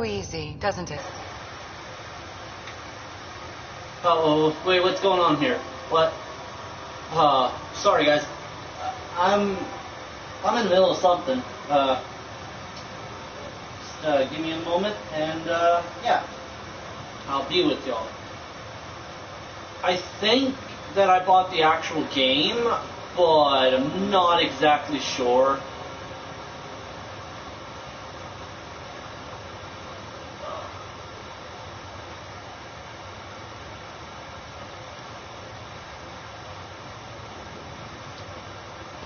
easy, doesn't it? Uh-oh, wait, what's going on here? What? Sorry guys. I'm in the middle of something. Just give me a moment and, yeah. I'll be with y'all. I think that I bought the actual game, but I'm not exactly sure.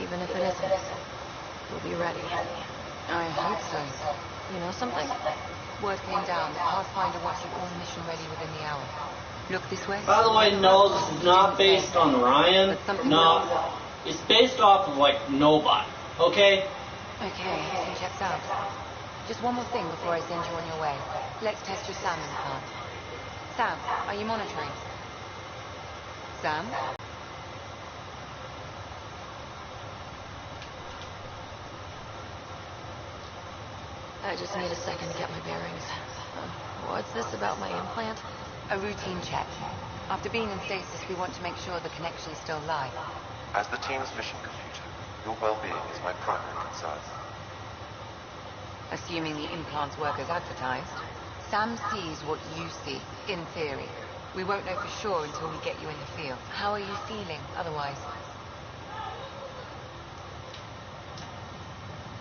Even if it isn't, we'll be ready. I hope so. You know something? Word came down that Pathfinder wants you all mission ready within the hour. Look this way. By the way, no, this is not based on Ryan. No, it's based off of, like, nobody. Okay? Okay, everything checks out. Just one more thing before I send you on your way. Let's test your Sam implant. Sam, are you monitoring? Sam? I just need a second to get my bearings. What's this about my implant? A routine check. After being in stasis, we want to make sure the connection's still live. As the team's mission computer, your well-being is my primary concern. Assuming the implants work as advertised. Sam sees what you see, in theory. We won't know for sure until we get you in the field. How are you feeling otherwise?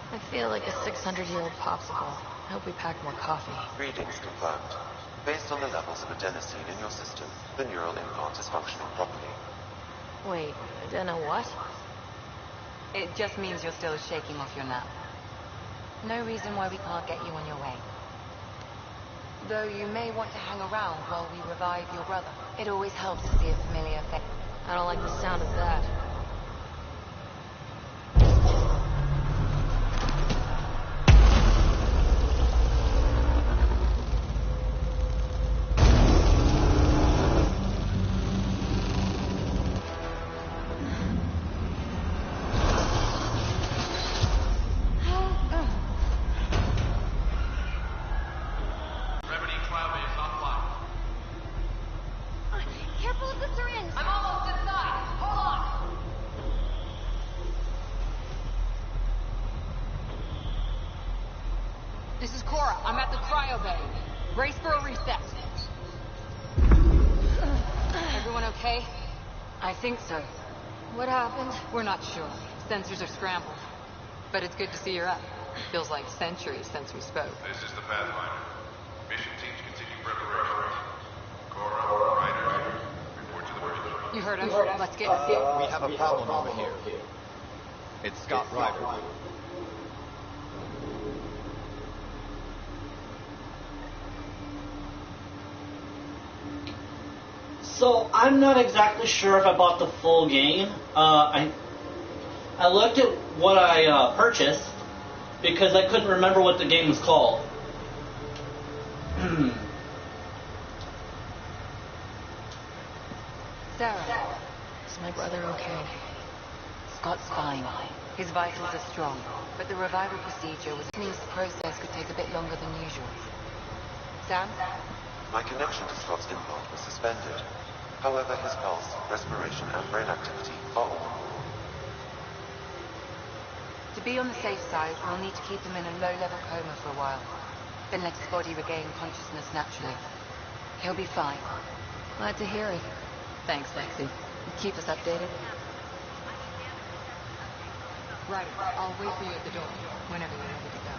I feel like a 600-year-old popsicle. I hope we pack more coffee. Readings confirmed. Based on the levels of adenosine in your system, the neural implant is functioning properly. Wait, adeno what? It just means you're still shaking off your nap. No reason why we can't get you on your way. Though you may want to hang around while we revive your brother. It always helps to see a familiar face. I don't like the sound of that. This is Cora. I'm at the cryo bay. Brace for a reset. Everyone okay? I think so. What happened? We're not sure. Sensors are scrambled. But it's good to see you're up. Feels like centuries since we spoke. This is the Pathfinder. Mission teams continue preparation. Cora, Ryder, report to the bridge. You heard him? Let's get... We have a problem over here. It's Scott Ryder. So, I'm not exactly sure if I bought the full game. I looked at what I purchased because I couldn't remember what the game was called. Sarah, is my brother okay? Scott's fine. His vitals are strong, but the revival procedure means the process could take a bit longer than usual. Sam? My connection to Scott's implant was suspended. However, his pulse, respiration, and brain activity are all normal. To be on the safe side, we'll need to keep him in a low-level coma for a while. Then let his body regain consciousness naturally. He'll be fine. Glad to hear it. Thanks, Lexi. Keep us updated. Right. I'll wait for you at the door whenever you're ready to go.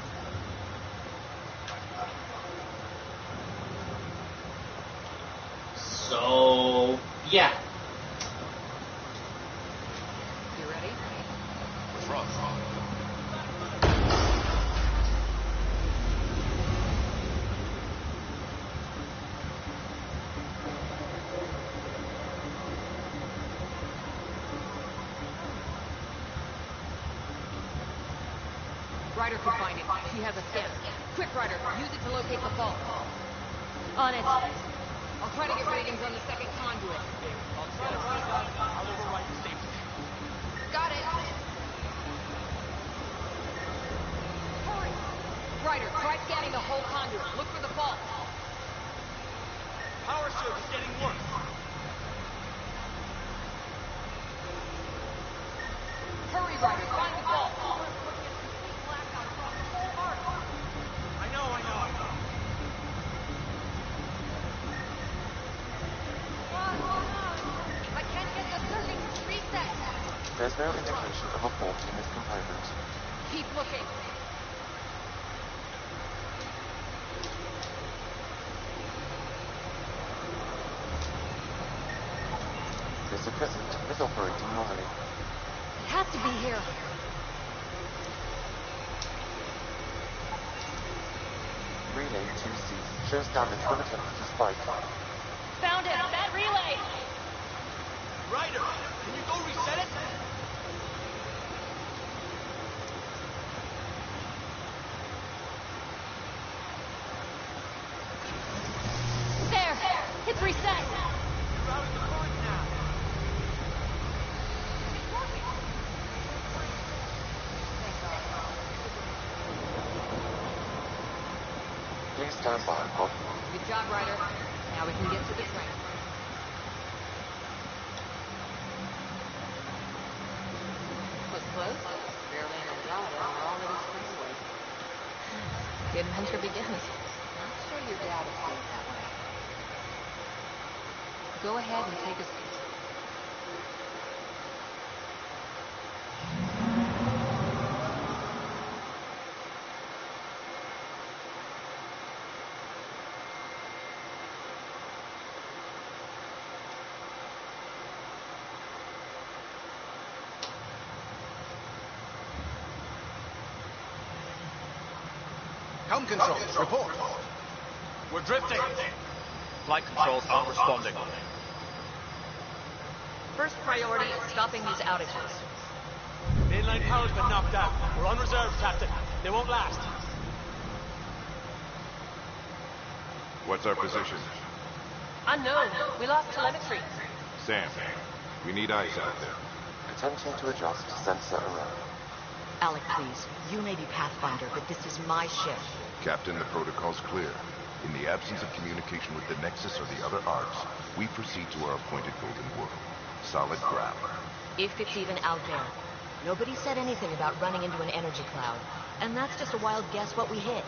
So, yeah. You ready? What's wrong? Ryder could find it. She has a scanner. Quick, Ryder. Use it to locate the fault. On it. I'll try to get readings on the second conduit. I'll try to run it out. I'll override the safety. Got it. Hurry. Ryder, try scanning the whole conduit. Look for the getting worse. Hurry, Ryder, find the vault. I know. I can't get the searching reset. There's no indication of a fault in this component. Keep looking. This equipment is operating normally. It has to be here. Relay 2C shows damage from a temperature spike. Found it. That relay. Ryder, can you go reset it? There. It's reset. Routing the point now. Please stand by, Bob. Good job, Ryder. Now we can get to the train. Was close. Barely in a job, and we're already scrambling. The adventure begins. Not sure your dad would see it that way. Go ahead and take a seat. Helm control, report. We're drifting. Flight controls aren't responding. First priority is stopping these outages. Mainline power's been knocked out. We're on reserve, Captain. They won't last. What's our position? Unknown. We lost telemetry. Sam, we need eyes out there. Attempting to adjust sensor array. Alec, please. You may be Pathfinder, but this is my ship. Captain, the protocol's clear. In the absence of communication with the Nexus or the other arcs, we proceed to our appointed golden world. Solid ground. If it's even out there. Nobody said anything about running into an energy cloud. And that's just a wild guess what we hit.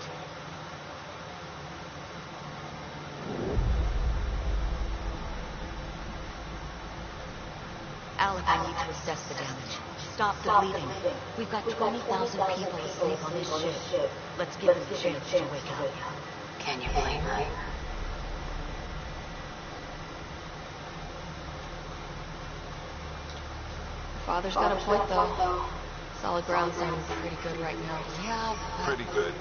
Alec, I need to assess the damage. Stop the bleeding. We've got 20,000 people asleep on this ship. Let's give them a chance to wake up. Can you blame her? Father's got a point, though. Solid ground sounding pretty good right now. Yeah, but... Pretty good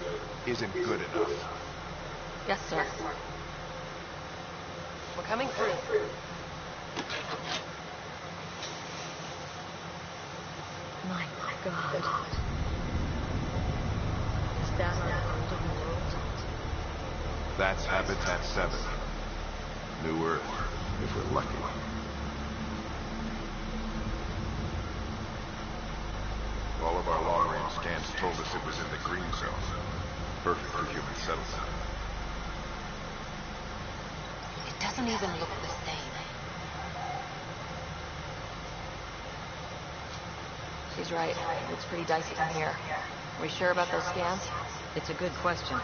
isn't good enough. Yes, sir. We're coming through. My God. Is that our golden world? That's Habitat 7. New Earth, if we're lucky. All of our long-range scans told us it was in the green zone. Perfect for human settlement. It doesn't even look the same. She's right. It looks pretty dicey from here. Are we sure about those scans? It's a good question.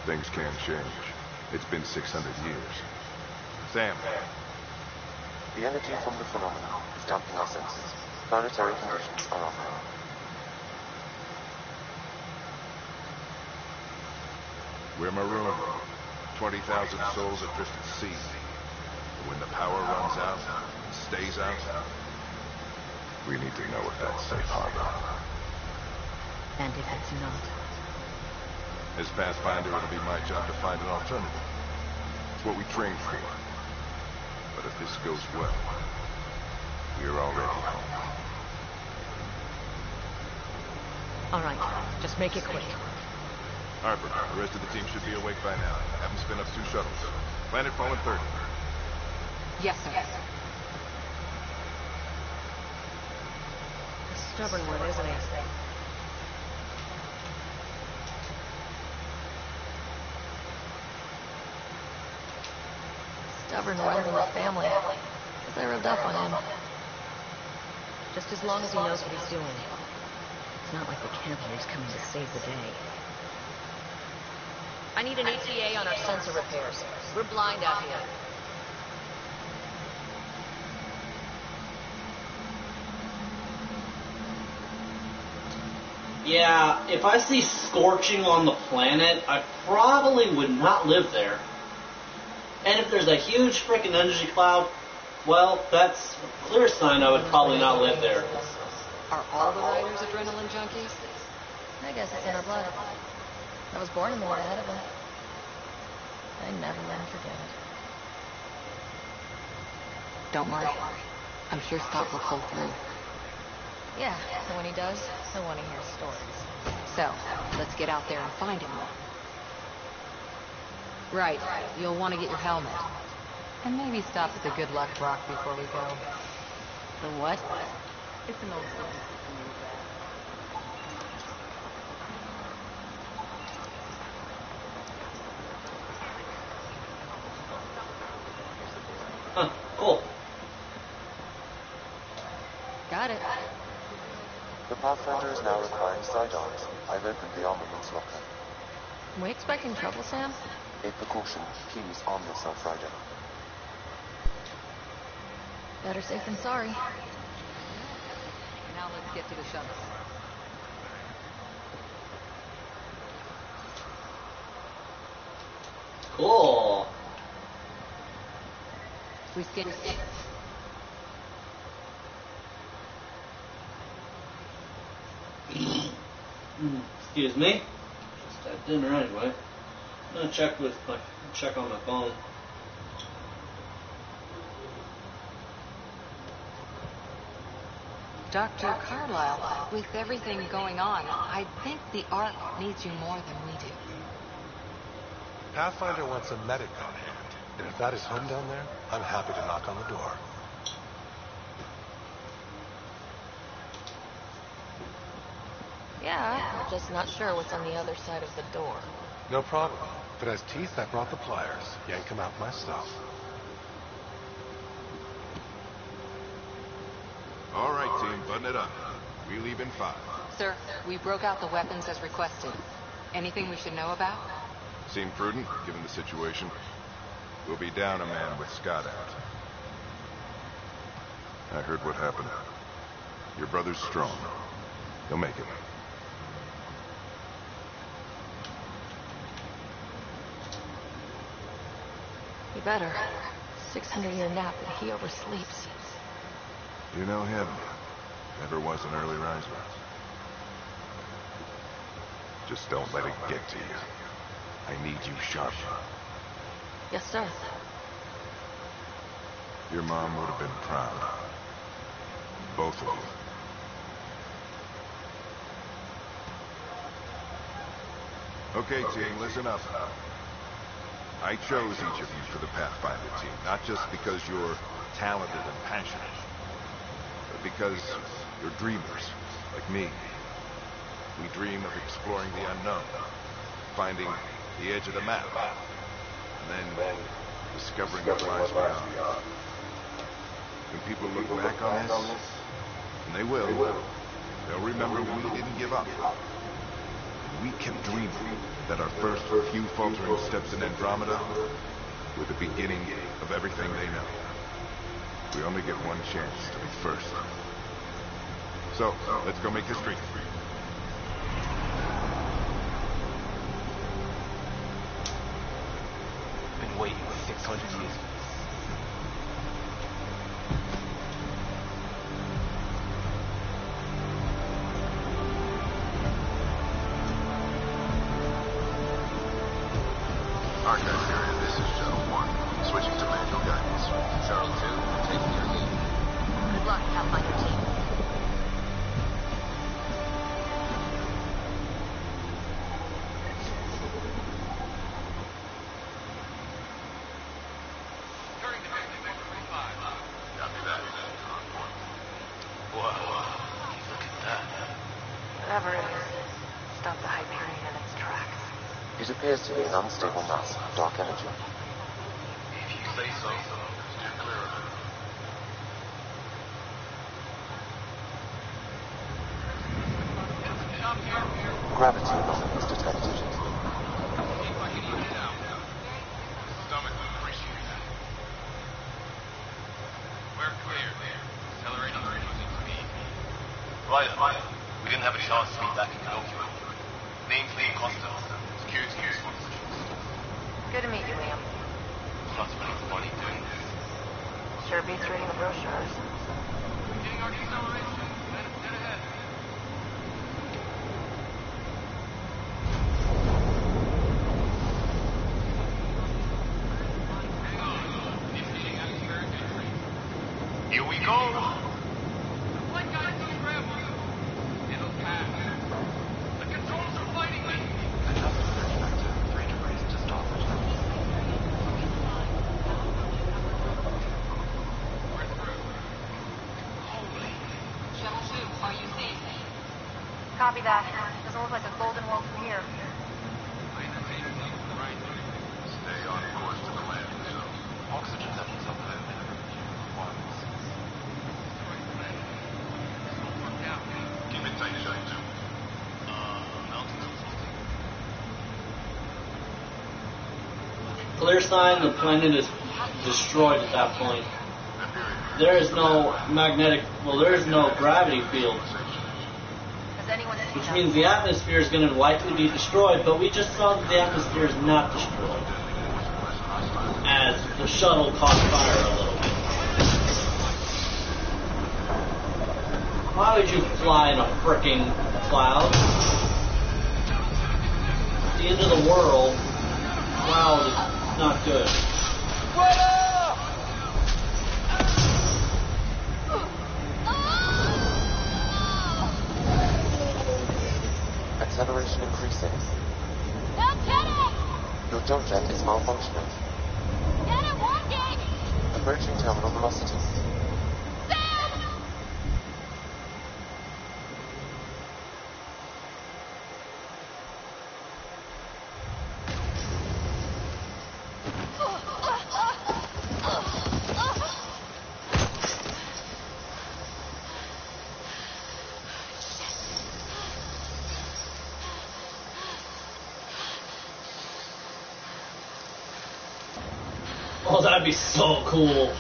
Things can change. It's been 600 years. Sam. The energy from the phenomenon is damping our senses. Planetary conditions are optimal. We're marooned. 20,000 souls adrift at sea. And when the power runs out, and stays out, we need to know if that's safe harbor. And if it's not? As Pathfinder, it'll be my job to find an alternative. It's what we trained for. But if this goes well, we're already home. All right, just make it quick. Harper, the rest of the team should be awake by now. Have them spin up 2 shuttles. Planetfall in 30. Yes, sir. A stubborn one, isn't he? stubborn Wendell family. But they're real tough on him. Just as long as he knows what he's doing. It's not like the cavalry's coming to save the day. I need an ETA on our sensor repairs. We're blind out here. Yeah, if I see scorching on the planet, I probably would not live there. And if there's a huge freaking energy cloud, well, that's a clear sign I would probably not live there. Are all the riders adrenaline junkies? I guess it's in our blood. I was born a minute ahead of him. I never let him forget it. Don't worry. I'm sure Scott will pull through. Yeah, and when he does, I want to hear stories. So, let's get out there and find him. Right, you'll want to get your helmet. And maybe stop at the Good Luck Rock before we go. The what? It's an old business. Huh, cool. Got it. The Pathfinder is now requiring sidearms. I've opened the armaments locker. We expecting trouble, Sam? A precaution. Keys on the Self-Rider. Better safe than sorry. Now let's get to the shuttle. Cool. We skip. Excuse me. Just had dinner anyway. I'm gonna check on my phone. Dr. Carlyle, with everything going on, I think the Ark needs you more than we do. Pathfinder wants a medic on hand. And if that is home down there, I'm happy to knock on the door. Yeah, I'm just not sure what's on the other side of the door. No problem. If it has teeth, I brought the pliers. Yank them out myself. All right, team, button it up. We leave in 5. Sir, we broke out the weapons as requested. Anything we should know about? Seem prudent, given the situation. We'll be down a man with Scott out. I heard what happened. Your brother's strong. He'll make it. You better. 600-year nap and he oversleeps. You know him. Never was an early riser. Just don't let it get to you. I need you sharp. Yes, sir. Your mom would have been proud. Both of you. Okay, team, listen up. I chose each of you for the Pathfinder team, not just because you're talented and passionate, but because you're dreamers, like me. We dream of exploring the unknown, finding the edge of the map, and then discovering what lies beyond. When people look back on this, and they will, they'll remember we didn't give up. We kept dreaming that our first few faltering steps in Andromeda were the beginning of everything they know. We only get one chance to be first. So, let's go make history. Been waiting 600 years. Archive area, this is Shuttle 1. Switching to manual guidance. Shuttle 2, taking your lead. Good luck, Pathfinder team. Copy that. On point. Whoa, look at that. Whatever it is, stop the Hyperion in its tracks. It appears to be an unstable mass of dark energy. If you say so. Steer clear of it. Gravity anomalies detected. Stomach would appreciate that. We're clear. Accelerating cruising speed. Right. We didn't have a chance to meet back in Pinocchio. Name's Liam Costa. Security response. Good to meet you, Liam. Not really funny doing this. Sure beats reading the brochures. Getting our deceleration. Dead ahead. Here we go. Flight guide to scramble. It'll pass. The controls are fighting me. Adjust search vector. 3 degrees to starboard. We're through. Holy. Shuttle 2, are you safe? Copy that. Doesn't look like a golden world from here. Stay on course to the landing zone. Oxygen levels are below minimum fuel requirements. Keep it tight, Shuttle 2. Clear sign the planet is destroyed at that point. There is no magnetic, there is no gravity field, Has anyone seen which that? means the atmosphere is going to likely be destroyed, but we just saw that the atmosphere is not destroyed, as the shuttle caught fire a little bit. Why would you fly in a frickin' cloud? At the end of the world, cloud is not good. Acceleration increasing. Lieutenant! Your jump jet is malfunctioning. Get it working! Approaching terminal velocity. Sam! Oh, that'd be so cool.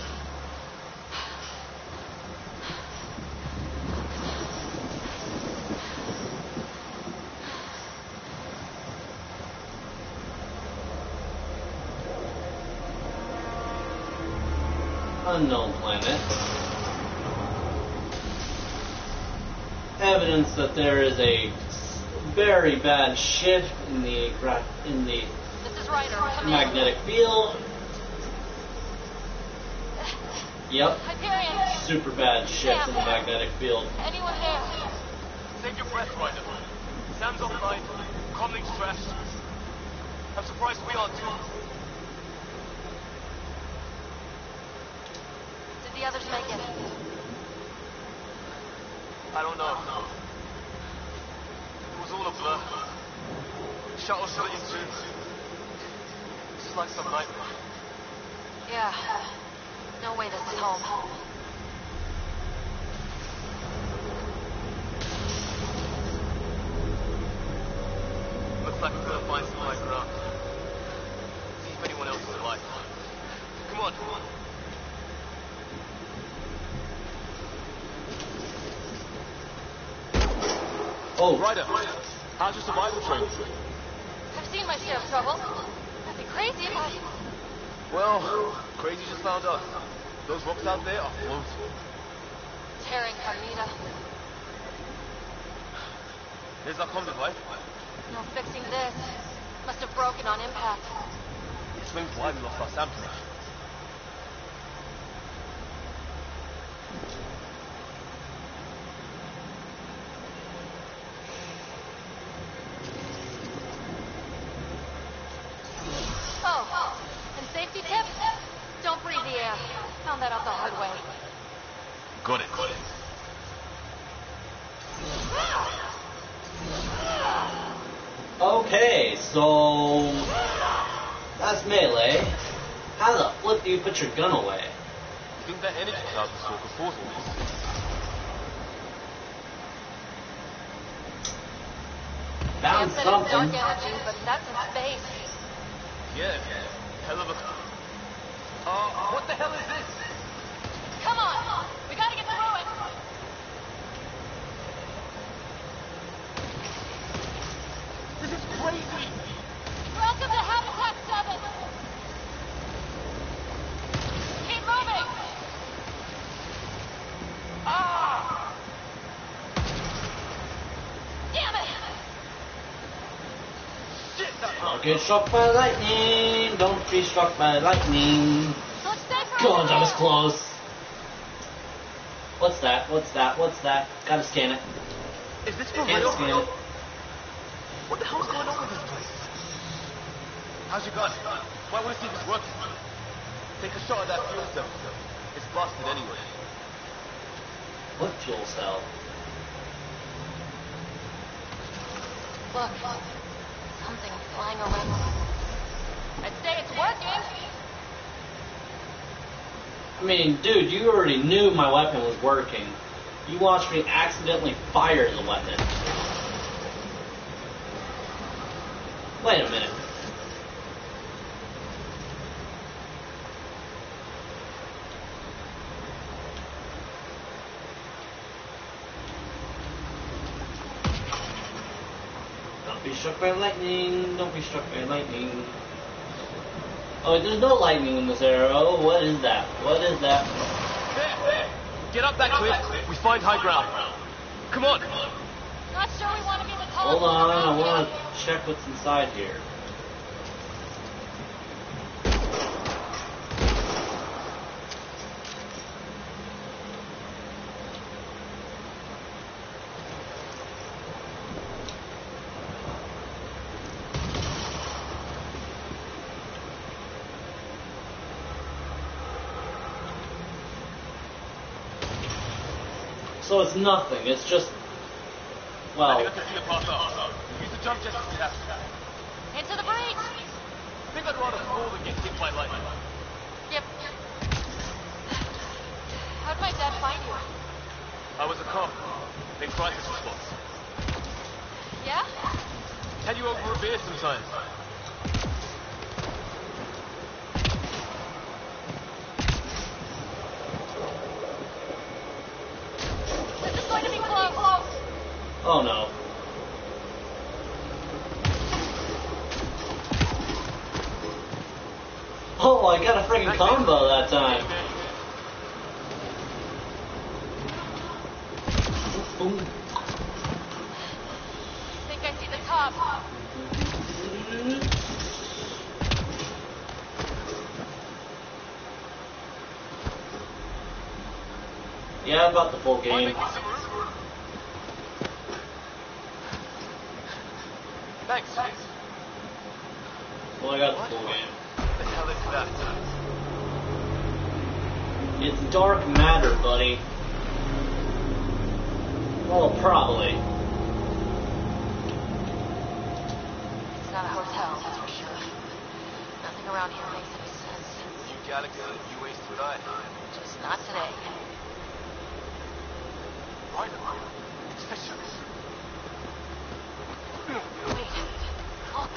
Unknown planet. Evidence that there is a very bad shift in the This is Ryder. Come in. magnetic field. Yep. Hyperion! Super bad shift in the magnetic field. Anyone there? Take your breath, Ryder. Sam's offline. Comlink's trashed. I'm surprised we aren't too. Did the others make it? I don't know. It was all a blur. Shuttle shot into. It's like some nightmare. Yeah. No way this is home. Looks like we're gonna find some high ground. See if anyone else is alive. Come on. Oh, Ryder, how's your survival training? I've seen my share of trouble. I'd be crazy if I... Well, crazy just found us. Those rocks out there are floating. Tearing Andromeda. Here's our comm device. No fixing this. Must have broken on impact. Explains why we lost our Sam connection. Oh, and safety tip? Don't breathe the air. Found that out the hard way. Got it. okay, so that's melee. How the flip do you put your gun away? You think that energy cloud will stalk a force with this? Found Said it's dark something. energy, but that's in space. Yeah, hell of a... what the hell is this? Come on! We gotta get through it! This is crazy! Welcome to Habitat 7! Keep moving! Ah! Damn it! Shit! Don't get struck by lightning. Don't be struck by lightning. Let's stay for God, that was close. What's that? What's that? What's that? Gotta scan it. Is this for Can't real? scan it. What the hell's going on with this place? How's your gun? Might want to see if it's working. Take a shot at that fuel cell. It's busted anyway. What fuel cell? Look, something flying around. I'd say it's working. I mean, dude, you already knew my weapon was working. You watched me accidentally fire the weapon. Wait a minute. Don't be struck by lightning. Don't be struck by lightning. Oh, there's no lightning in this arrow. What is that? What is that? There! Get up that cliff. We find high ground. Come on. Not sure we want to be the top. Hold on, I want to check what's inside here. So it's nothing, it's just, I well, think I can see a path up. Use the jump jet to test. Into the breach. I think I'd rather fall than get hit by lightning. Yep. How'd my dad find you? I was a cop. In crisis response. Yeah? Tell you over a beer sometimes. This is going to be close. oh no. Oh, I got a freaking combo that time. Boom. I think I see the top. Yeah, I got the full game. Thanks. Well, I got the full game. What the hell is that? It's dark matter, buddy. Well, probably. It's not a hotel, that's for sure. Nothing around here makes any sense. New galaxy, new ways to die. Just not today. Rhino. Sessions. Wait. Look.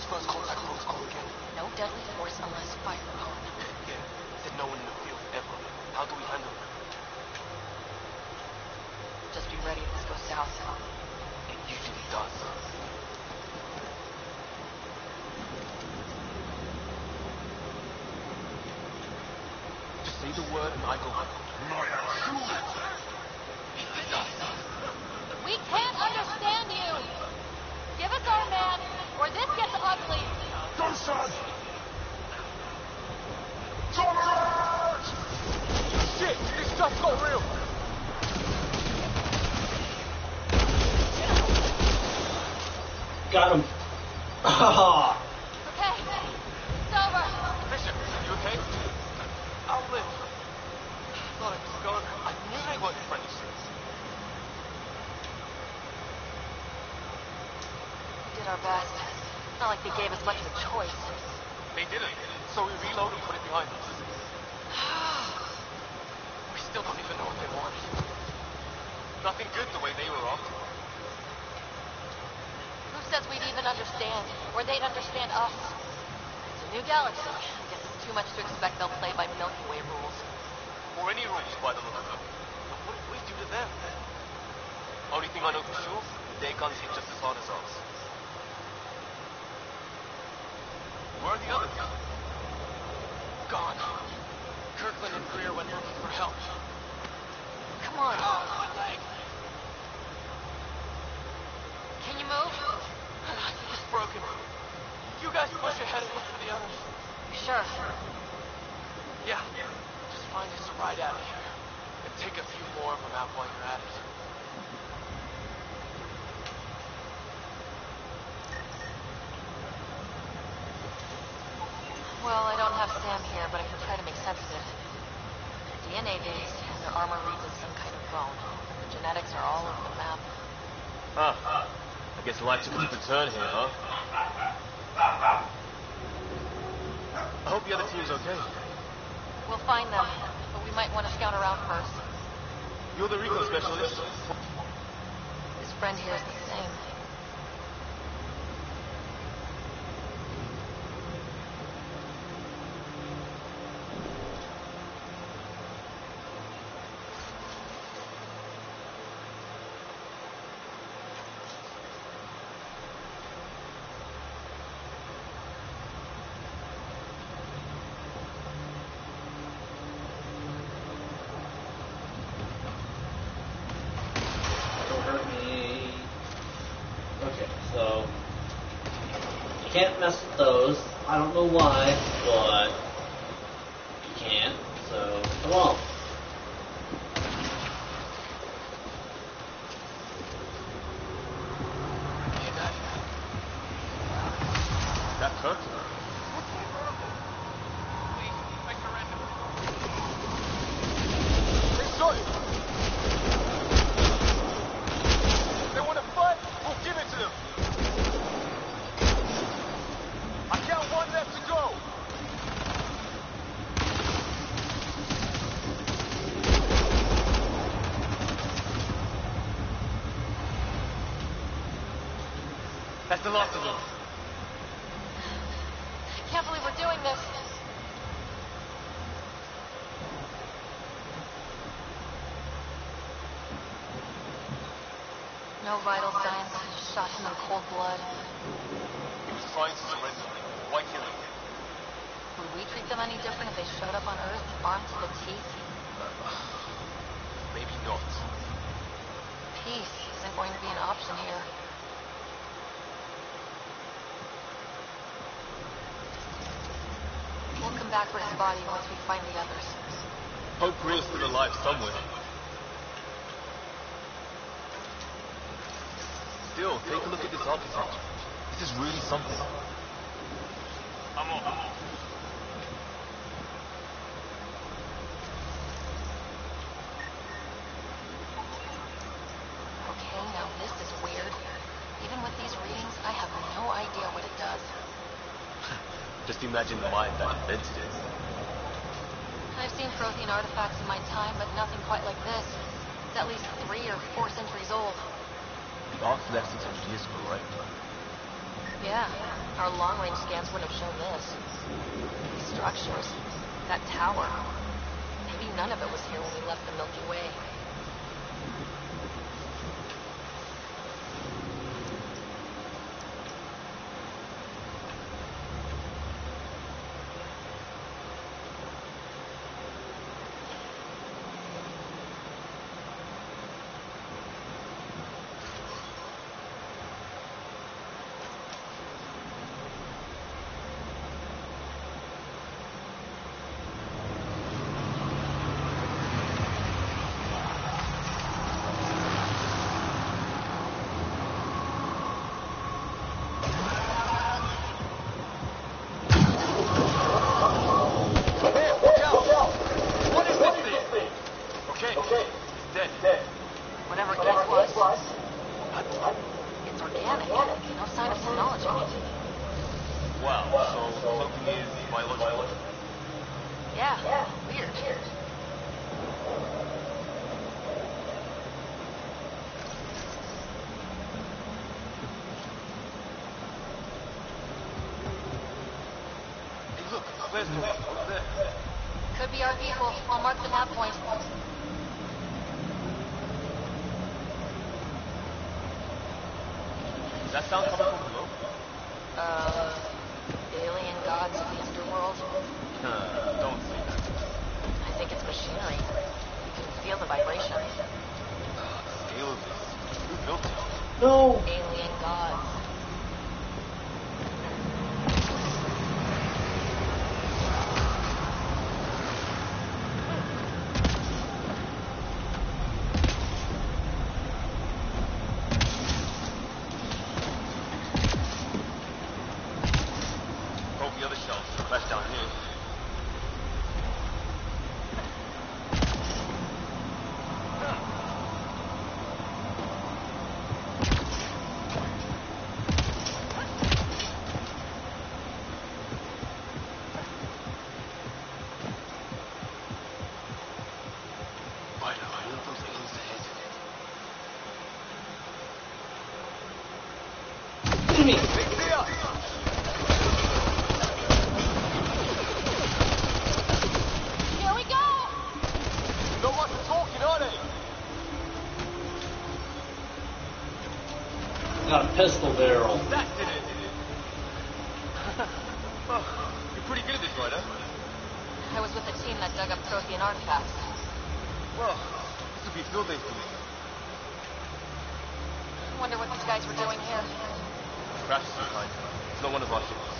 First contact protocol again. No deadly force unless fire upon. Yeah, said no one in the field ever. How do we handle it? Just be ready if this goes south. It usually does. Just say the word and I go. We can't understand you. Give us our man, or this gets ugly. Go, son! Shit! This stuff got real! Got him. Haha. Okay, it's over. our best. Not like they gave us much of a choice. They didn't, so we reload and put it behind us. We still don't even know what they wanted. Nothing good the way they were off to. Who says we'd even understand, or they'd understand us? It's a new galaxy. I guess it's too much to expect they'll play by Milky Way rules. Or any rules, by the look of them. But what did we do to them? Only thing I know for sure, their guns hit just as hard as ours. Where are the others? Gone. Kirkland and Greer went looking for help. Come on. My leg. Can you move? I think it's broken. You guys push ahead and look for the others. Sure. Yeah. Just find us a ride out of here. And take a few more of them out while you're at it. Well, I don't have Sam here, but I can try to make sense of it. They're DNA based, and their armor reads as some kind of bone. The genetics are all over the map. Huh. I guess life took a different turn here, huh? I hope the other team's okay. We'll find them, but we might want to scout around first. You're the recon specialist. His friend here is the same. Can't mess with those. I don't know why, but you can't, so come on. Hear that? That hurt? Please, I surrender. They saw you! If they want to fight, we'll give it to them! I count one left to go! That's the last of them. I can't believe we're doing this. No vital signs. Just shot him in cold blood. He was trying to surrender. Why kill him? Would we treat them any different if they showed up on Earth, armed to the teeth? Maybe not. Peace isn't going to be an option here. We'll come back for his body once we find the others. Hope Greer's still alive somewhere. Still, take a look at this architecture. This is really something. I'm on. Okay, now this is weird. Even with these readings, I have no idea what it does. Just imagine the mind that invented it. I've seen Prothean artifacts in my time, but nothing quite like this. It's at least 3 or 4 centuries old. The Ark left 600 years ago, right? Yeah, our long-range scans wouldn't have shown this. These structures, that tower. Maybe none of it was here when we left the Milky Way. Yeah, weird. Hey, look, flares going over there. Could be our people. I'll mark the nav point. Does that sound coming from below? Alien gods of the underworld. Don't say that. I think it's machinery. You can feel the vibration. Scale of this. Who built it? No! Alien gods. Broke the other shelf. Crashed down here. Right, I want those aliens ahead. Jimmy! Big deal! Here we go! No one's talking, are they? Got a pistol barrel. That did it. Oh, you're pretty good at this, Ryder. I was with the team that dug up Prothean artifacts. Well, this would be field day for me. Wonder what these guys were doing here. Crash of some kind. It's not one of our ships.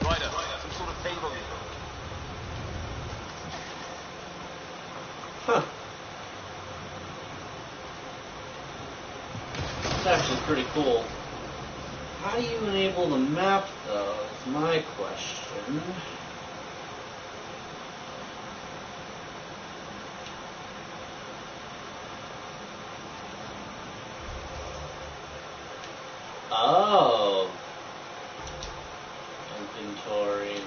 Ryder, some sort of table here. Huh. It's actually pretty cool. How do you enable the map, though, is my question. Oh. Inventory.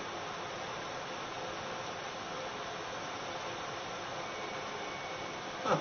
Huh.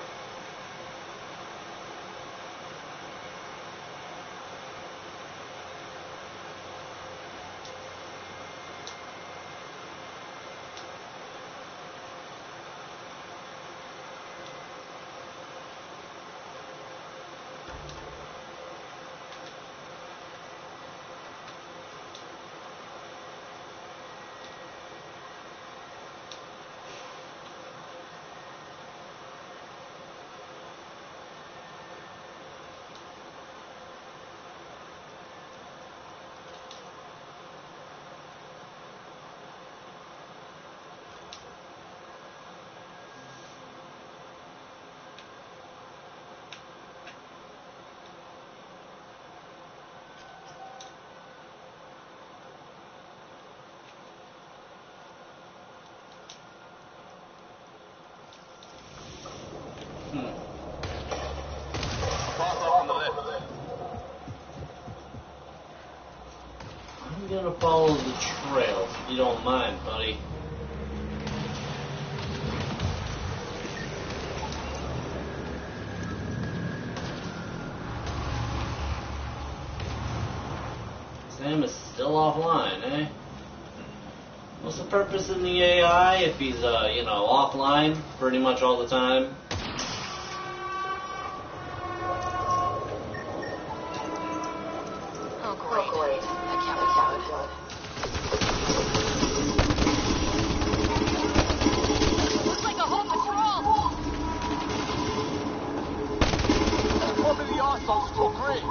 Pass off on the left. I'm gonna follow the trails, if you don't mind, buddy. Sam is still offline, eh? What's the purpose in the AI if he's, offline pretty much all the time? Oh, great. That can't be good. Looks like a whole patrol! hostiles to agree.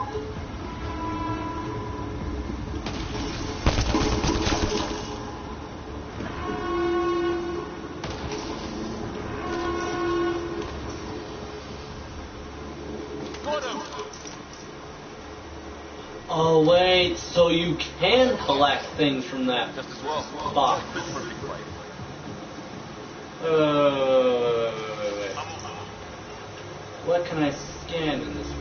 Oh wait, so you can collect things from that Just as well. box. Wait. What can I scan in this room?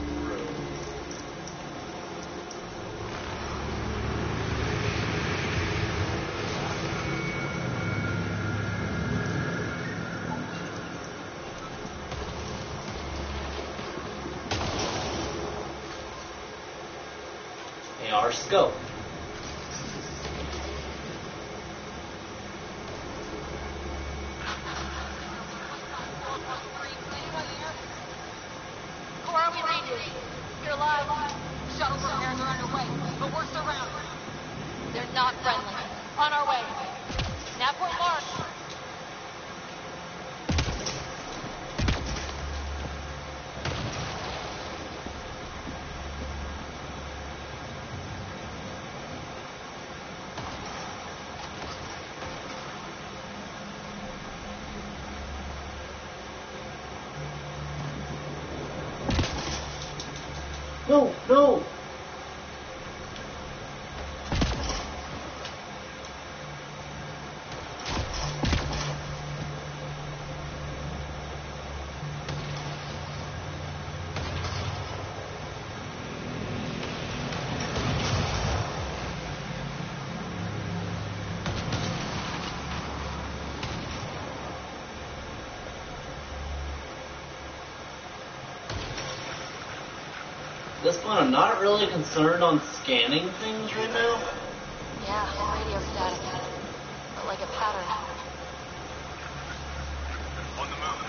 AR scope. Cora, we read you. You're alive. Shuttle repairs are underway, but we're surrounded. They're not friendly. On our way. Naport mark. No, no! At this point, I'm not really concerned on scanning things right now. Yeah, radio static. But like a pattern. On the move.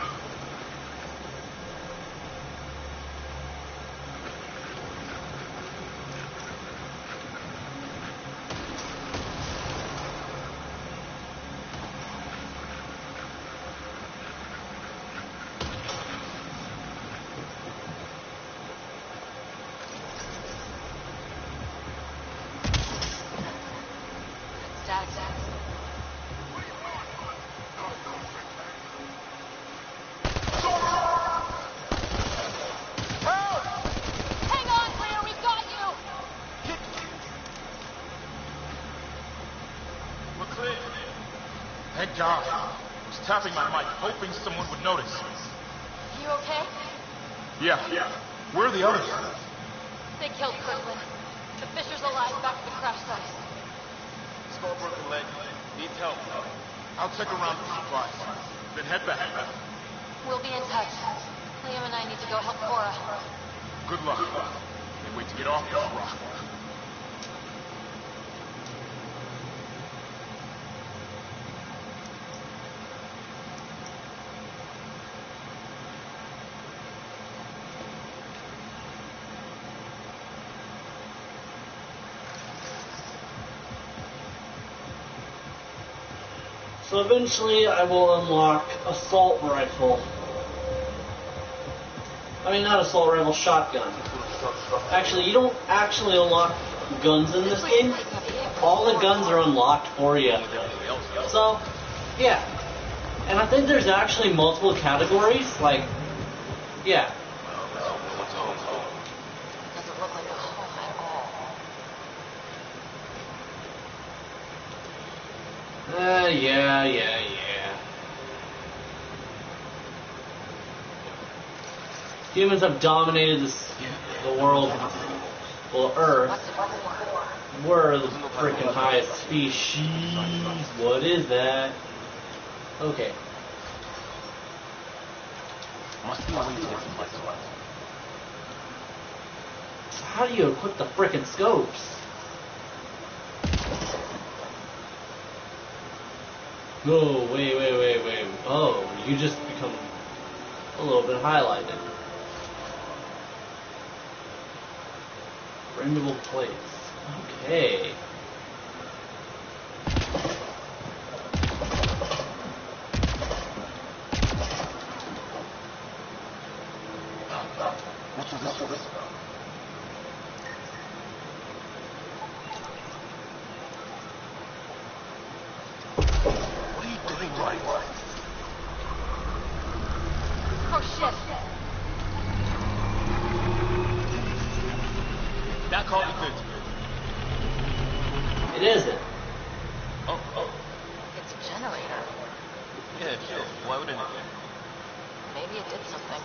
Static. Hang on, Greer, we've got you! We're clear. Thank God. I was tapping my mic, hoping someone would notice. You okay? Yeah. Where are the others? They killed Kirkland. The Fisher's alive back at the crash site. Small broken leg. Needs help. I'll check around for supplies. Then head back. We'll be in touch. Liam and I need to go help Cora. Good luck. Can't wait to get off this rock. So eventually I will unlock assault rifle. I mean, not assault rifle, shotgun. Actually, you don't actually unlock guns in this game. All the guns are unlocked for you. So, yeah. And I think there's actually multiple categories, like, yeah. Doesn't look like a home at all. Yeah. Humans have dominated the world, well, Earth. We're the freaking highest species. What is that? Okay. Must be a way to get some lights. How do you equip the frickin' scopes? No, wait. Oh, you just become a little bit highlighted. Bendable plates. Okay. What's this about? What are you doing, Ryan? Oh, shit. That can't be good. It isn't. Oh. It's a generator. Yeah, sure. Why wouldn't it? Maybe it did something.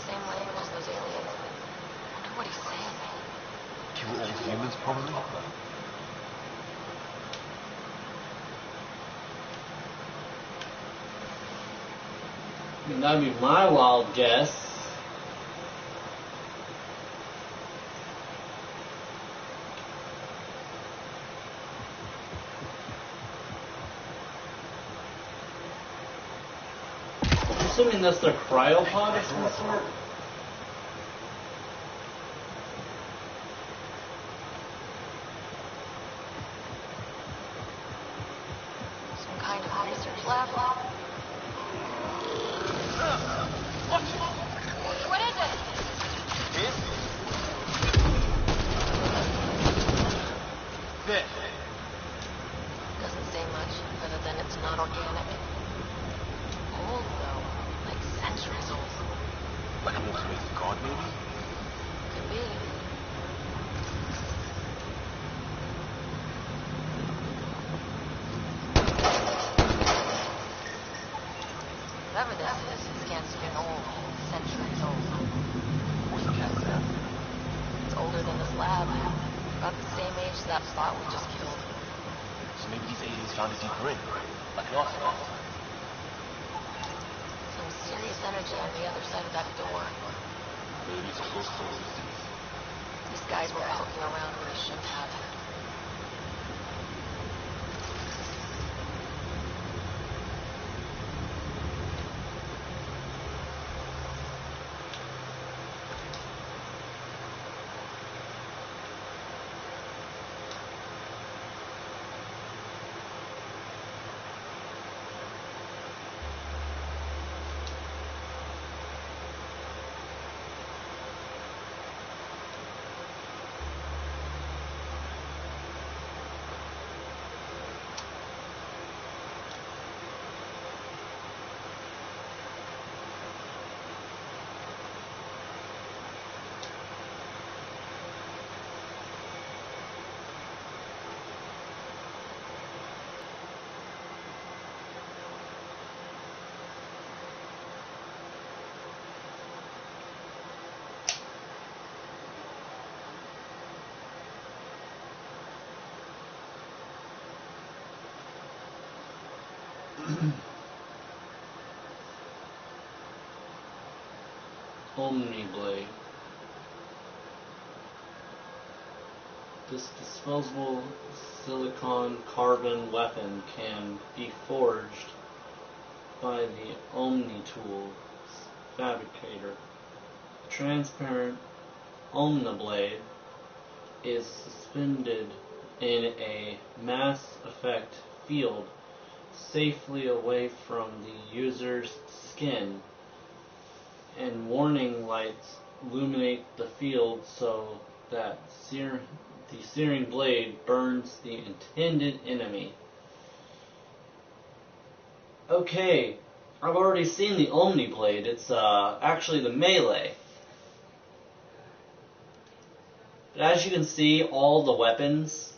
Same language as those aliens. Wonder what he's saying. Kill all humans, probably? That'd be my wild guess. I'm assuming that's their cryopod of some sort. Some kind of research lab. What is it? There. Doesn't say much, other than it's not organic. Old, though. Like centuries old. Like an automated god, maybe? Could be. Whatever this is, it's can't old. Centuries old. What's the cat sound? It's older than this lab. About the same age as that spot we just killed. So maybe these aliens found it deeper in. Like an artifact. Some serious energy on the other side of that door. Maybe it's a close to resistance. These guys were poking around when they shouldn't have. Omni-blade. This disposable silicon-carbon weapon can be forged by the Omni-Tools fabricator. The transparent Omni-blade is suspended in a mass effect field safely away from the user's skin, and warning lights illuminate the field so that the searing blade burns the intended enemy. Okay, I've already seen the Omni blade. It's actually the melee. But as you can see, all the weapons,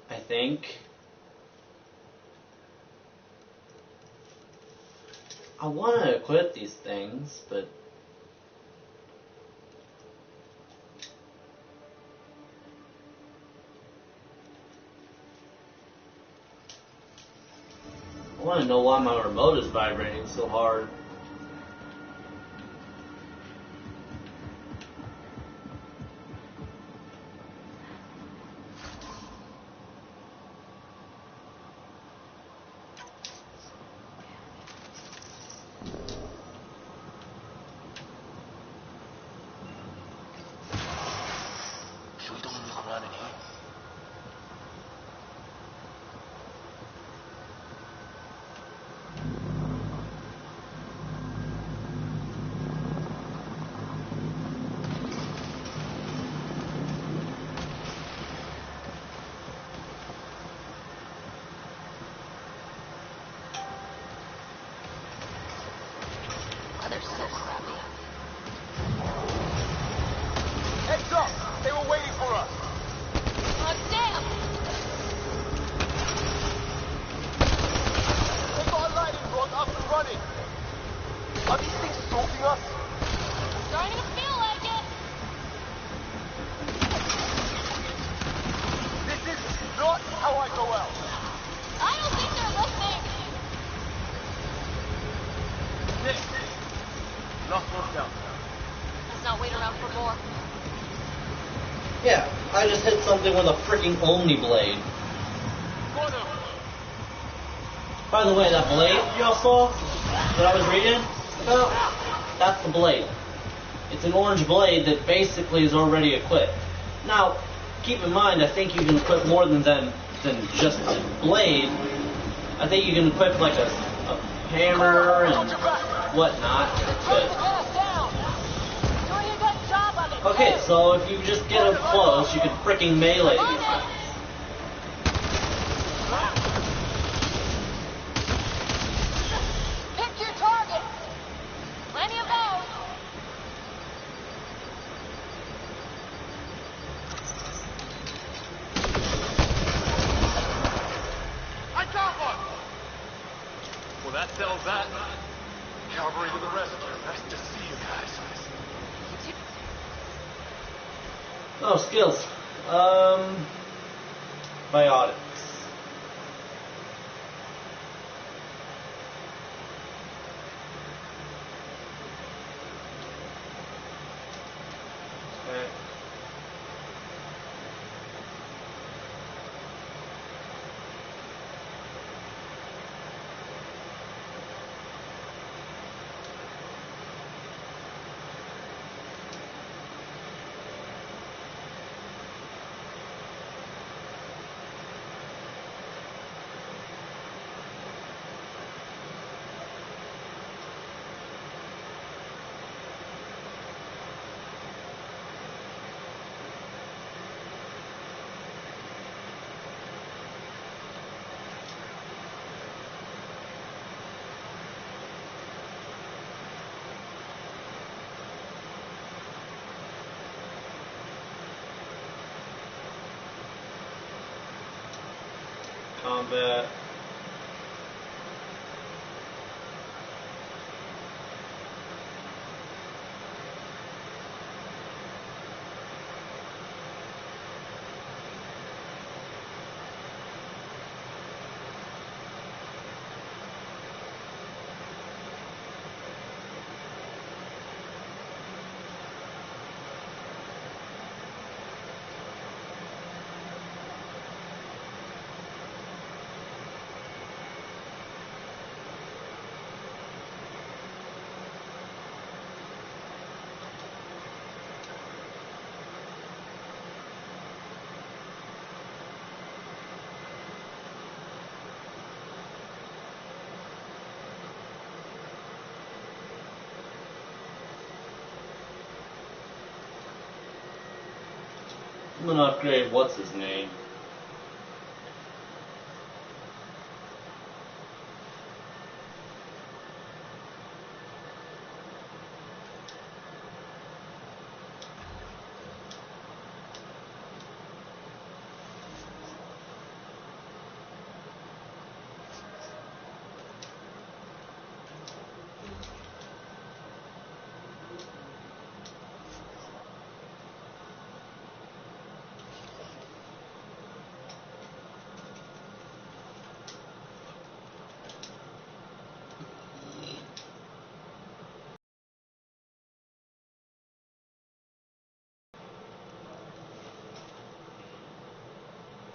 I think, I want to equip these things, but I want to know why my remote is vibrating so hard. I just hit something with a freaking Omni blade. By the way, that blade y'all saw that I was reading about, that's the blade. It's an orange blade that basically is already equipped. Now, keep in mind, I think you can equip more than just a blade. I think you can equip like a hammer and whatnot. But okay, so if you just get up close, you can freaking melee these guys. Pick your target. Plenty of those. I got one! Well, that settles that. Cavalry to the rescue. Nice to see you guys. Oh, skills. Biotics. Okay. Combat. I'm gonna upgrade what's his name.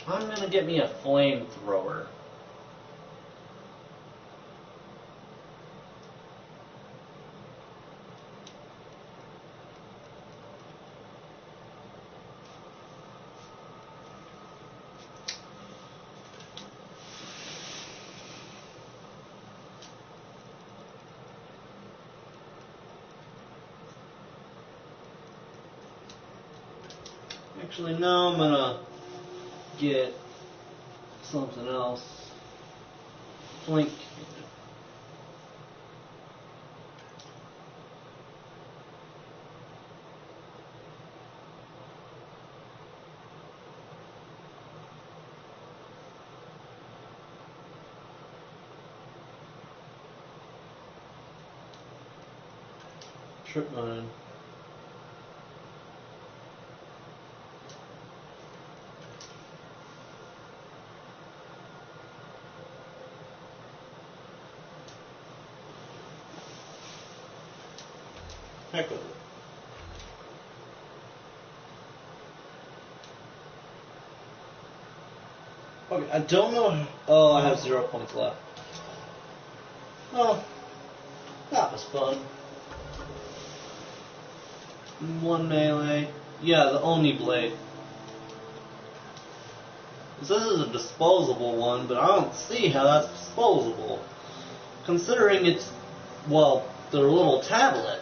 I'm gonna get me a flamethrower. Actually, no, I'm gonna get something else. Flink. Trip mine. Heck of it. Okay, I don't know. Oh, I have 0 points left. Oh, that was fun. 1 melee. Yeah, the Oni blade. This is a disposable one, but I don't see how that's disposable. Considering it's, well, their little tablet.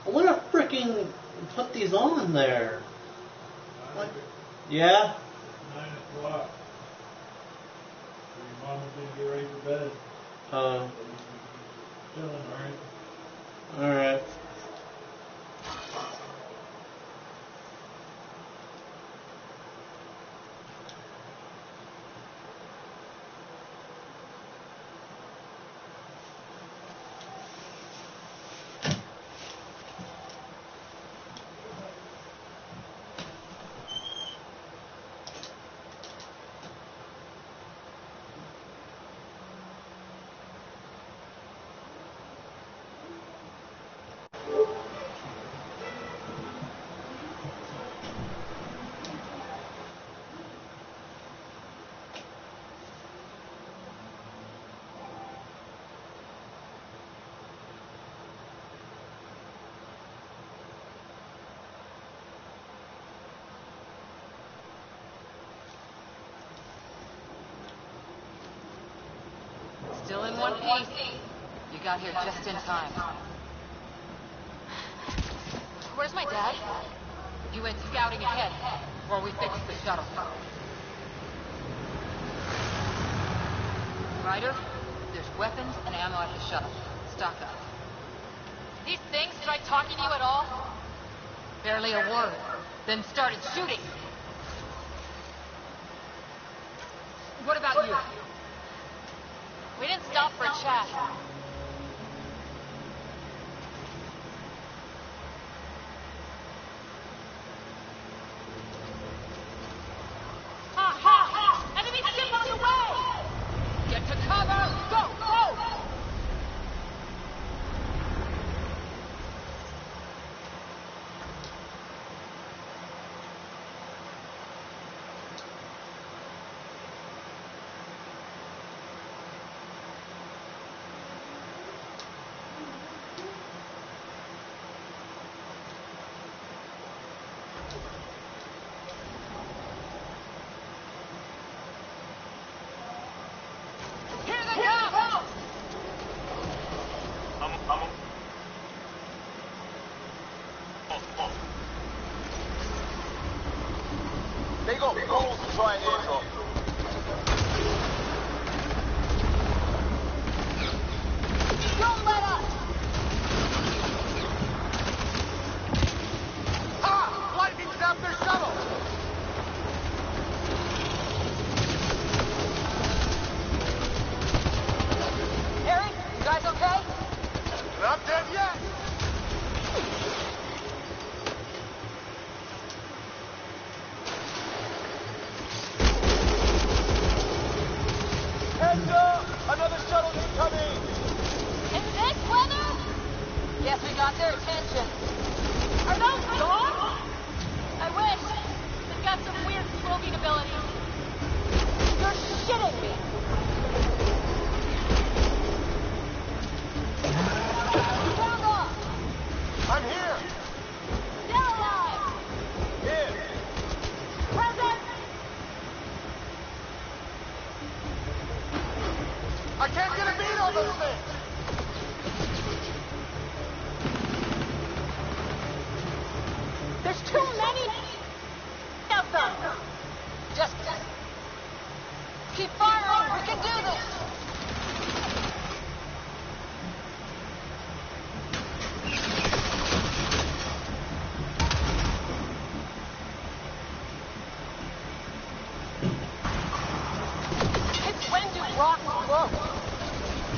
I want to freaking put these on there. Like, yeah? 9 o'clock. So your mama's gonna get ready for bed. Chilling, alright? Alright. Still in one piece. You got here just in time. Where's my dad? You went scouting ahead while we fixed the shuttle. Ryder, there's weapons and ammo at the shuttle. Stock up. These things tried talking to you at all? Barely a word. Then started shooting. What about you? We didn't stop for a chat. Ha ha! Enemy ship on your way! Get to cover! Go! Go! They got balls to try and airdrop. Don't let up! Ha! Lightning zapped their shuttle! Harry, you guys okay? Not dead yet! Heads up! Another shuttle incoming! In this weather? Guess we got their attention. Are those dogs? I wish. They've got some weird probing abilities. You're shitting me. Sound off. I'm here! Still alive. Here! Present. I can't get a beat on those things! There's too many of them. Just keep firing. We can do this. It's when do rocks grow?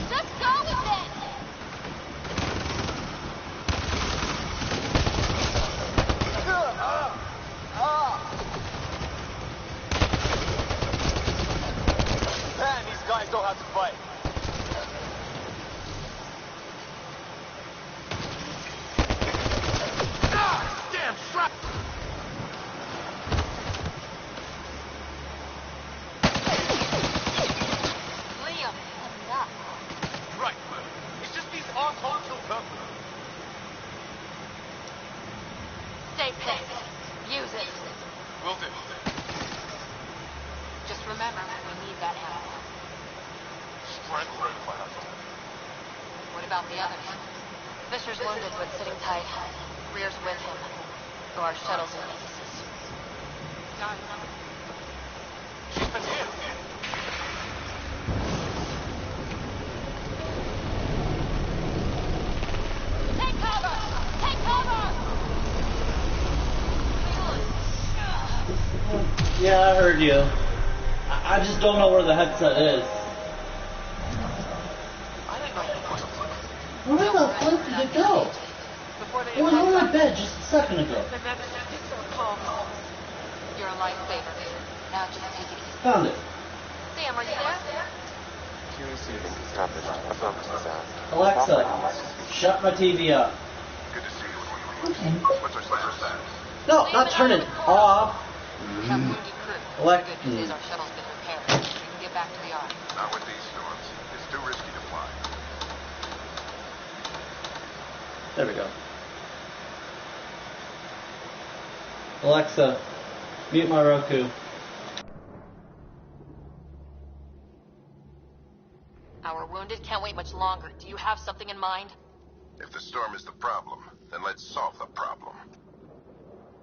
Just go with it. still purple. Stay pissed. Use it. Will do. Just remember, we need that hammer. Strangle him if I have to. What about the others? Fisher's wounded, but sitting tight. Rear's with him. So our shuttle's in pieces. Guys. She's been here. Take cover! Take cover! Yeah, I heard you. I just don't know where the headset is. Where the fuck did it go? It was on my bed just a second ago. You're a lifesaver. Now just take it easy. Found it. Sam, are you there? QEC link established. Affirmative, Sam. Alexa, shut my TV up. Good to see you. What's our status? No, not turn it off. We have wounded crew. The good news is our shuttle's been repaired. We can get back to the yard. Not with these storms. It's too risky to fly. There we go. Alexa, mute my Roku. Our wounded can't wait much longer. Do you have something in mind? If the storm is the problem, then let's solve the problem.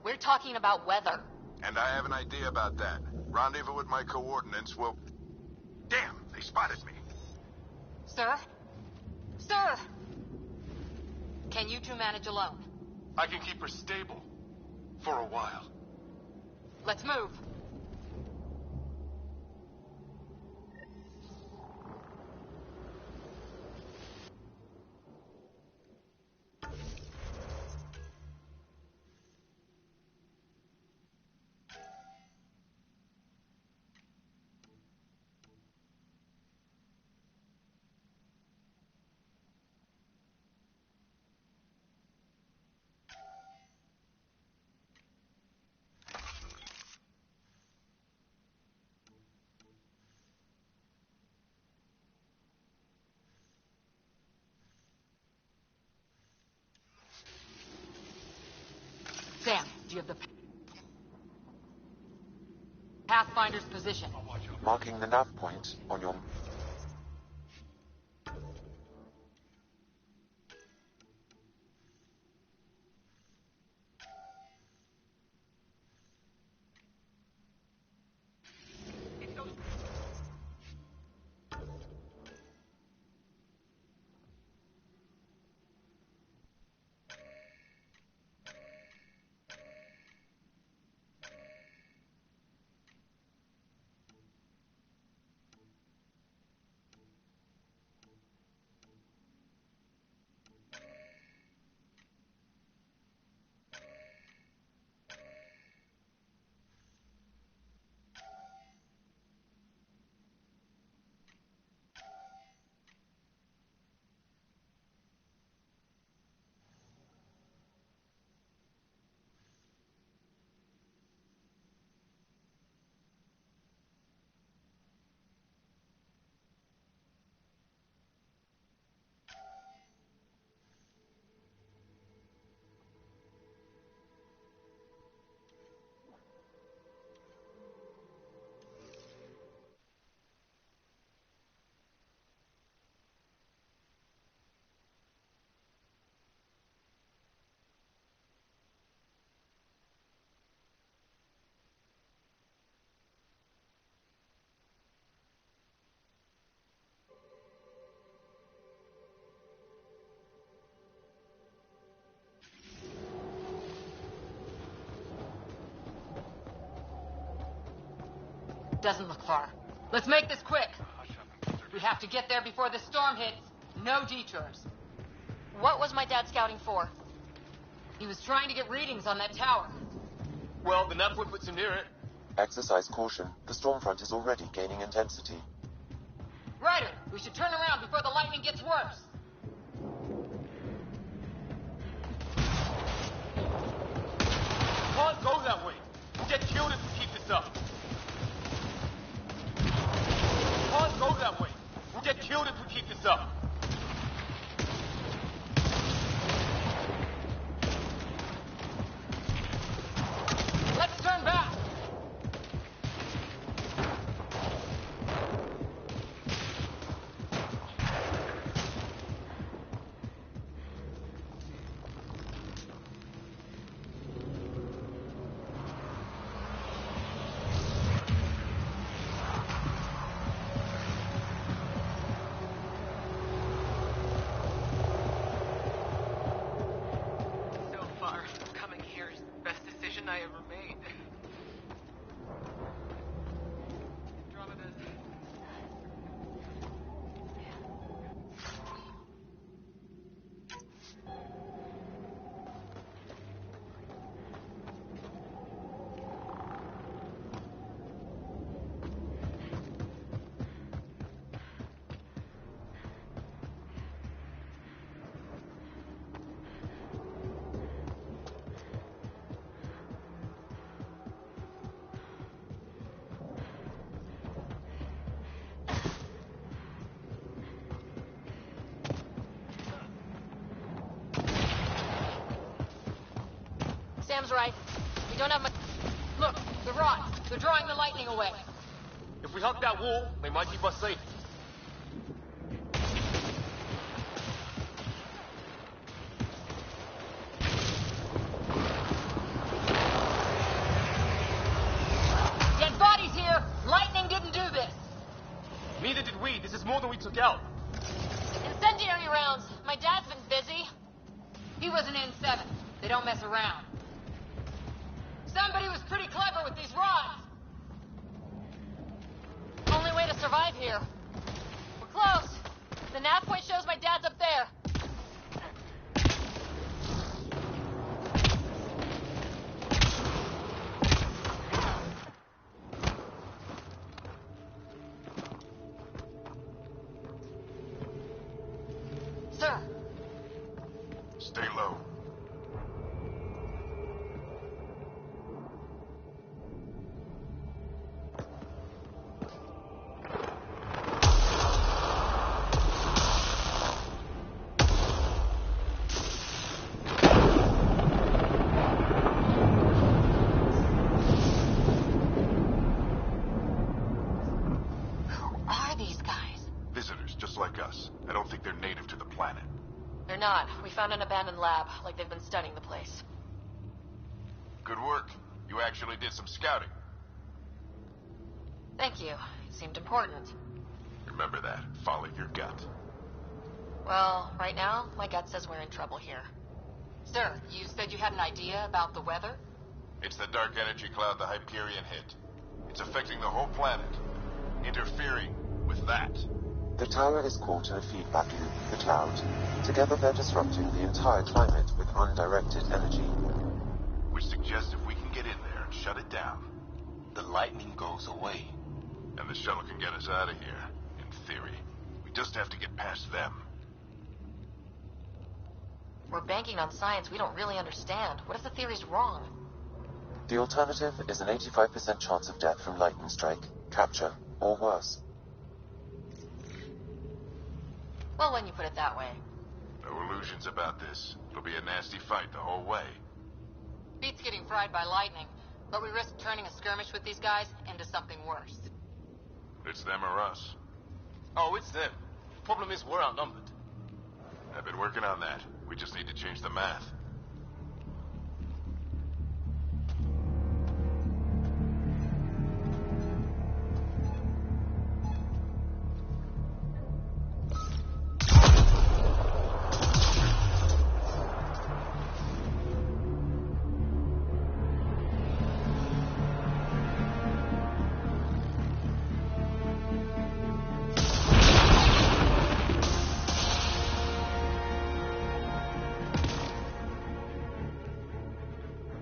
We're talking about weather. And I have an idea about that. Rendezvous with my coordinates will... Damn, they spotted me. Sir? Sir! Can you two manage alone? I can keep her stable. For a while. Let's move. Sam, do you have the Pathfinder's position? Marking the nav point on your... Doesn't look far. Let's make this quick. We have to get there before the storm hits. No detours. What was my dad scouting for? He was trying to get readings on that tower. Well, the nav point puts him near it. Exercise caution. The storm front is already gaining intensity. Ryder, we should turn around before the lightning gets worse. Can't go that way. We'll get killed if we keep this up. Can't go that way. We'll get killed if we keep this up. Sam's right. We don't have much... Look, the rods. They're drawing the lightning away. If we hug that wall, they might keep us safe. Dead bodies here! Lightning didn't do this! Neither did we. This is more than we took out. Incendiary rounds. My dad's been busy. He was an N7. They don't mess around. Somebody was pretty clever with these rods. Only way to survive here. We're close. The nav point shows my dad's up there. Sir. Stay low. Visitors, just like us. I don't think they're native to the planet. They're not. We found an abandoned lab, like they've been studying the place. Good work. You actually did some scouting. Thank you. It seemed important. Remember that. Follow your gut. Well, right now, my gut says we're in trouble here. Sir, you said you had an idea about the weather? It's the dark energy cloud the Hyperion hit. It's affecting the whole planet. Interfering with that. The tower is caught in a feedback loop with the cloud. Together they're disrupting the entire climate with undirected energy. Which suggests if we can get in there and shut it down, The lightning goes away. and the shuttle can get us out of here, in theory. We just have to get past them. We're banking on science we don't really understand. What if the theory's wrong? The alternative is an 85% chance of death from lightning strike, capture, or worse. Well, when you put it that way. No illusions about this. It'll be a nasty fight the whole way. Beats getting fried by lightning, but we risk turning a skirmish with these guys into something worse. It's them or us. Oh, it's them. Problem is, we're outnumbered. I've been working on that. We just need to change the math.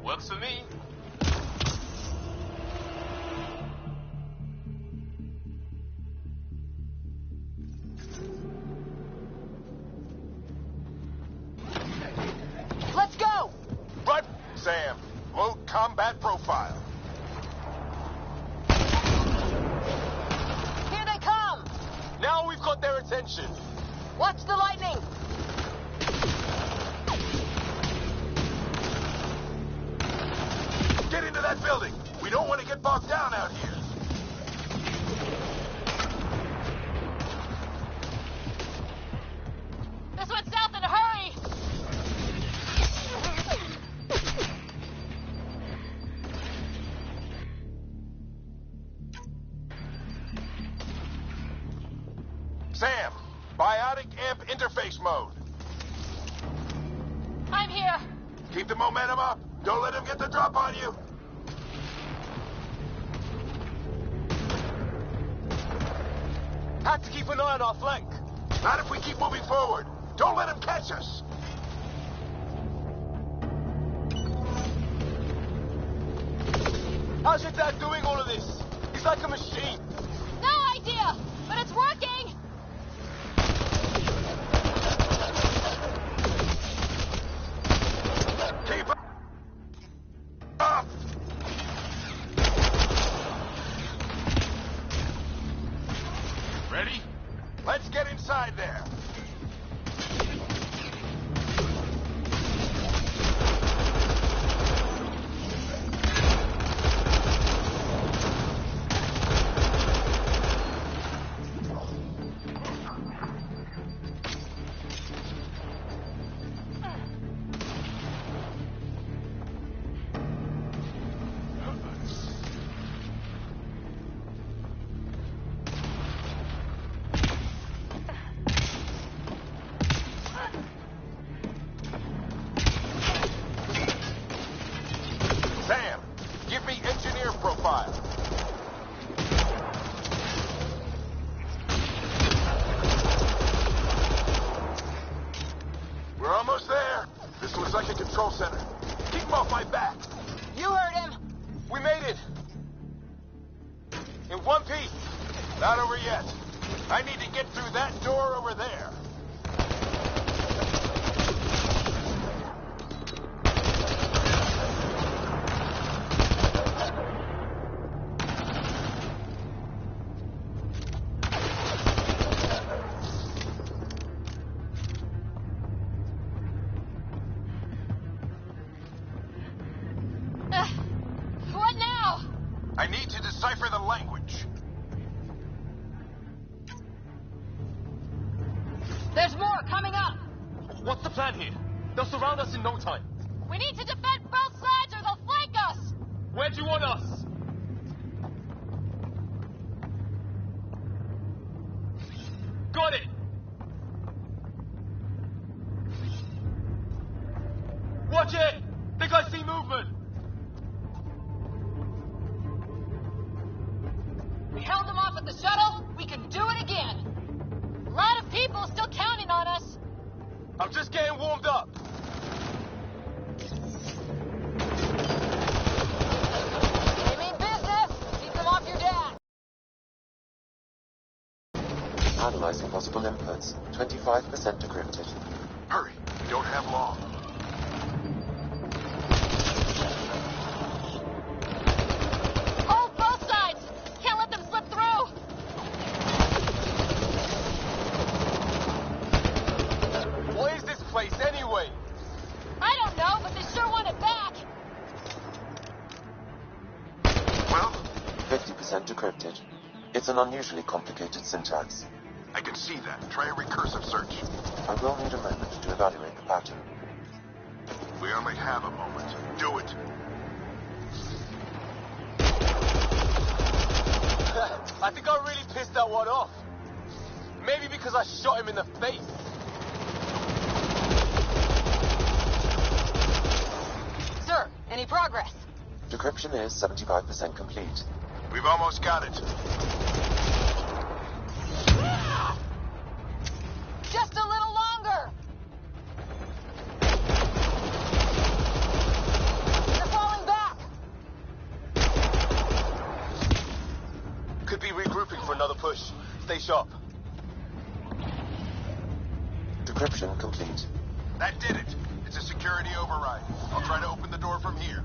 Works for me. Let's go! Right, Sam. Load combat profile. Here they come! Now we've got their attention. Watch the lightning! Get into that building. We don't want to get bogged down out here. This went south in a hurry! Sam, biotic amp interface mode. I'm here! Keep the momentum up. Don't let him get the drop on you. Have to keep an eye on our flank. Not if we keep moving forward. Don't let him catch us. How's your dad doing all of this? He's like a machine. No idea! But it's working! Keep up. Ready? Let's get inside there. so it's like a control center. Keep him off my back. You heard him. We made it. In one piece. Not over yet. I need to get through that door over there. What now? I need to decipher the language. There's more coming up. What's the plan here? They'll surround us in no time. We need to defend both sides or they'll flank us. Where do you want us? Got it! Watch it! Think I see movement! We held them off at the shuttle. We can do it again. A lot of people still counting on us. I'm just getting warmed up. They mean business. Keep them off your dad. Analyzing possible inputs. 25% decrypted. Hurry. We don't have long. Hold both sides. Can't let them slip through. What is this place anyway? I don't know, but they sure want it back. Well, 50% decrypted. It's an unusually complicated syntax. I can see that. Try a recursive search. I will need a moment to evaluate the pattern. We only have a moment. Do it. I think I really pissed that one off. Maybe because I shot him in the face. Sir, any progress? Decryption is 75% complete. We've almost got it. Just a little longer. They're falling back. Could be regrouping for another push. Stay sharp. Decryption complete. That did it. It's a security override. I'll try to open the door from here.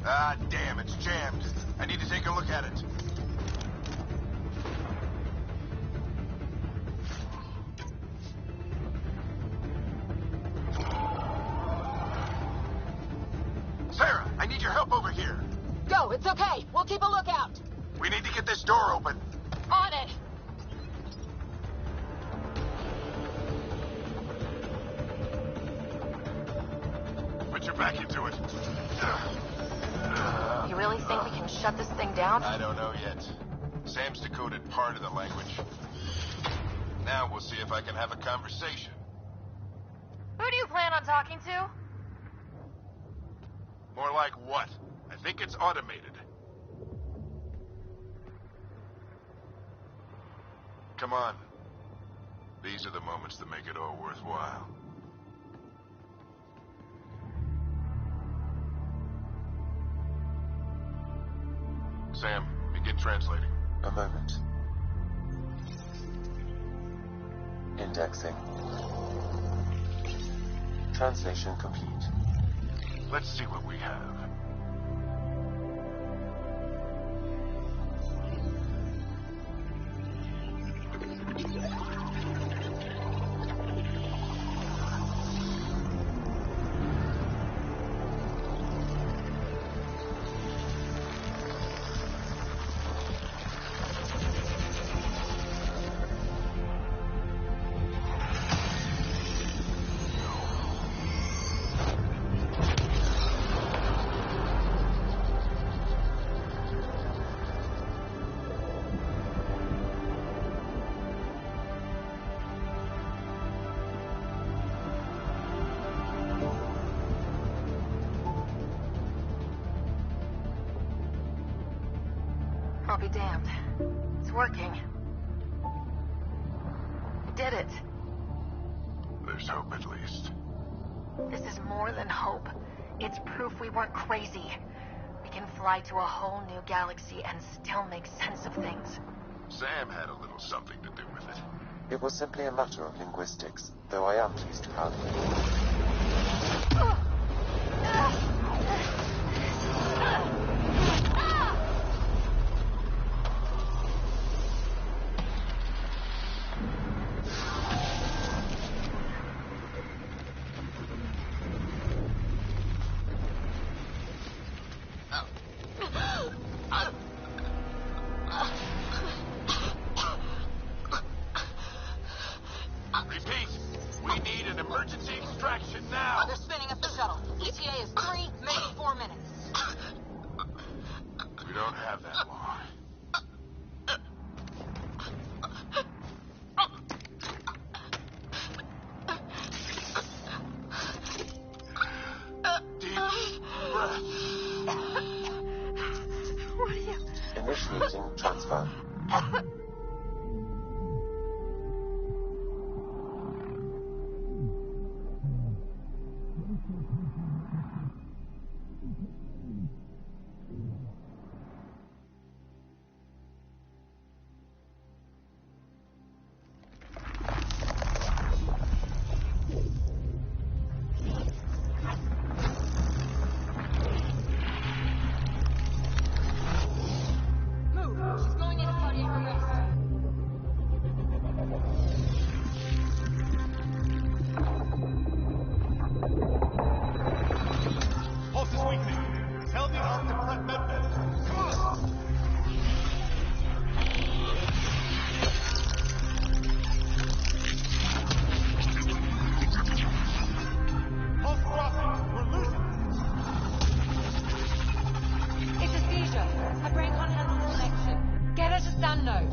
Ah, damn, it's jammed. I need to take a look at it. Sarah, I need your help over here. Go, it's okay. We'll keep a lookout. We need to get this door open. On it. Put your back into it. You really think we can shut this thing down? I don't know yet. Sam's decoded part of the language. Now we'll see if I can have a conversation. Who do you plan on talking to? More like what? I think it's automated. Come on. These are the moments that make it all worthwhile. Sam, begin translating. A moment. Indexing. Translation complete. Let's see what we have. I'll be damned. It's working. I did it. There's hope at least. This is more than hope. It's proof we weren't crazy. We can fly to a whole new galaxy and still make sense of things. Sam had a little something to do with it. It was simply a matter of linguistics, though I am pleased to have you. Repeat, we need an emergency extraction now. They're spinning up the shuttle. ETA is 3, maybe 4 minutes. We don't have that long. Deep breath. What are you... Initiating transfer. She's going into cardiac arrest. Pulse is weakening. Tell the arm to prep medbay. Come on! Pulse dropping. We're losing. It's a seizure. Her brain can't handle the connection. Get her to Sam node.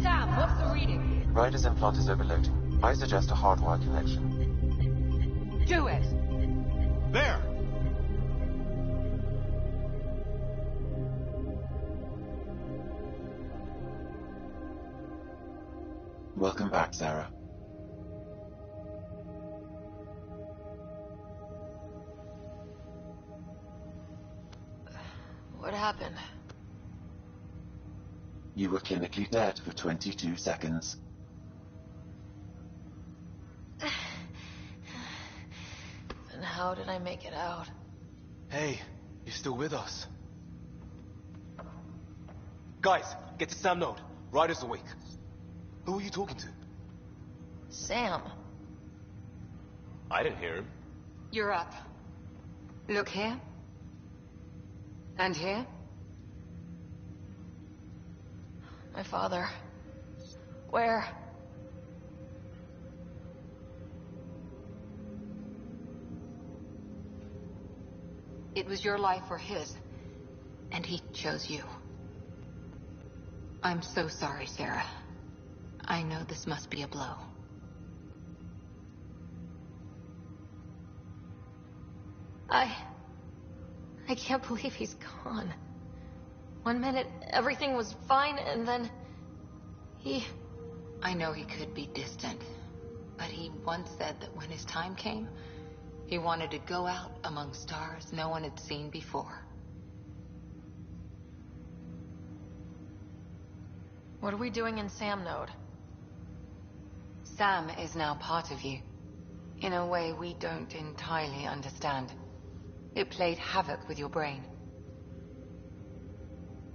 Sam, what's the reading? Ryder's implant is overloading. I suggest a hardwire connection. Do it. There! Welcome back, Sarah. What happened? You were clinically dead for 22 seconds. Then how did I make it out? Hey, you're still with us. Guys, get to Sam node. Ryder's awake. Who are you talking to? Sam. I didn't hear him. You're up. Look here. And here. My father. Where? It was your life or his. And he chose you. I'm so sorry, Sarah. I know this must be a blow. I can't believe he's gone. 1 minute, everything was fine, and then... I know he could be distant, but he once said that when his time came, he wanted to go out among stars no one had seen before. What are we doing in Sam node? Sam is now part of you. In a way we don't entirely understand. It played havoc with your brain.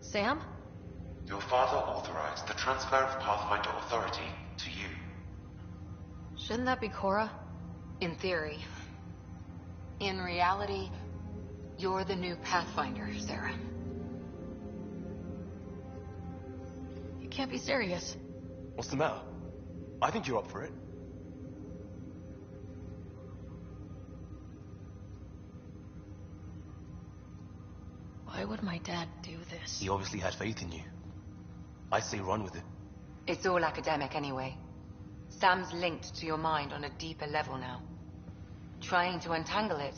Sam? Your father authorized the transfer of Pathfinder authority to you. Shouldn't that be Cora? In theory. In reality, you're the new Pathfinder, Sarah. You can't be serious. What's the matter? I think you're up for it. Why would my dad do this? He obviously had faith in you. I say run with it. It's all academic anyway. Sam's linked to your mind on a deeper level now. Trying to untangle it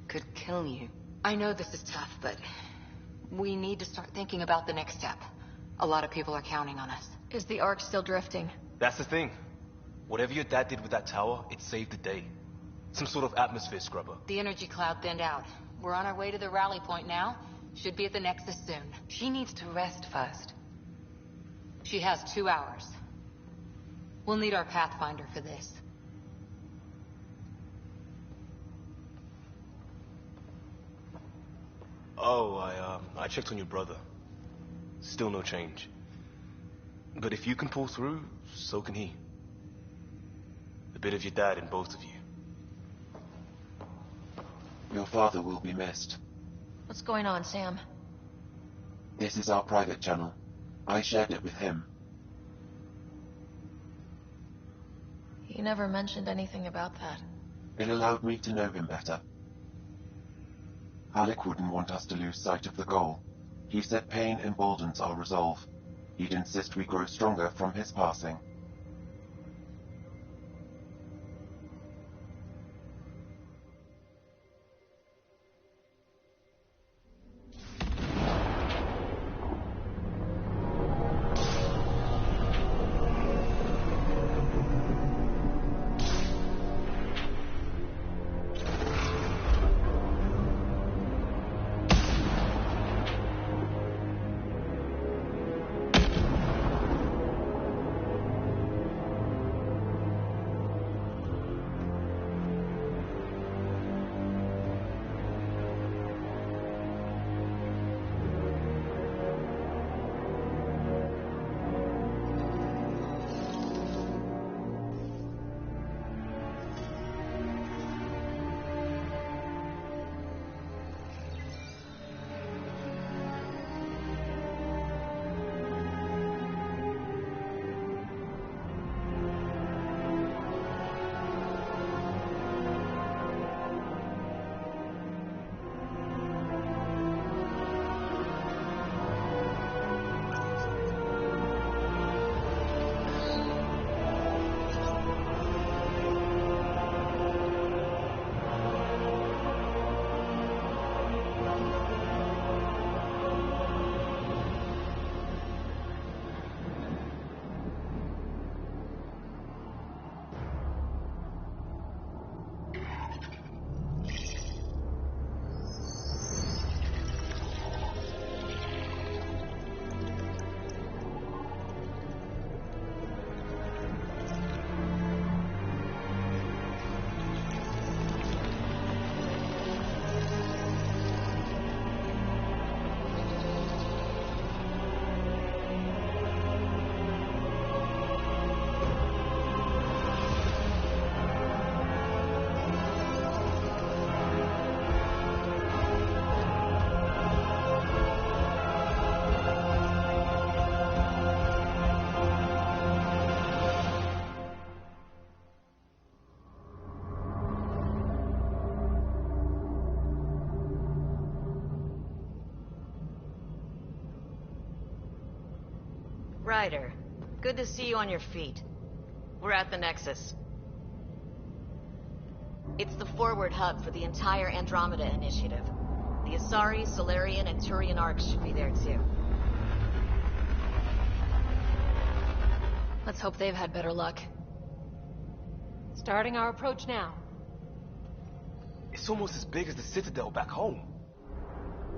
could kill you. I know this is tough, but we need to start thinking about the next step. A lot of people are counting on us. Is the Ark still drifting? That's the thing. Whatever your dad did with that tower, it saved the day. Some sort of atmosphere scrubber. The energy cloud thinned out. We're on our way to the rally point now. Should be at the Nexus soon. She needs to rest first. She has 2 hours. We'll need our Pathfinder for this. Oh, I checked on your brother. Still no change. But if you can pull through, so can he. A bit of your dad in both of you. Your father will be missed. What's going on, Sam? This is our private channel. I shared it with him. He never mentioned anything about that. It allowed me to know him better. Alec wouldn't want us to lose sight of the goal. He said pain emboldens our resolve. He'd insist we grow stronger from his passing. Ryder, good to see you on your feet. We're at the Nexus. It's the forward hub for the entire Andromeda initiative. The Asari, Solarian, and Turian arcs should be there too. Let's hope they've had better luck. Starting our approach now. It's almost as big as the Citadel back home.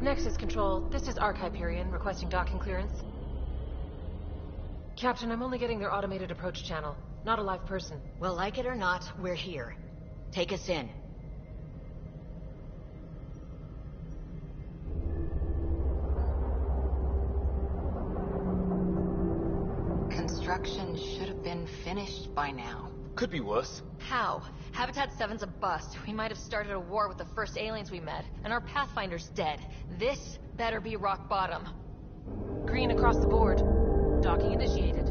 Nexus Control, this is Arc Hyperion requesting docking clearance. Captain, I'm only getting their automated approach channel, not a live person. Well, like it or not, we're here. Take us in. Construction should have been finished by now. Could be worse. How? Habitat 7's a bust. We might have started a war with the first aliens we met, and our Pathfinder's dead. This better be rock bottom. Green across the board. Docking initiated.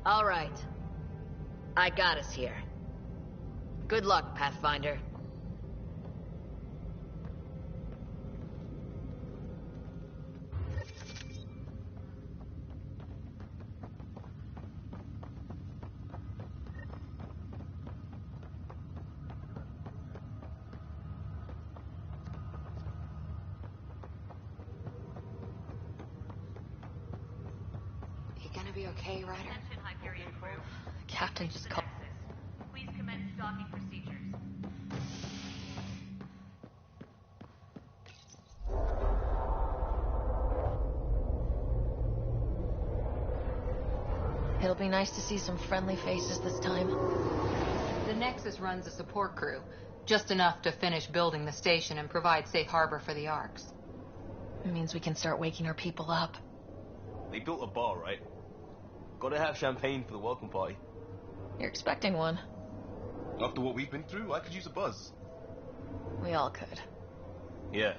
All right. I got us here. Good luck, Pathfinder. be okay, Ryder? Attention Hyperion crew. Captain just called. Please commence docking procedures. It'll be nice to see some friendly faces this time. The Nexus runs a support crew, just enough to finish building the station and provide safe harbor for the Arks. It means we can start waking our people up. They built a bar, right? Gotta have champagne for the welcome party. You're expecting one. After what we've been through, I could use a buzz. We all could. Yeah.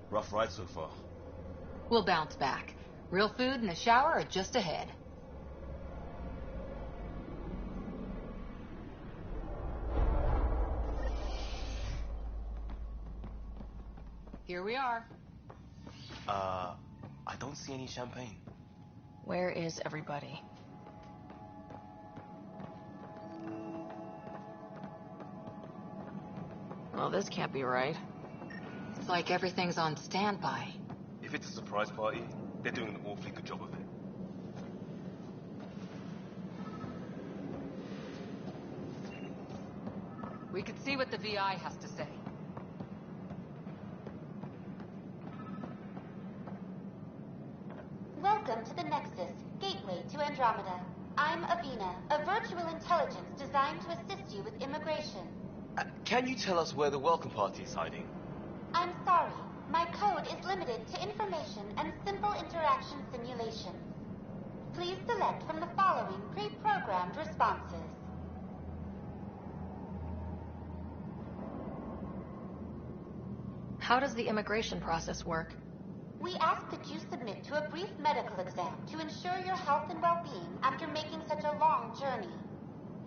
Rough ride so far. We'll bounce back. Real food and a shower are just ahead. Here we are. I don't see any champagne. Where is everybody? Well, this can't be right. It's like everything's on standby. If it's a surprise party, they're doing an awfully good job of it. We could see what the VI has to say. Welcome to the Nexus, gateway to Andromeda. I'm Avina, a virtual intelligence designed to assist you with immigration. Can you tell us where the welcome party is hiding? I'm sorry, my code is limited to information and simple interaction simulation. Please select from the following pre-programmed responses. How does the immigration process work? We ask that you submit to a brief medical exam to ensure your health and well-being after making such a long journey.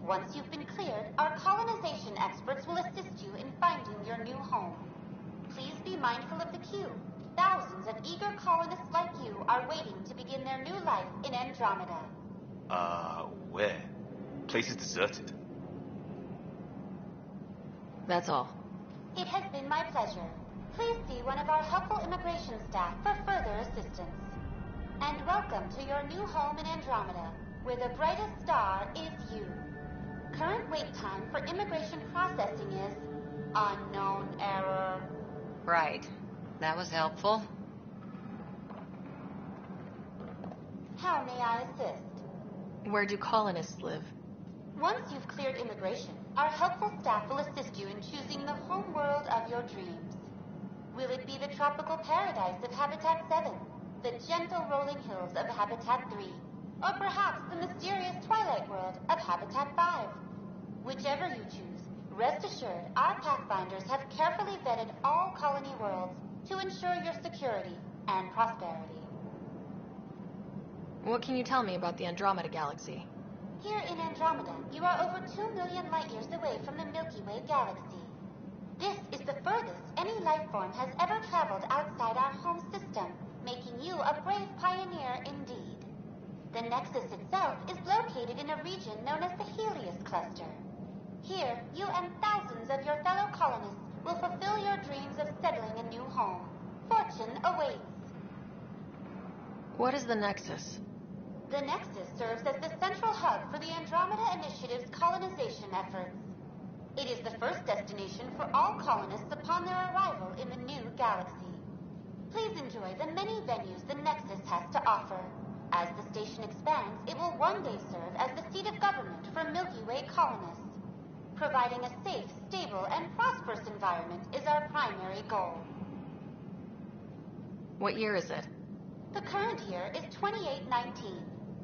Once you've been cleared, our colonization experts will assist you in finding your new home. Please be mindful of the queue. Thousands of eager colonists like you are waiting to begin their new life in Andromeda. Where? Place is deserted. That's all. It has been my pleasure. Please see one of our helpful immigration staff for further assistance. And welcome to your new home in Andromeda, where the brightest star is you. Current wait time for immigration processing is unknown error. Right. That was helpful. How may I assist? Where do colonists live? Once you've cleared immigration, our helpful staff will assist you in choosing the home world of your dreams. Will it be the tropical paradise of Habitat 7, the gentle rolling hills of Habitat 3, or perhaps the mysterious twilight world of Habitat 5? Whichever you choose, rest assured our Pathfinders have carefully vetted all colony worlds to ensure your security and prosperity. What can you tell me about the Andromeda Galaxy? Here in Andromeda, you are over 2 million light-years away from the Milky Way galaxy. This is the furthest any life form has ever traveled outside our home system, making you a brave pioneer indeed. The Nexus itself is located in a region known as the Helios Cluster. Here, you and thousands of your fellow colonists will fulfill your dreams of settling a new home. Fortune awaits. What is the Nexus? The Nexus serves as the central hub for the Andromeda Initiative's colonization efforts. It is the first destination for all colonists upon their arrival in the new galaxy. Please enjoy the many venues the Nexus has to offer. As the station expands, it will one day serve as the seat of government for Milky Way colonists. Providing a safe, stable, and prosperous environment is our primary goal. What year is it? The current year is 2819.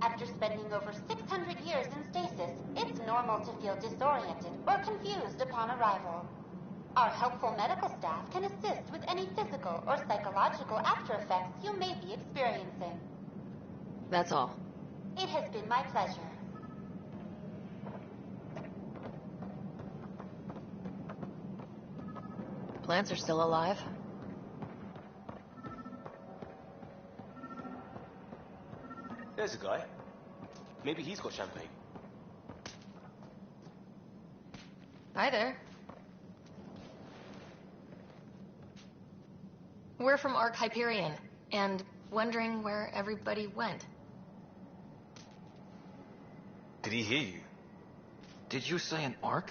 After spending over 600 years in stasis, it's normal to feel disoriented or confused upon arrival. Our helpful medical staff can assist with any physical or psychological after effects you may be experiencing. That's all. It has been my pleasure. Plants are still alive. There's a guy. Maybe he's got champagne. Hi there. We're from Ark Hyperion, and wondering where everybody went. Did he hear you? Did you say an arc?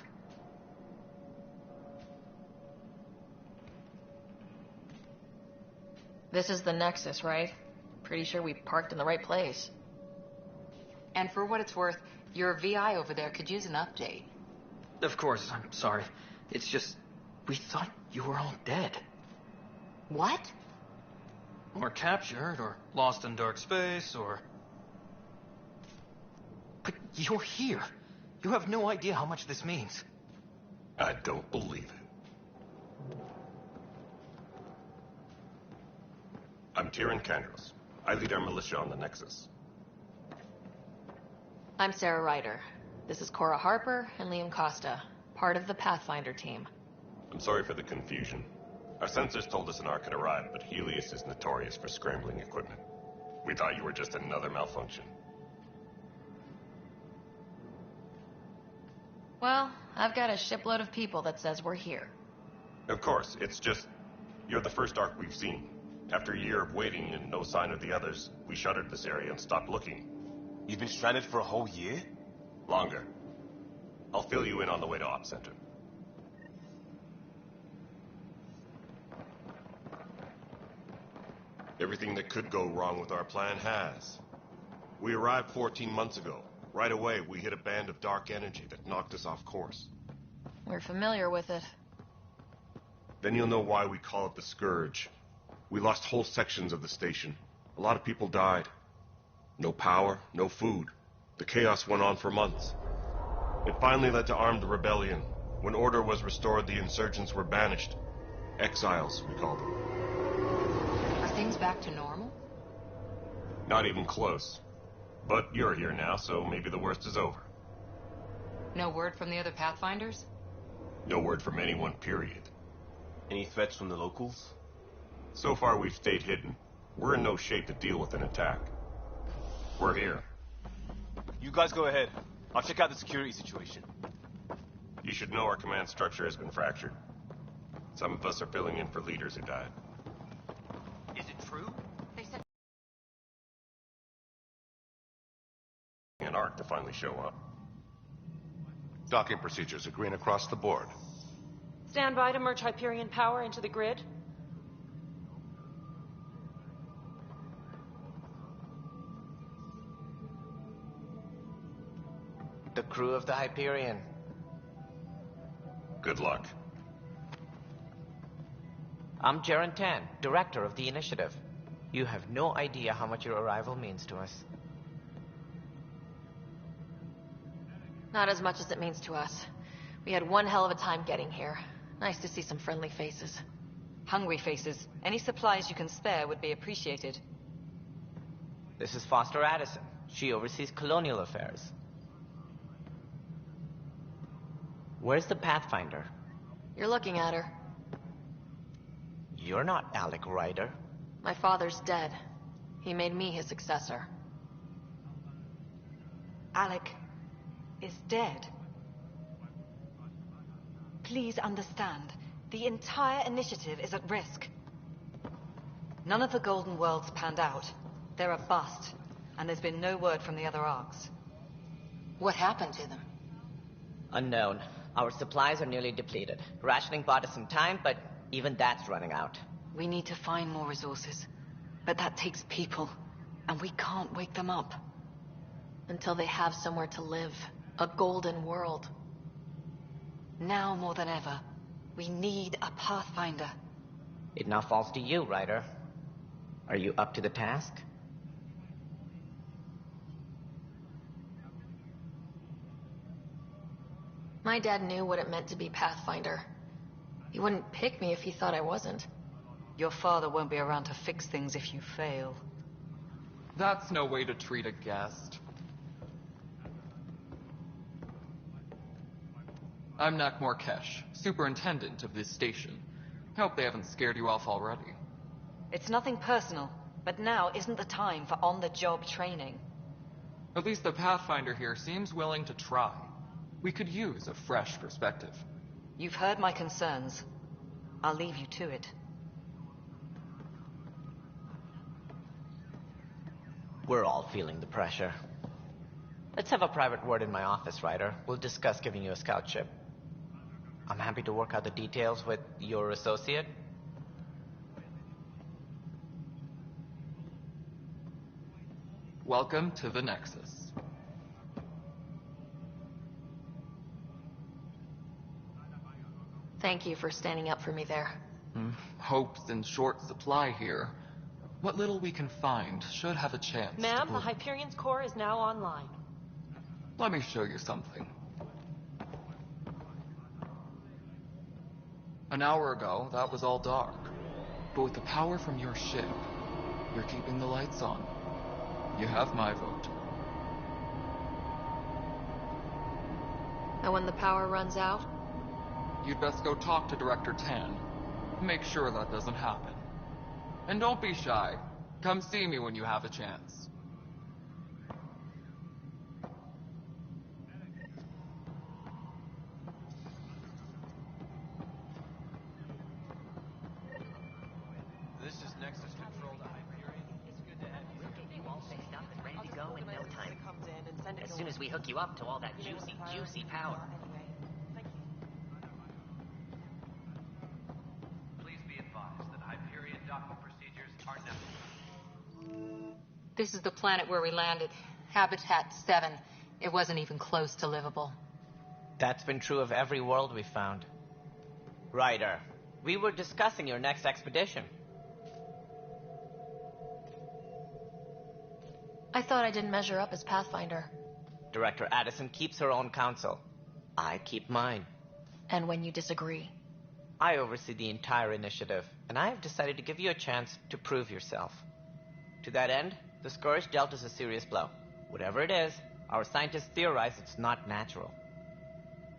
This is the Nexus, right? Pretty sure we parked in the right place. And for what it's worth, your VI over there could use an update. Of course, I'm sorry. It's just, we thought you were all dead. What? Or captured, or lost in dark space, or... But you're here. You have no idea how much this means. I don't believe it. I'm Tyrion Kandros. I lead our militia on the Nexus. I'm Sarah Ryder. This is Cora Harper and Liam Costa, part of the Pathfinder team. I'm sorry for the confusion. Our sensors told us an arc had arrived, but Helios is notorious for scrambling equipment. We thought you were just another malfunction. Well, I've got a shipload of people that says we're here. Of course, it's just... You're the first arc we've seen. After a year of waiting and no sign of the others, we shuttered this area and stopped looking. You've been stranded for a whole year? Longer. I'll fill you in on the way to Op Center. Everything that could go wrong with our plan has. We arrived 14 months ago. Right away, we hit a band of dark energy that knocked us off course. We're familiar with it. Then you'll know why we call it the Scourge. We lost whole sections of the station. A lot of people died. No power, no food. The chaos went on for months. It finally led to armed rebellion. When order was restored, the insurgents were banished. Exiles, we call them. Are things back to normal? Not even close. But you're here now, so maybe the worst is over. No word from the other Pathfinders? No word from anyone, period. Any threats from the locals? So far, we've stayed hidden. We're in no shape to deal with an attack. We're here. You guys go ahead. I'll check out the security situation. You should know our command structure has been fractured. Some of us are filling in for leaders who died. Is it true? They said... An arc to finally show up. Docking procedures are green across the board. Stand by to merge Hyperion power into the grid. The crew of the Hyperion. Good luck. I'm Jaren Tan, director of the initiative. You have no idea how much your arrival means to us. Not as much as it means to us. We had one hell of a time getting here. Nice to see some friendly faces. Hungry faces. Any supplies you can spare would be appreciated. This is Foster Addison. She oversees colonial affairs. Where's the Pathfinder? You're looking at her. You're not Alec Ryder. My father's dead. He made me his successor. Alec is dead. Please understand, the entire initiative is at risk. None of the Golden Worlds panned out. They're a bust, and there's been no word from the other arcs. What happened to them? Unknown. Our supplies are nearly depleted. Rationing bought us some time, but even that's running out. We need to find more resources, but that takes people, and we can't wake them up. Until they have somewhere to live. A golden world. Now more than ever, we need a Pathfinder. It now falls to you, Ryder. Are you up to the task? My dad knew what it meant to be Pathfinder. He wouldn't pick me if he thought I wasn't. Your father won't be around to fix things if you fail. That's no way to treat a guest. I'm Nak Morkesh, superintendent of this station. Hope they haven't scared you off already. It's nothing personal, but now isn't the time for on-the-job training. At least the Pathfinder here seems willing to try. We could use a fresh perspective. You've heard my concerns. I'll leave you to it. We're all feeling the pressure. Let's have a private word in my office, Ryder. We'll discuss giving you a scout ship. I'm happy to work out the details with your associate. Welcome to the Nexus. Thank you for standing up for me there. Hope's in short supply here. What little we can find should have a chance. Ma'am, the Hyperion's core is now online. Let me show you something. An hour ago, that was all dark. But with the power from your ship, you're keeping the lights on. You have my vote. And when the power runs out? You'd best go talk to Director Tan. Make sure that doesn't happen. And don't be shy. Come see me when you have a chance. This is Nexus Control to Hyperion. It's good to have you. We'll get you all fixed up and ready to go in no time. As soon as we hook you up to all that juicy power. Please be advised that Hyperion docking procedures are necessary. This is the planet where we landed. Habitat 7. It wasn't even close to livable. That's been true of every world we've found. Ryder, we were discussing your next expedition. I thought I didn't measure up as Pathfinder. Director Addison keeps her own counsel. I keep mine. And when you disagree? I oversee the entire initiative, and I have decided to give you a chance to prove yourself. To that end, the Scourge dealt us a serious blow. Whatever it is, our scientists theorize it's not natural.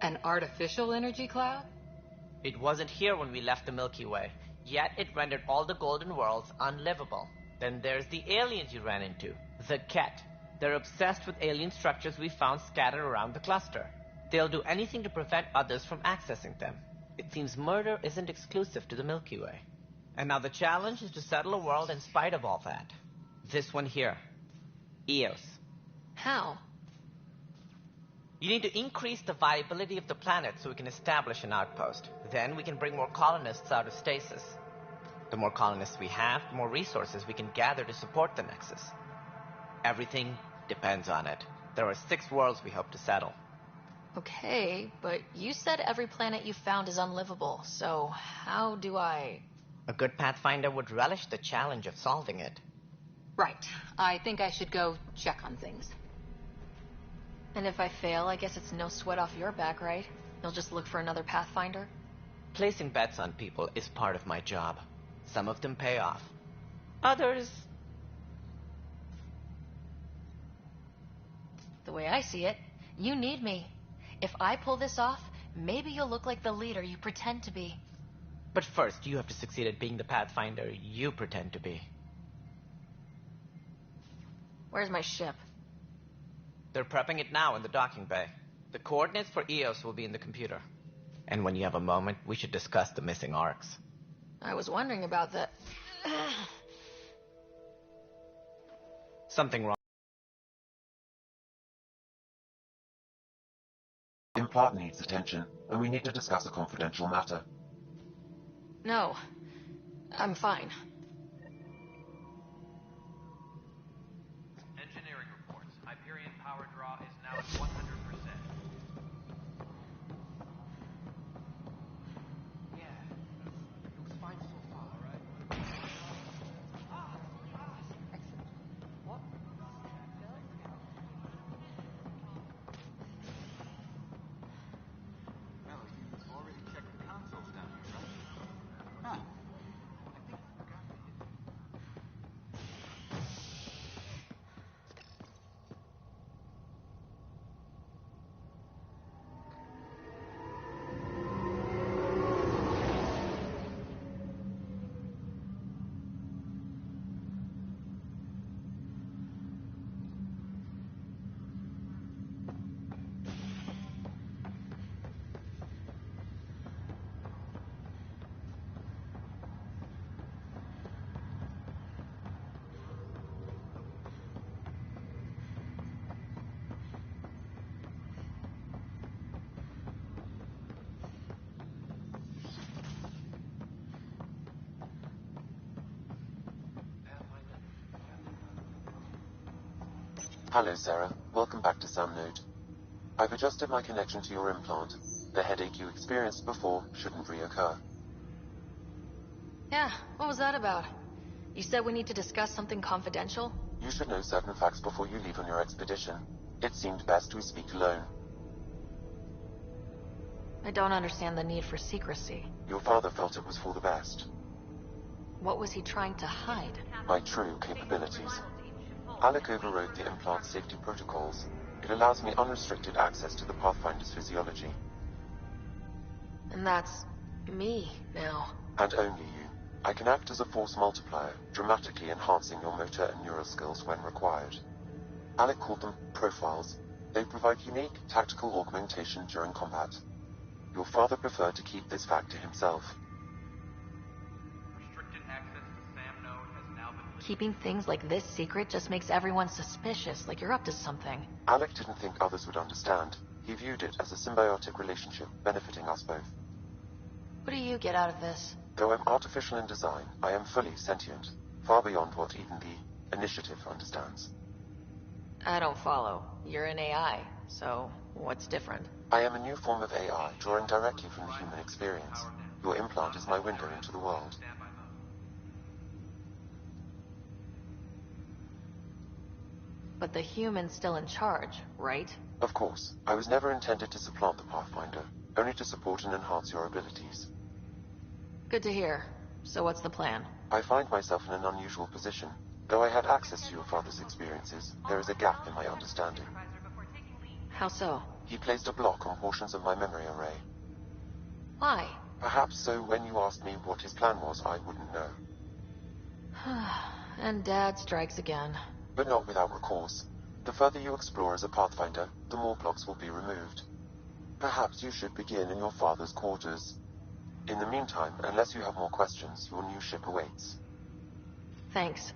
An artificial energy cloud? It wasn't here when we left the Milky Way, yet it rendered all the golden worlds unlivable. Then there's the aliens you ran into, the Ket. They're obsessed with alien structures we found scattered around the cluster. They'll do anything to prevent others from accessing them. It seems murder isn't exclusive to the Milky Way. And now the challenge is to settle a world in spite of all that. This one here. Eos. How? You need to increase the viability of the planet so we can establish an outpost. Then we can bring more colonists out of stasis. The more colonists we have, the more resources we can gather to support the Nexus. Everything depends on it. There are 6 worlds we hope to settle. Okay, but you said every planet you found is unlivable, so how do I... A good Pathfinder would relish the challenge of solving it. Right. I think I should go check on things. And if I fail, I guess it's no sweat off your back, right? You'll just look for another Pathfinder? Placing bets on people is part of my job. Some of them pay off. Others... The way I see it, you need me. If I pull this off, maybe you'll look like the leader you pretend to be. But first, you have to succeed at being the Pathfinder you pretend to be. Where's my ship? They're prepping it now in the docking bay. The coordinates for Eos will be in the computer. And when you have a moment, we should discuss the missing arcs. I was wondering about that. Something wrong. Implant needs attention, and we need to discuss a confidential matter. No, I'm fine. Engineering reports. Hyperion power draw is now at 100%. Yeah. Looks fine so far, right? What? Well, you've already checked the consoles down here, right? Huh. I think I forgot to hit. Hello, Sarah. Welcome back to Sam Node. I've adjusted my connection to your implant. The headache you experienced before shouldn't reoccur. Yeah, what was that about? You said we need to discuss something confidential? You should know certain facts before you leave on your expedition. It seemed best we speak alone. I don't understand the need for secrecy. Your father felt it was for the best. What was he trying to hide? My true capabilities. Alec overrode the implant safety protocols. It allows me unrestricted access to the Pathfinder's physiology. And that's me now. And only you. I can act as a force multiplier, dramatically enhancing your motor and neural skills when required. Alec called them profiles. They provide unique tactical augmentation during combat. Your father preferred to keep this fact to himself. Restricted access to Sam Node has now been lifted. Keeping things like this secret just makes everyone suspicious, like you're up to something. Alec didn't think others would understand. He viewed it as a symbiotic relationship, benefiting us both. What do you get out of this? Though I'm artificial in design, I am fully sentient, far beyond what even the Initiative understands. I don't follow. You're an AI, so what's different? I am a new form of AI, drawing directly from the human experience. Your implant is my window into the world. But the human's still in charge, right? Of course. I was never intended to supplant the Pathfinder, only to support and enhance your abilities. Good to hear. So what's the plan? I find myself in an unusual position. Though I had access to your father's experiences, there is a gap in my understanding. How so? He placed a block on portions of my memory array. Why? Perhaps so when you asked me what his plan was, I wouldn't know. And Dad strikes again. But not without recourse. The further you explore as a Pathfinder, the more blocks will be removed. Perhaps you should begin in your father's quarters. In the meantime, unless you have more questions, your new ship awaits. Thanks.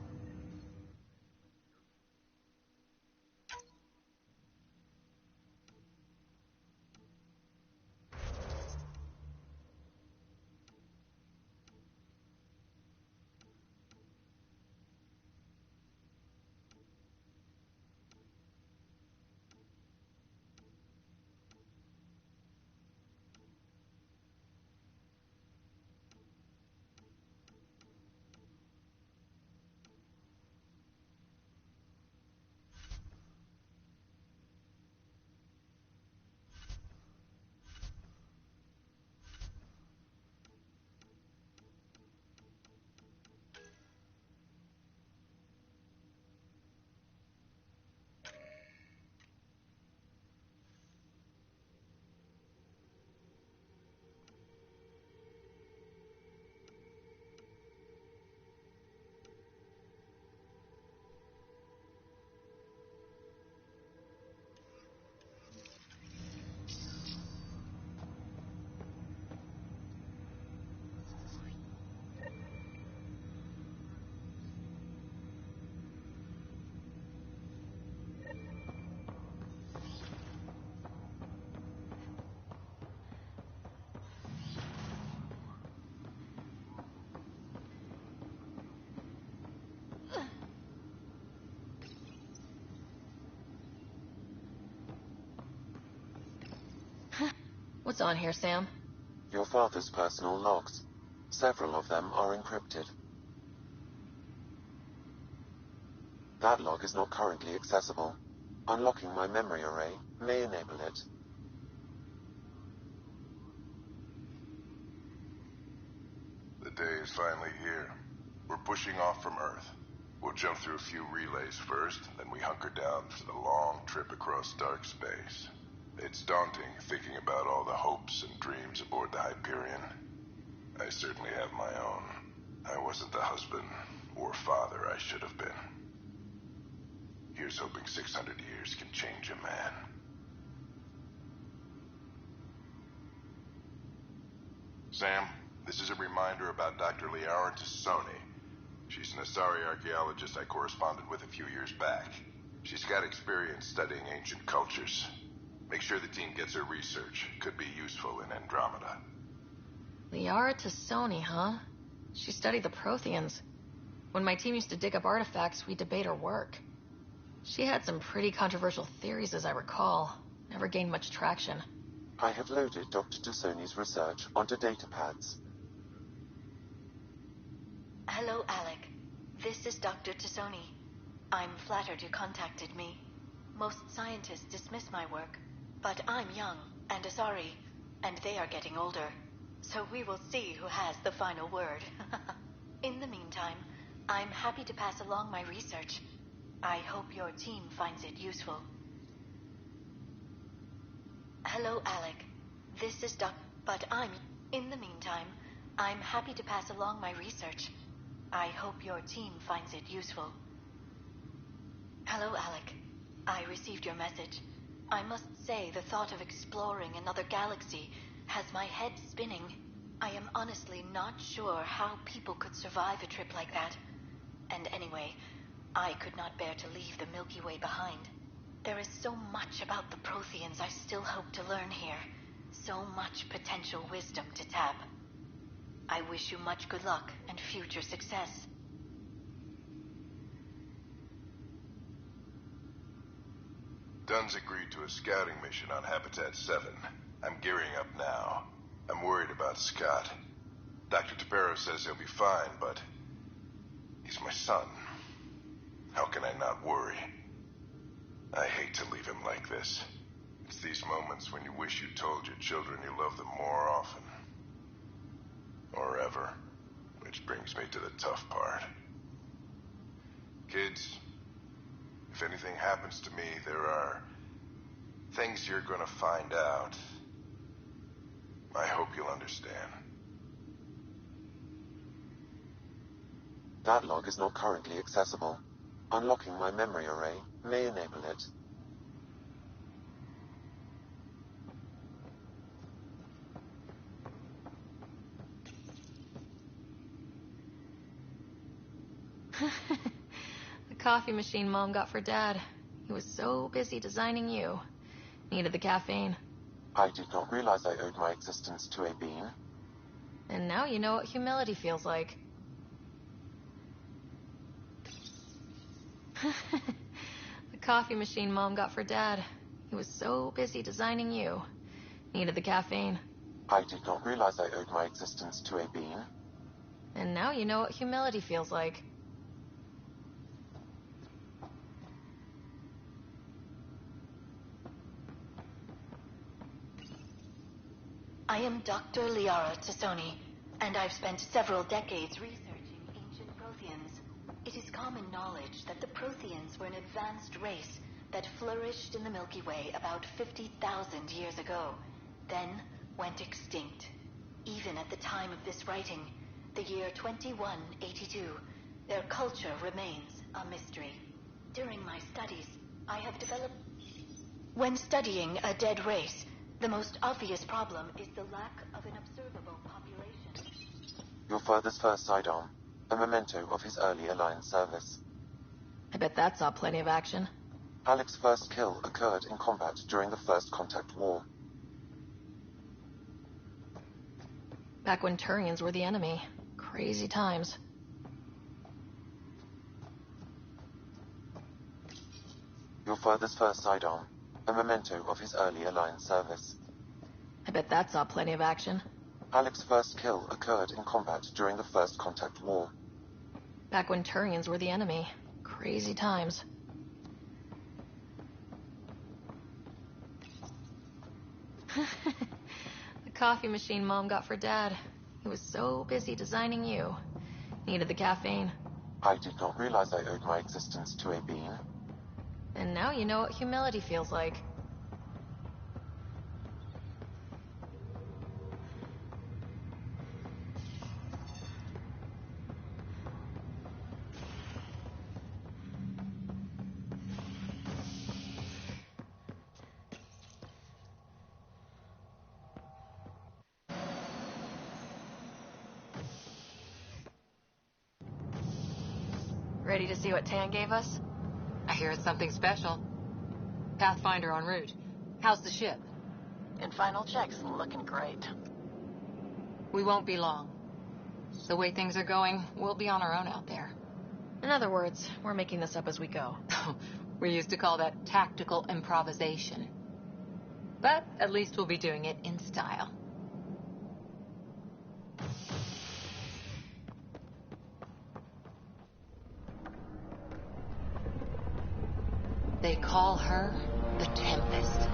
What's on here, Sam? Your father's personal logs. Several of them are encrypted. That log is not currently accessible. Unlocking my memory array may enable it. The day is finally here. We're pushing off from Earth. We'll jump through a few relays first, then we hunker down for the long trip across dark space. It's daunting thinking about all the hopes and dreams aboard the Hyperion. I certainly have my own. I wasn't the husband or father I should have been. Here's hoping 600 years can change a man. Sam, this is a reminder about Dr. Liara Tassoni. She's an Asari archaeologist I corresponded with a few years back. She's got experience studying ancient cultures. Make sure the team gets her research. Could be useful in Andromeda. Liara Tassoni, huh? She studied the Protheans. When my team used to dig up artifacts, we'd debate her work. She had some pretty controversial theories, as I recall. Never gained much traction. I have loaded Dr. Tassoni's research onto datapads. Hello, Alec. This is Dr. Tassoni. I'm flattered you contacted me. Most scientists dismiss my work, but I'm young and Asari, and they are getting older. So we will see who has the final word. In the meantime, I'm happy to pass along my research. I hope your team finds it useful. Hello, Alec. This is In the meantime, I'm happy to pass along my research. I hope your team finds it useful. Hello, Alec. I received your message. I must say the thought of exploring another galaxy has my head spinning. I am honestly not sure how people could survive a trip like that. And anyway, I could not bear to leave the Milky Way behind. There is so much about the Protheans I still hope to learn here. So much potential wisdom to tap. I wish you much good luck and future success. Dunn's agreed to a scouting mission on Habitat 7. I'm gearing up now. I'm worried about Scott. Dr. Tapero says he'll be fine, but he's my son. How can I not worry? I hate to leave him like this. It's these moments when you wish you told your children you love them more often. Or ever. Which brings me to the tough part. Kids, if anything happens to me, there are things you're gonna find out. I hope you'll understand. That log is not currently accessible. Unlocking my memory array may enable it. The coffee machine Mom got for Dad. He was so busy designing you. Needed the caffeine. I did not realize I owed my existence to a bean. And now you know what humility feels like. The coffee machine Mom got for Dad. He was so busy designing you. Needed the caffeine. I did not realize I owed my existence to a bean. And now you know what humility feels like. I am Dr. Liara Tassoni, and I've spent several decades researching ancient Protheans. It is common knowledge that the Protheans were an advanced race that flourished in the Milky Way about 50,000 years ago, then went extinct. Even at the time of this writing, the year 2182, their culture remains a mystery. During my studies, I have developed... When studying a dead race, the most obvious problem is the lack of an observable population. Your father's first sidearm, a memento of his earlier line service. I bet that saw plenty of action. Alec's first kill occurred in combat during the First Contact War. Back when Turians were the enemy. Crazy times. Your father's first sidearm, a memento of his earlier line service. I bet that saw plenty of action. Alec's first kill occurred in combat during the First Contact War. Back when Turians were the enemy. Crazy times. The coffee machine Mom got for Dad. He was so busy designing you. Needed the caffeine. I did not realize I owed my existence to a bean. And now you know what humility feels like. Ready to see what Tan gave us? I hear it's something special. Pathfinder en route. How's the ship? In final checks, looking great. We won't be long. The way things are going, we'll be on our own out there. In other words, we're making this up as we go. We used to call that tactical improvisation. But at least we'll be doing it in style. They call her the Tempest.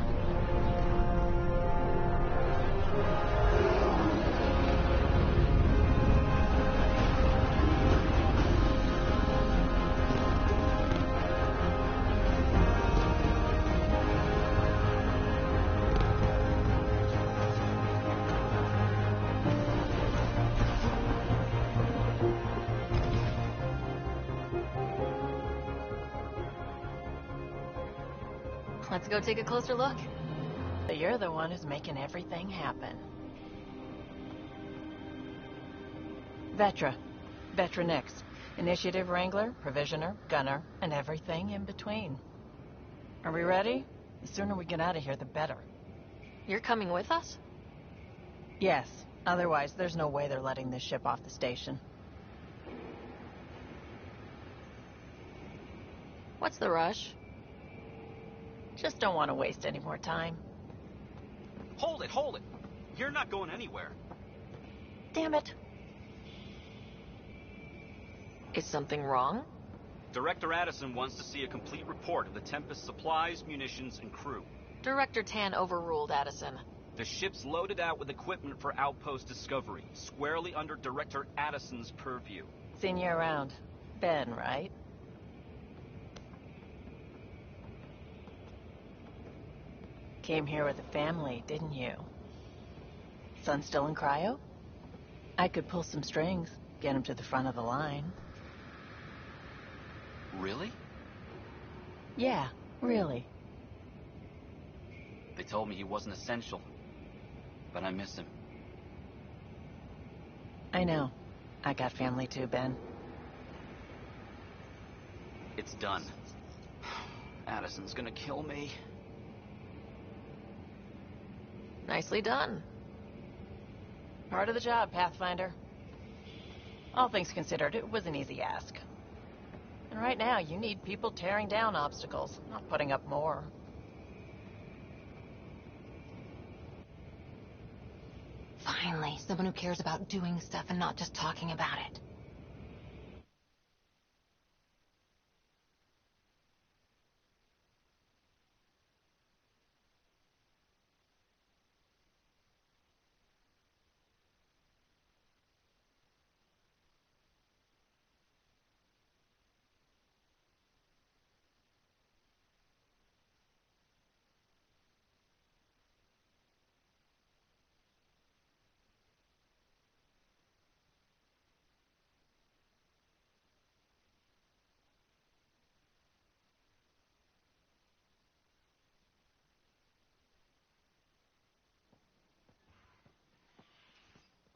Let's go take a closer look. You're the one who's making everything happen. Vetra. Vetra Nix. Initiative Wrangler, Provisioner, Gunner, and everything in between. Are we ready? The sooner we get out of here, the better. You're coming with us? Yes. Otherwise, there's no way they're letting this ship off the station. What's the rush? Just don't want to waste any more time. Hold it, hold it. You're not going anywhere. Damn it. Is something wrong? Director Addison wants to see a complete report of the Tempest supplies, munitions, and crew. Director Tan overruled Addison. The ship's loaded out with equipment for outpost discovery, squarely under Director Addison's purview. Seen you around. Ben, right? Came here with a family, didn't you? Son still in cryo? I could pull some strings, get him to the front of the line. Really? Yeah, really. They told me he wasn't essential, but I miss him. I know. I got family too, Ben. It's done. Addison's gonna kill me. Nicely done. Part of the job, Pathfinder. All things considered, it was an easy ask. And right now, you need people tearing down obstacles, not putting up more. Finally, someone who cares about doing stuff and not just talking about it.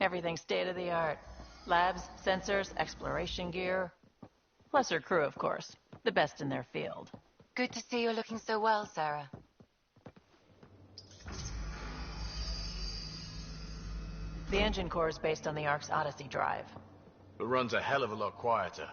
Everything's state-of-the-art. Labs, sensors, exploration gear. Plus her crew, of course. The best in their field. Good to see you're looking so well, Sarah. The engine core is based on the Ark's Odyssey drive. It runs a hell of a lot quieter.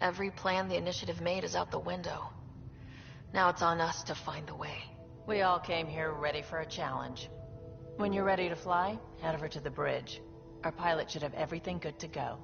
Every plan the initiative made is out the window. Now it's on us to find the way. We all came here ready for a challenge. When you're ready to fly, head over to the bridge. Our pilot should have everything good to go.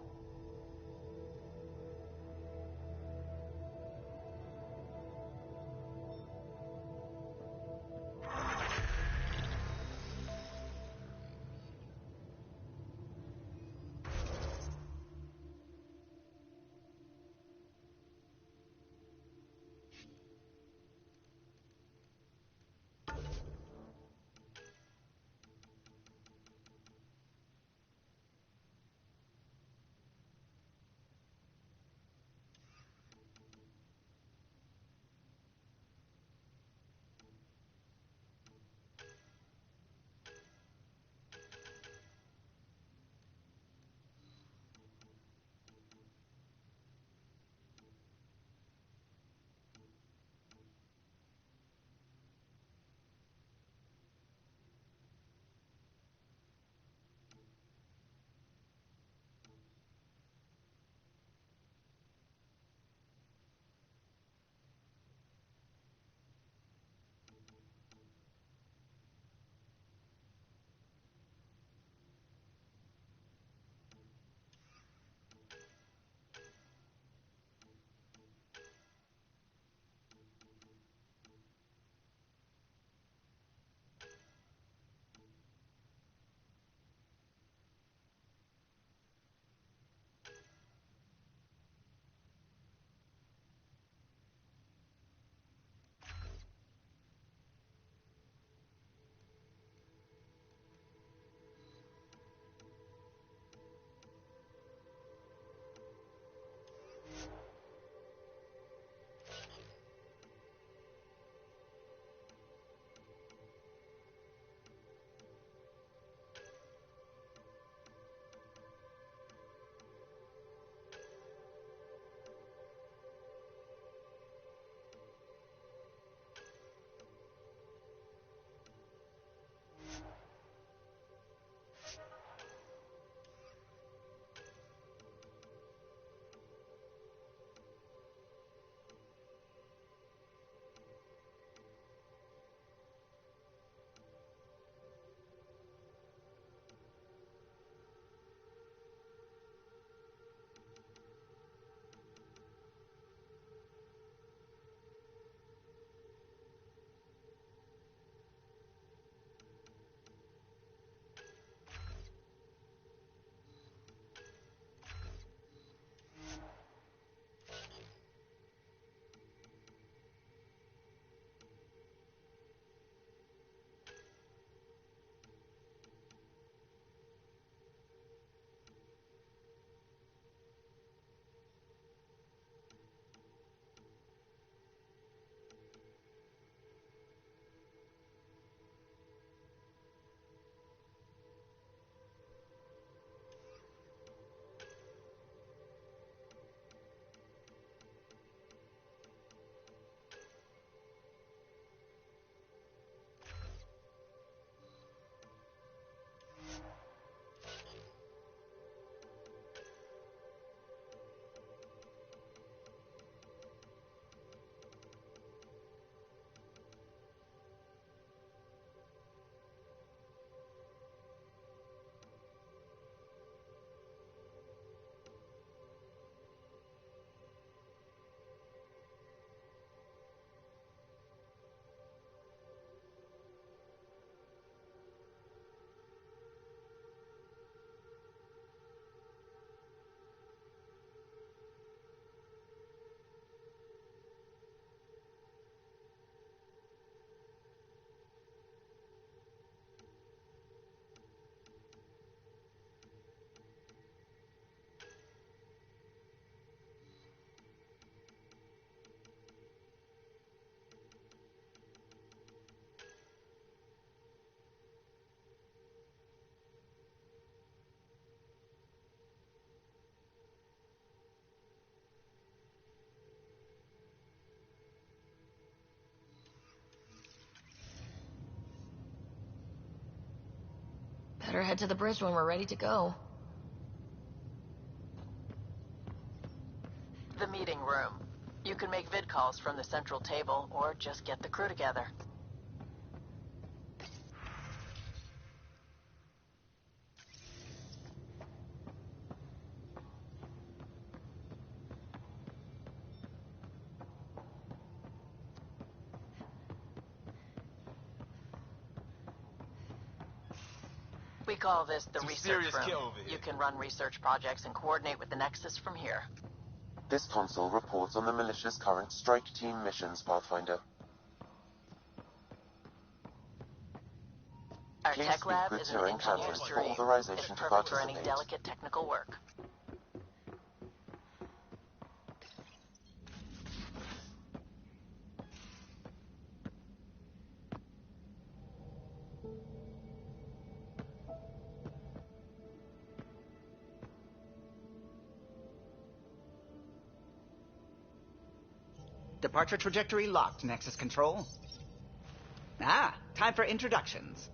Better head to the bridge when we're ready to go. The meeting room. You can make vid calls from the central table, or just get the crew together. We call this the research room. You can run research projects and coordinate with the Nexus from here. This console reports on the militia's current strike team missions, Pathfinder. Our Please tech speak lab with is an Turing engineer's Captain for dream. authorization It's to perfect for any participate. delicate technical work. Departure trajectory locked, Nexus Control. Ah, time for introductions.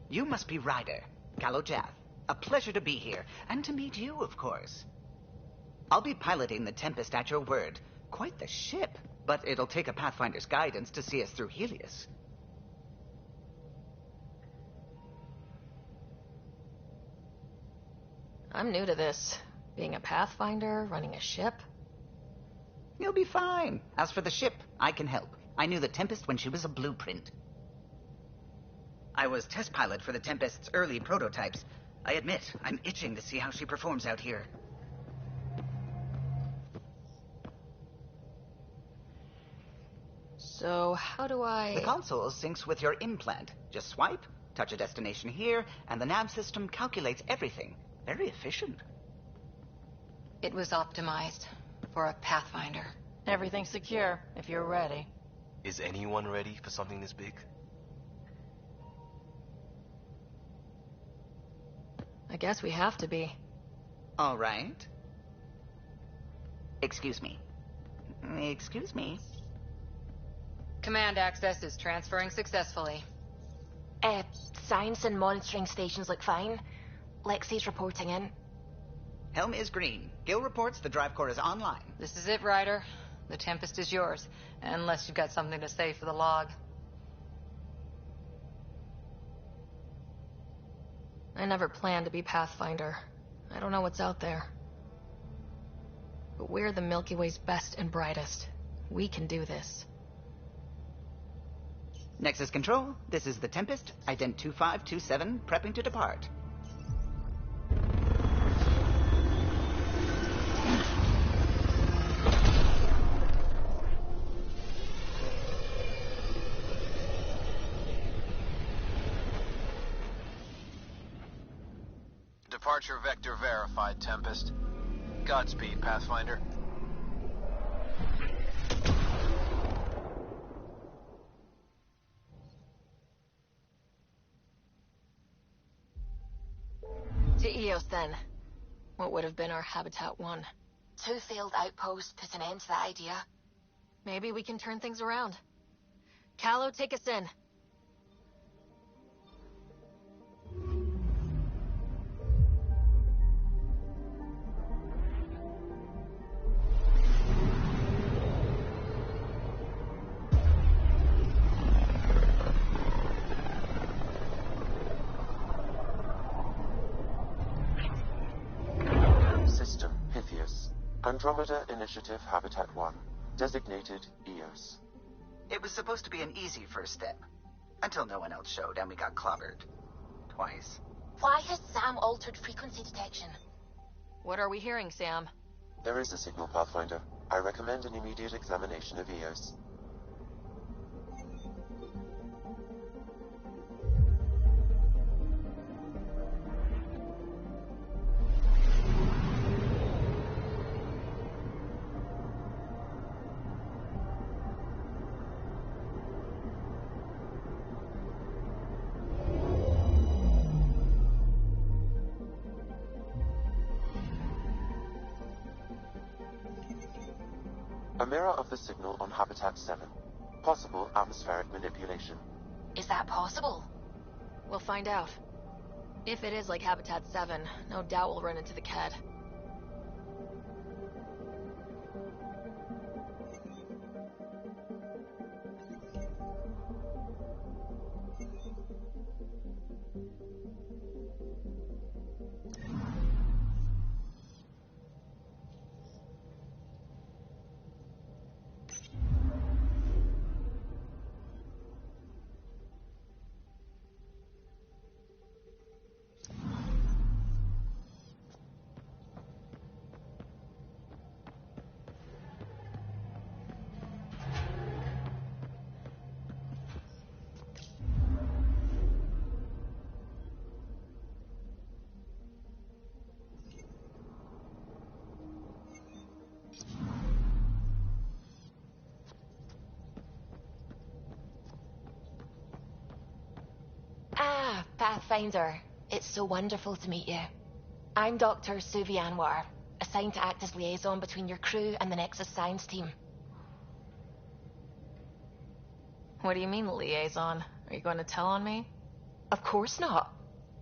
You must be Ryder, Kalojath. A pleasure to be here, and to meet you, of course. I'll be piloting the Tempest at your word. Quite the ship, but it'll take a Pathfinder's guidance to see us through Helios. I'm new to this. Being a Pathfinder, running a ship. You'll be fine. As for the ship, I can help. I knew the Tempest when she was a blueprint. I was test pilot for the Tempest's early prototypes. I admit, I'm itching to see how she performs out here. So, how do I... The console syncs with your implant. Just swipe, touch a destination here, and the nav system calculates everything. Very efficient. It was optimized for a Pathfinder. Everything's secure, if you're ready. Is anyone ready for something this big? I guess we have to be. All right. Excuse me. Excuse me. Command access is transferring successfully. Science and monitoring stations look fine. Lexi's reporting in. Helm is green. Gil reports the drive core is online. This is it, Ryder. The Tempest is yours, unless you've got something to say for the log. I never planned to be Pathfinder. I don't know what's out there. But we're the Milky Way's best and brightest. We can do this. Nexus Control, this is the Tempest, ident 2527, prepping to depart. Departure vector verified, Tempest. Godspeed, Pathfinder. To Eos, then. What would have been our Habitat 1. 2 failed outposts put an end to that idea. Maybe we can turn things around. Calo, take us in. System, Pythias. Andromeda Initiative Habitat 1. Designated Eos. It was supposed to be an easy first step. Until no one else showed and we got clobbered. Twice. Why has Sam altered frequency detection? What are we hearing, Sam? There is a signal, Pathfinder. I recommend an immediate examination of Eos. A mirror of the signal on Habitat 7. Possible atmospheric manipulation. Is that possible? We'll find out. If it is like Habitat 7, no doubt we'll run into the CAD. Pathfinder. It's so wonderful to meet you. I'm Dr. Suvi Anwar, assigned to act as liaison between your crew and the Nexus science team. What do you mean, liaison? Are you going to tell on me? Of course not.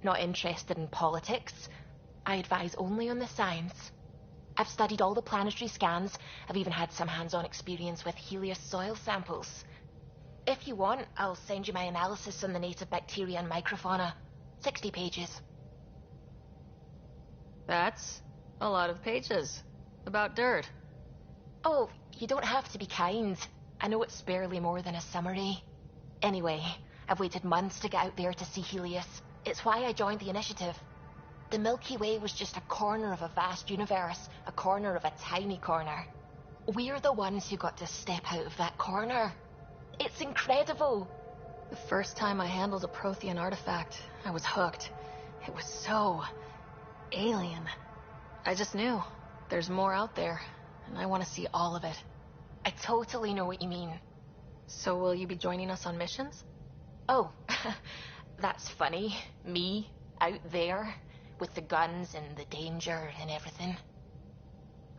Not interested in politics. I advise only on the science. I've studied all the planetary scans. I've even had some hands-on experience with Helios soil samples. If you want, I'll send you my analysis on the native bacteria and microfauna. 60 pages. That's a lot of pages. About dirt. Oh, you don't have to be kind. I know it's barely more than a summary. Anyway, I've waited months to get out there to see Helios. It's why I joined the initiative. The Milky Way was just a corner of a vast universe, a corner of a tiny corner. We're the ones who got to step out of that corner. It's incredible. The first time I handled a Prothean artifact, I was hooked. It was so alien. I just knew there's more out there, and I want to see all of it. I totally know what you mean. So will you be joining us on missions? Oh, that's funny. Me, out there, with the guns and the danger and everything.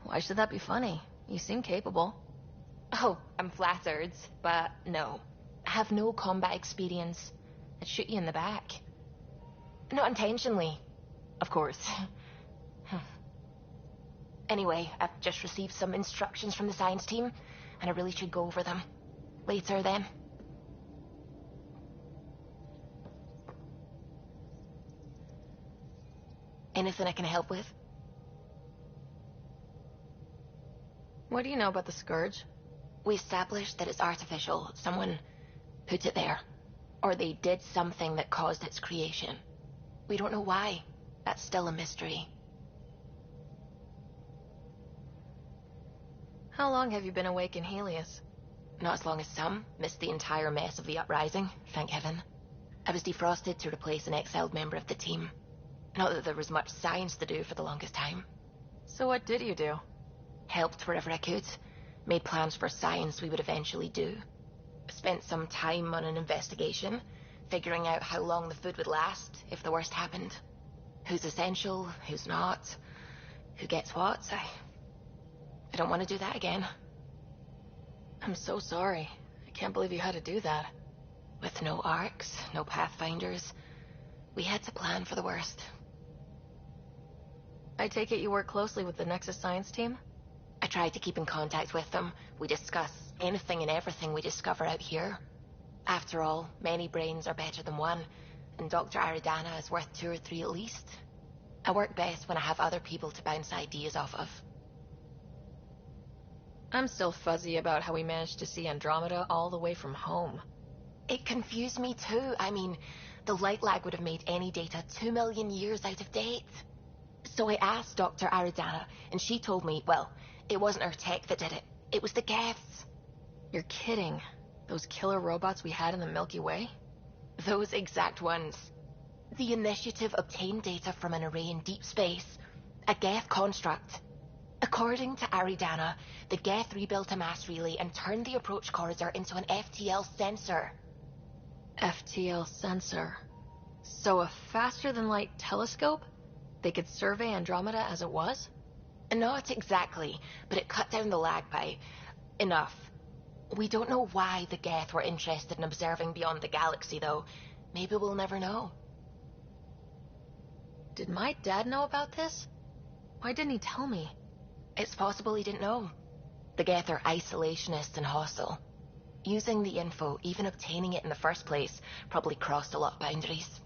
Why should that be funny? You seem capable. Oh, I'm flattered, but no. I have no combat experience. I'd shoot you in the back. Not intentionally, of course. Anyway, I've just received some instructions from the science team, and I really should go over them. Later, then. Anything I can help with? What do you know about the Scourge? We established that it's artificial. Someone put it there. Or they did something that caused its creation. We don't know why. That's still a mystery. How long have you been awake in Helios? Not as long as some. Missed the entire mess of the uprising, thank heaven. I was defrosted to replace an exiled member of the team. Not that there was much science to do for the longest time. So what did you do? Helped wherever I could. Made plans for science we would eventually do. Spent some time on an investigation, figuring out how long the food would last if the worst happened. Who's essential, who's not, who gets what. I don't want to do that again. I'm so sorry. I can't believe you had to do that. With no arcs, no pathfinders, we had to plan for the worst. I take it you work closely with the Nexus science team? I try to keep in contact with them. We discuss anything and everything we discover out here. After all, many brains are better than one, and Dr. Aridana is worth 2 or 3 at least. I work best when I have other people to bounce ideas off of. I'm still fuzzy about how we managed to see Andromeda all the way from home. It confused me too. I mean, the light lag would have made any data 2 million years out of date. So I asked Dr. Aridana, and she told me, well, it wasn't her tech that did it. It was the Geths. You're kidding. Those killer robots we had in the Milky Way? Those exact ones. The initiative obtained data from an array in deep space. A Geth construct. According to Aridana, the Geth rebuilt a mass relay and turned the approach corridor into an FTL sensor. FTL sensor. So a faster-than-light telescope? They could survey Andromeda as it was? Not exactly, but it cut down the lag by enough. We don't know why the Geth were interested in observing beyond the galaxy, though. Maybe we'll never know. Did my dad know about this? Why didn't he tell me? It's possible he didn't know. The Geth are isolationists and hostile. Using the info, even obtaining it in the first place, probably crossed a lot of boundaries.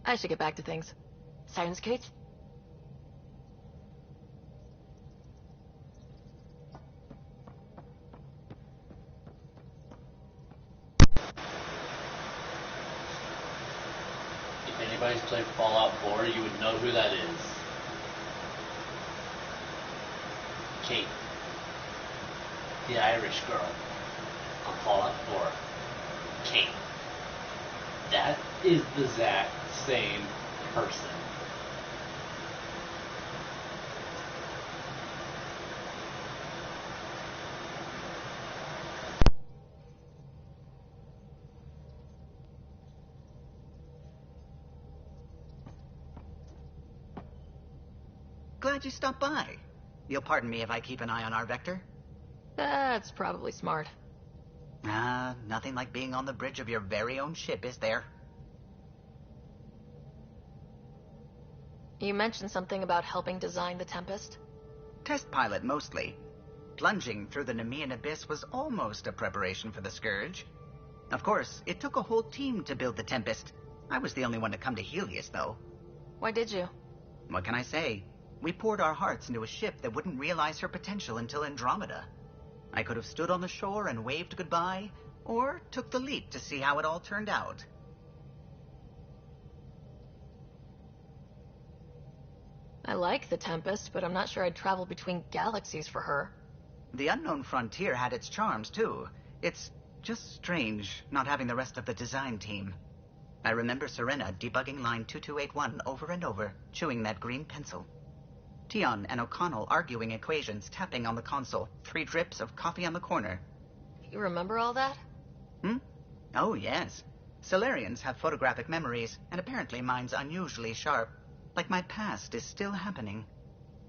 I should get back to things. Sounds good. If anybody's played Fallout 4, you would know who that is. Kate. The Irish girl on Fallout 4. Kate. That is the exact same person. Glad you stopped by. You'll pardon me if I keep an eye on our vector? That's probably smart. Nothing like being on the bridge of your very own ship, is there? You mentioned something about helping design the Tempest? Test pilot, mostly. Plunging through the Nemean abyss was almost a preparation for the Scourge. Of course, it took a whole team to build the Tempest. I was the only one to come to Helios, though. Why did you? What can I say? We poured our hearts into a ship that wouldn't realize her potential until Andromeda. I could have stood on the shore and waved goodbye, or took the leap to see how it all turned out. I like the Tempest, but I'm not sure I'd travel between galaxies for her. The unknown frontier had its charms, too. It's just strange not having the rest of the design team. I remember Serena debugging line 2281 over and over, chewing that green pencil. Tion and O'Connell arguing equations, tapping on the console, 3 drips of coffee on the corner. You remember all that? Oh, yes. Solarians have photographic memories, and apparently mine's unusually sharp. Like my past is still happening.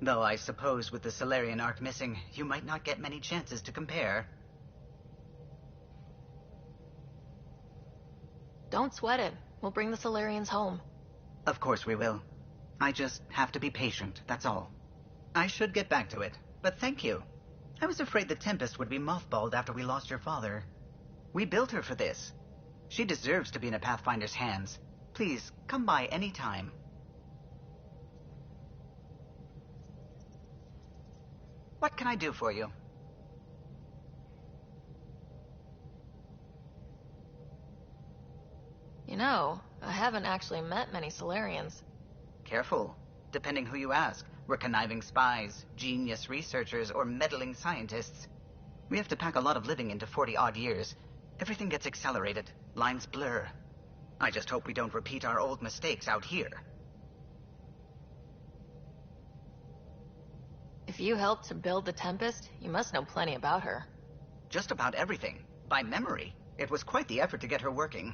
Though I suppose with the Solarian arc missing, you might not get many chances to compare. Don't sweat it. We'll bring the Solarians home. Of course we will. I just have to be patient, that's all. I should get back to it, but thank you. I was afraid the Tempest would be mothballed after we lost your father. We built her for this. She deserves to be in a Pathfinder's hands. Please, come by any time. What can I do for you? You know, I haven't actually met many Solarians. Careful. Depending who you ask, we're conniving spies, genius researchers, or meddling scientists. We have to pack a lot of living into 40-odd years. Everything gets accelerated. Lines blur. I just hope we don't repeat our old mistakes out here. If you helped to build the Tempest, you must know plenty about her. Just about everything. By memory. It was quite the effort to get her working.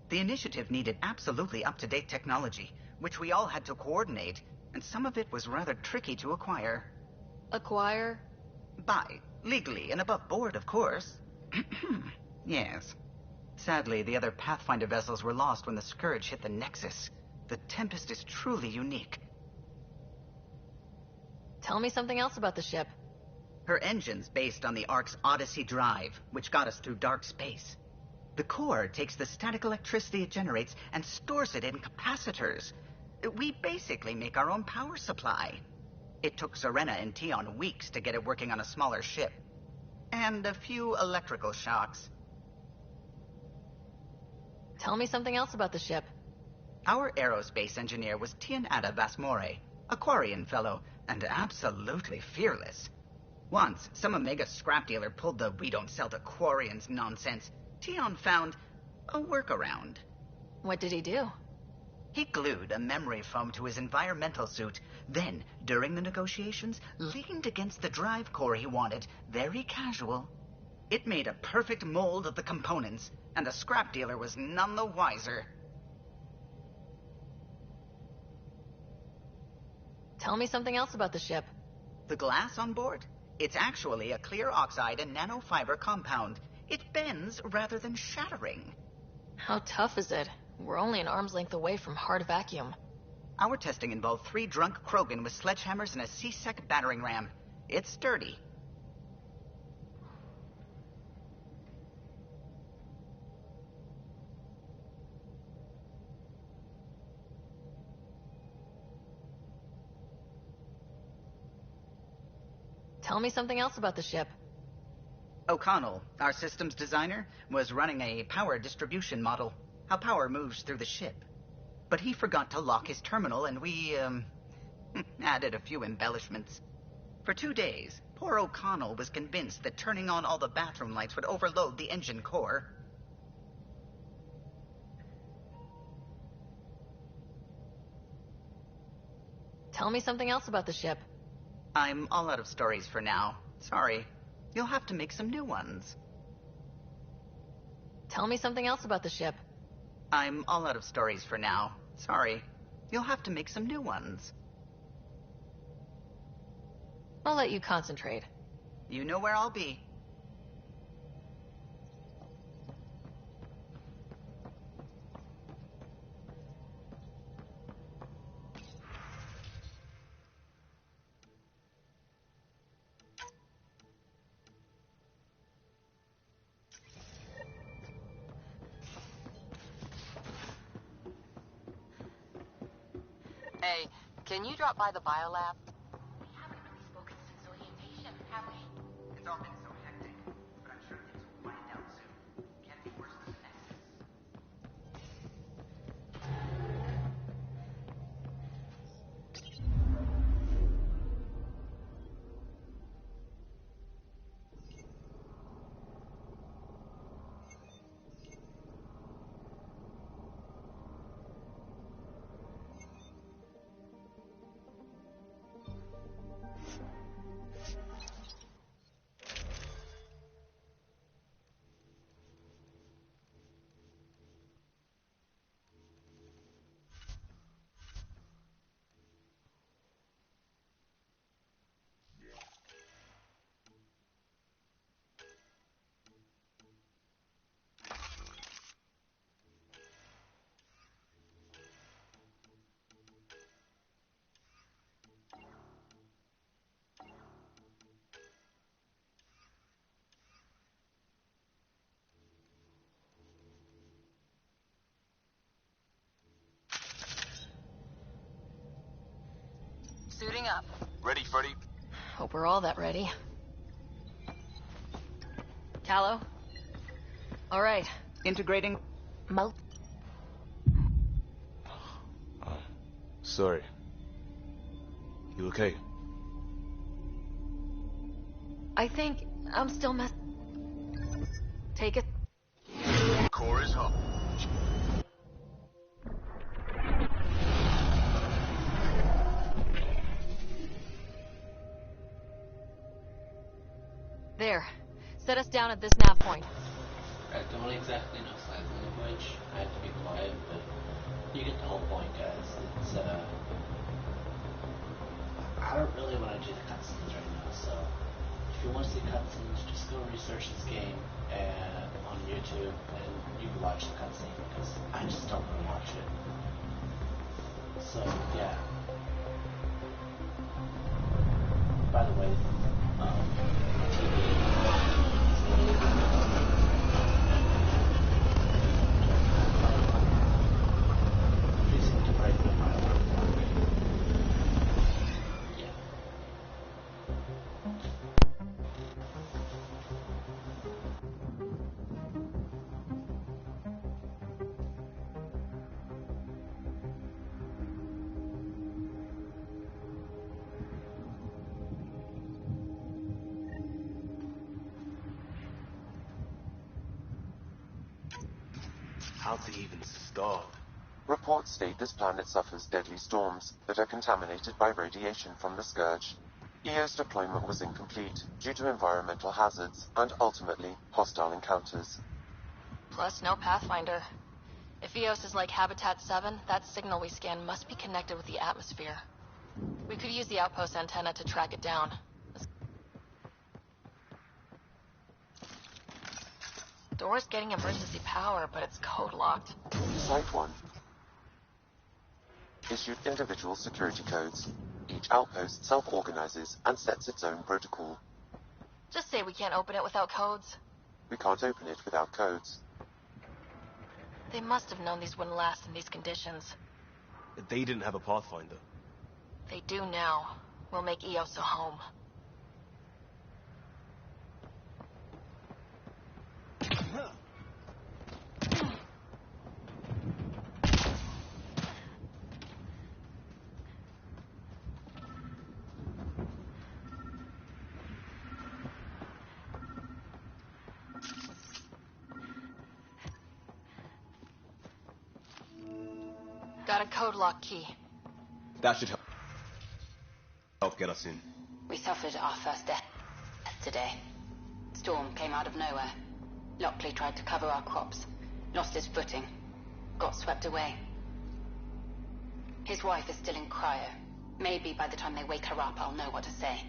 The initiative needed absolutely up-to-date technology, which we all had to coordinate, and some of it was rather tricky to acquire. Acquire? Buy. Legally and above board, of course. Yes. Sadly, the other Pathfinder vessels were lost when the Scourge hit the Nexus. The Tempest is truly unique. Tell me something else about the ship. Her engine's based on the Ark's Odyssey drive, which got us through dark space. The core takes the static electricity it generates and stores it in capacitors. We basically make our own power supply. It took Serena and Tion weeks to get it working on a smaller ship. And a few electrical shocks. Tell me something else about the ship. Our aerospace engineer was Tianada Vasmore, a Quarian fellow, and absolutely fearless. Once, some Omega scrap dealer pulled the "we don't sell to Quarians" nonsense. Tion found a workaround. What did he do? He glued a memory foam to his environmental suit, then, during the negotiations, leaned against the drive core he wanted, very casual. It made a perfect mold of the components, and the scrap dealer was none the wiser. Tell me something else about the ship. The glass on board? It's actually a clear oxide and nanofiber compound. It bends rather than shattering. How tough is it? We're only an arm's length away from hard vacuum. Our testing involved 3 drunk Krogan with sledgehammers and a C-Sec battering ram. It's sturdy. Tell me something else about the ship. O'Connell, our systems designer, was running a power distribution model, how power moves through the ship. But he forgot to lock his terminal, and we, added a few embellishments. For 2 days, poor O'Connell was convinced that turning on all the bathroom lights would overload the engine core. Tell me something else about the ship. I'm all out of stories for now. Sorry. You'll have to make some new ones. Tell me something else about the ship. I'm all out of stories for now. Sorry. You'll have to make some new ones. I'll let you concentrate. You know where I'll be. Hey, can you drop by the biolab? We haven't really spoken since orientation, have we? It's all been so hectic, but I'm sure things will wind down soon. Can't be worse than the Nexus. Suiting up. Ready, Freddy? Hope we're all that ready. Callow? All right. Integrating. Sorry. You okay? I think I'm still Take it. Core is hot. There. Set us down at this nav point. I don't exactly know sign language. I have to be quiet, but you get the whole point, guys. It's, I don't really want to do the cutscenes right now, so if you want to see cutscenes, just go research this game on YouTube, and you can watch the cutscene, because I just don't want to watch it. So, yeah. By the way, How'd they even start? Reports state this planet suffers deadly storms that are contaminated by radiation from the Scourge. EO's deployment was incomplete due to environmental hazards and, ultimately, hostile encounters. Plus, no Pathfinder. If EOS is like Habitat 7, that signal we scan must be connected with the atmosphere. We could use the outpost antenna to track it down. Door's getting emergency power, but it's code locked. Site 1 issued individual security codes. Each outpost self-organizes and sets its own protocol. Just say we can't open it without codes. We can't open it without codes. They must have known these wouldn't last in these conditions. They didn't have a Pathfinder. They do now. We'll make EOS a home. Got a code lock key. That should help get us in. We suffered our first death today. Storm came out of nowhere. Lockley tried to cover our crops. Lost his footing. Got swept away. His wife is still in cryo. Maybe by the time they wake her up, I'll know what to say.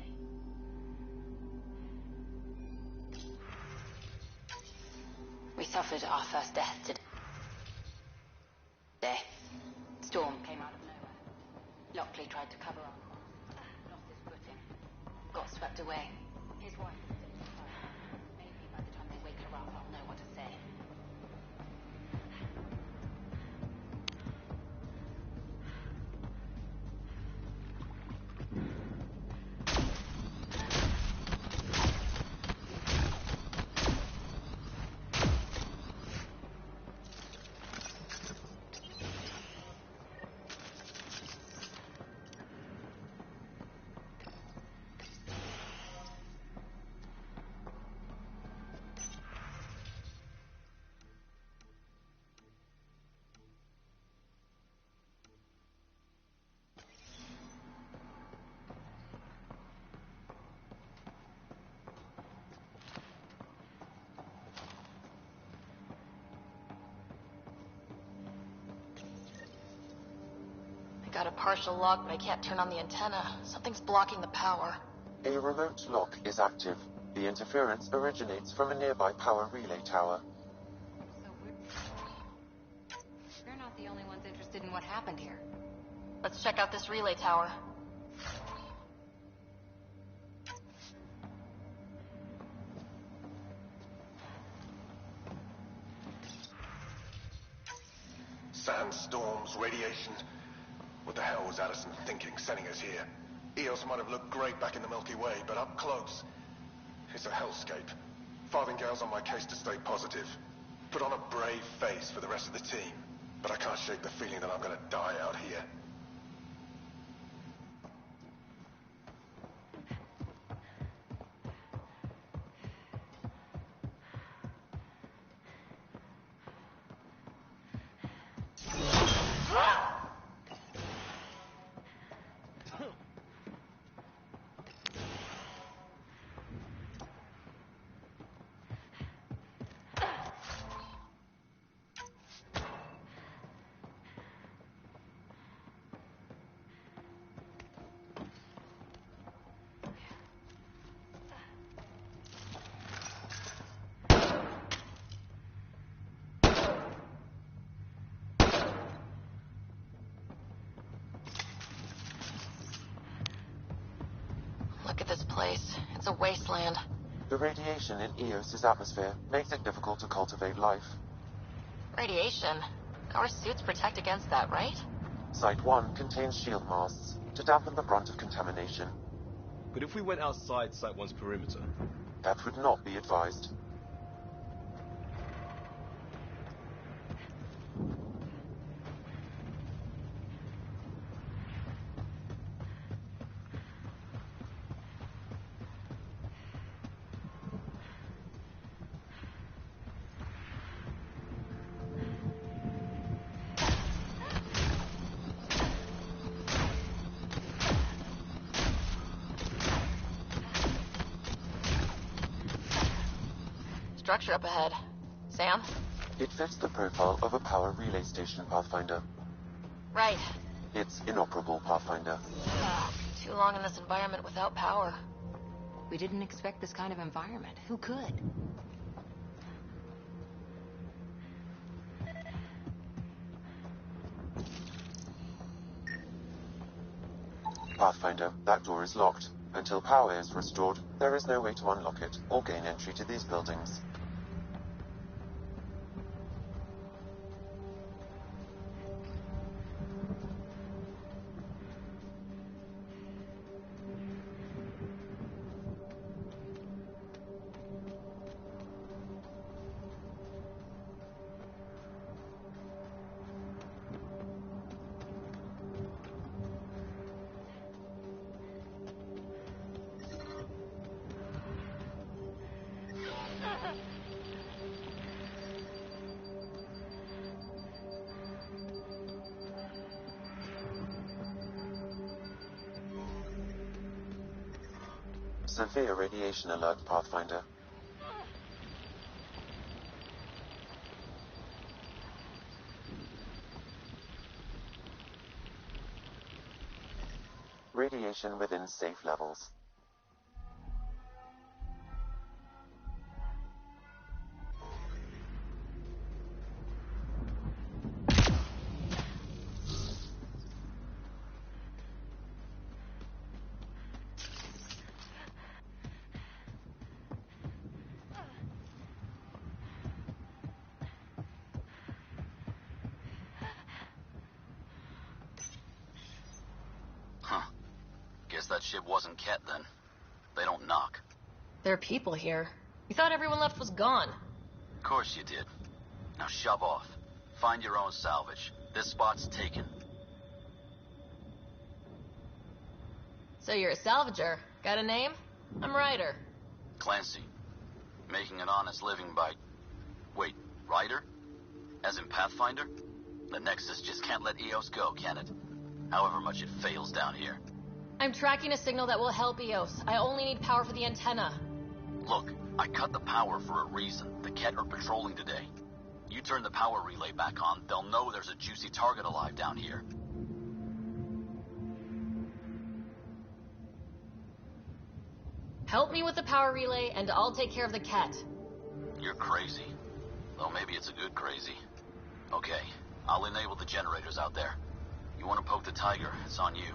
We suffered our first death today. Storm came out of nowhere. Lockley tried to cover up. Lost his footing. Got swept away. His wife was in the fire. Maybe by the time they wake her up, I'll know what to say. Got a partial lock, but I can't turn on the antenna. Something's blocking the power. A remote lock is active. The interference originates from a nearby power relay tower. We're not the only ones interested in what happened here. Let's check out this relay tower. Sandstorms, radiation. What the hell was Addison thinking, sending us here? Eos might have looked great back in the Milky Way, but up close, it's a hellscape. Farthingale's on my case to stay positive. Put on a brave face for the rest of the team. But I can't shake the feeling that I'm gonna die out here. Look at this place. It's a wasteland. The radiation in Eos's atmosphere makes it difficult to cultivate life. Radiation? Our suits protect against that, right? Site 1 contains shield masts to dampen the brunt of contamination. But if we went outside Site 1's perimeter? That would not be advised. Structure up ahead. Sam? It fits the profile of a power relay station, Pathfinder. Right. It's inoperable, Pathfinder. Too long in this environment without power. We didn't expect this kind of environment. Who could? Pathfinder, that door is locked. Until power is restored, there is no way to unlock it or gain entry to these buildings. Severe radiation alert, Pathfinder. Radiation within safe levels. that ship wasn't Ket then. They don't knock. There are people here. You thought everyone left was gone. Of course you did. Now shove off. Find your own salvage. This spot's taken. So you're a salvager. Got a name? I'm Ryder. Clancy. Making an honest living by... Wait, Ryder? As in Pathfinder? The Nexus just can't let EOS go, can it? However much it fails down here. I'm tracking a signal that will help EOS. I only need power for the antenna. Look, I cut the power for a reason. The Ket are patrolling today. You turn the power relay back on, they'll know there's a juicy target alive down here. Help me with the power relay, and I'll take care of the Ket. You're crazy. Though maybe it's a good crazy. Okay, I'll enable the generators out there. You want to poke the tiger, it's on you.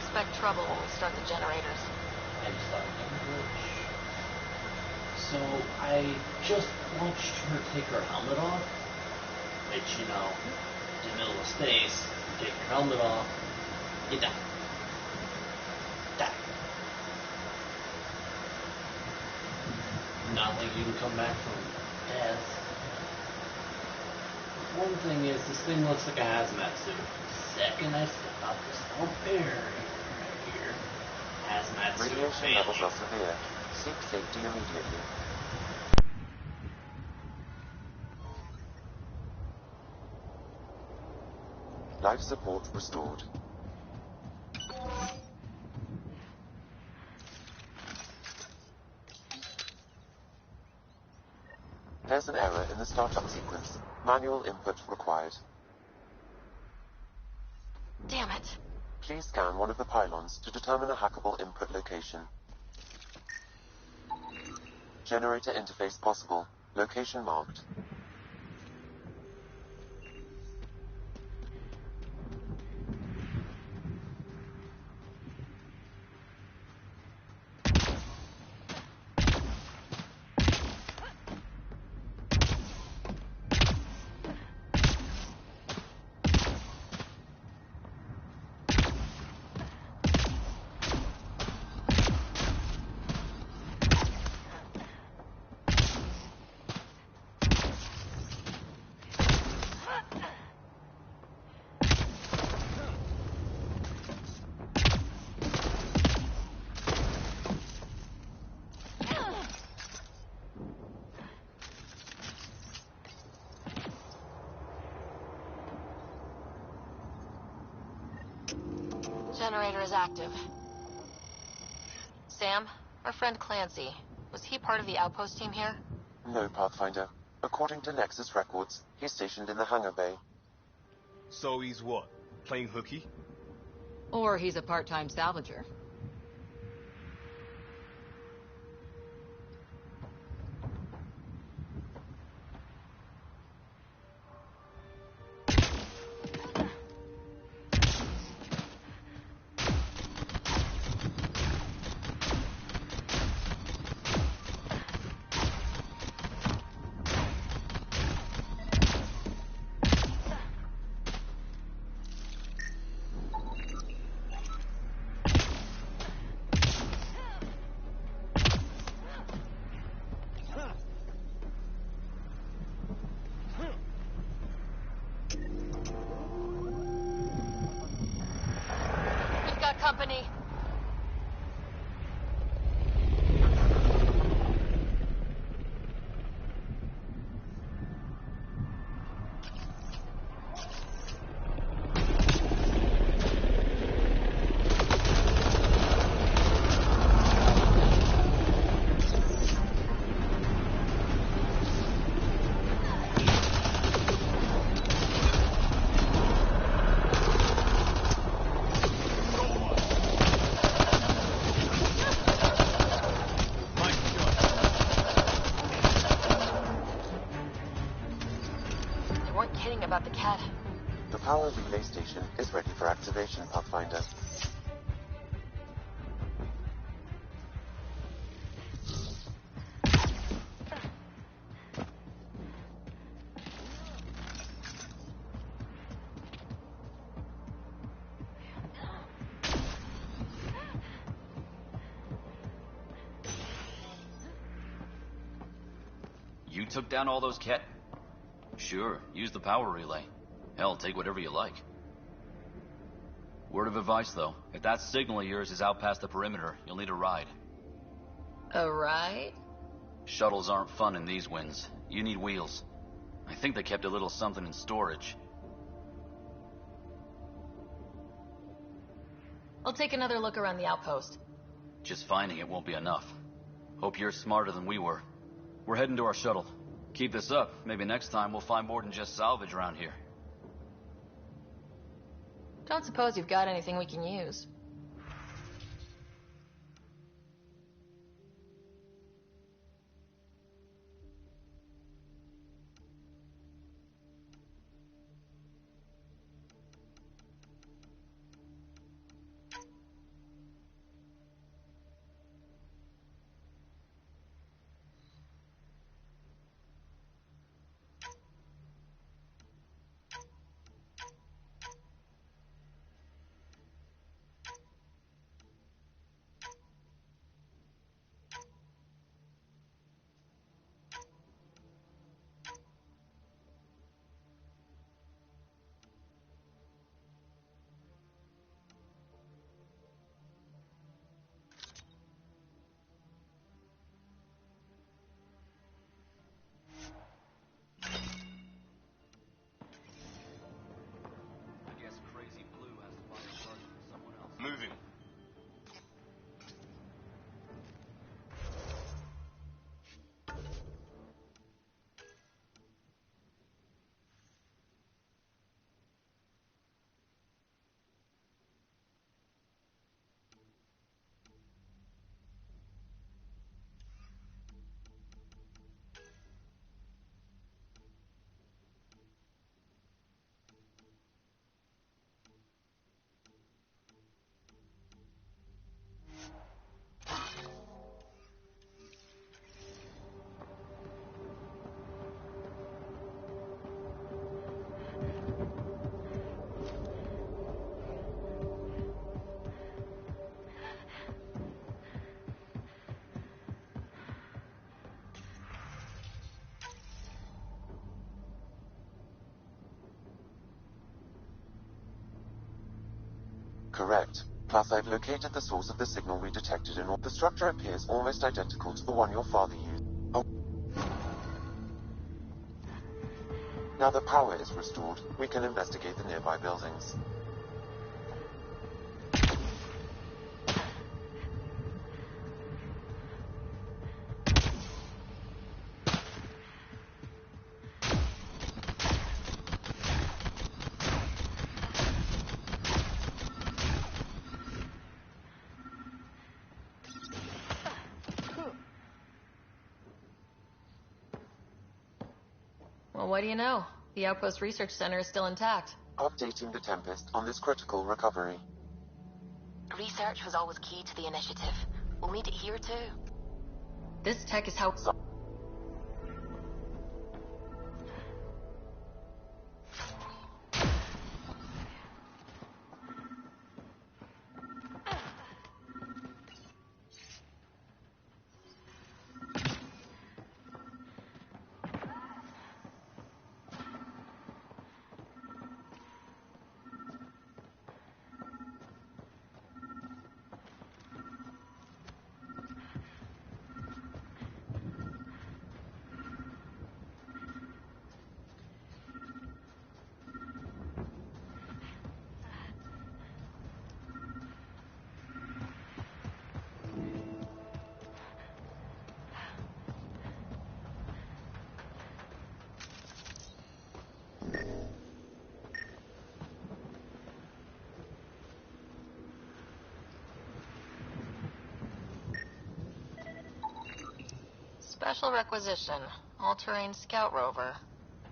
Expect trouble when we start the generators. And start the bridge. So I just watched her take her helmet off. Which, you know, in the middle of space, you take your helmet off, you die. Not like you can come back from death. One thing is, this thing looks like a hazmat suit. Second I step out this little barrier right here, hazmat suit Radiation levels are severe. Seek safety immediately. Life support restored. There's an error in the startup sequence. Manual input required. Damn it. Please scan one of the pylons to determine a hackable input location. Generator interface possible. Location marked. Generator is active. Sam, our friend Clancy, was he part of the outpost team here? No, Pathfinder. According to Nexus records, he's stationed in the hangar bay. So he's what? Playing hooky? Or he's a part-time salvager. Company. About the Ket. The power relay station is ready for activation, Pathfinder. You took down all those Ket? Sure, use the power relay. Hell, take whatever you like. Word of advice, though. If that signal of yours is out past the perimeter, you'll need a ride. A ride? Shuttles aren't fun in these winds. You need wheels. I think they kept a little something in storage. I'll take another look around the outpost. Just finding it won't be enough. Hope you're smarter than we were. We're heading to our shuttle. Keep this up. Maybe next time we'll find more than just salvage around here. Don't suppose you've got anything we can use. Moving. Correct. Plus, I've located the source of the signal we detected and the structure appears almost identical to the one your father used. Oh. Now that power is restored, we can investigate the nearby buildings. Well, what do you know? The Outpost Research Center is still intact. Updating the Tempest on this critical recovery. Research was always key to the initiative. We'll need it here too. This tech is how... Special requisition. All-terrain scout rover.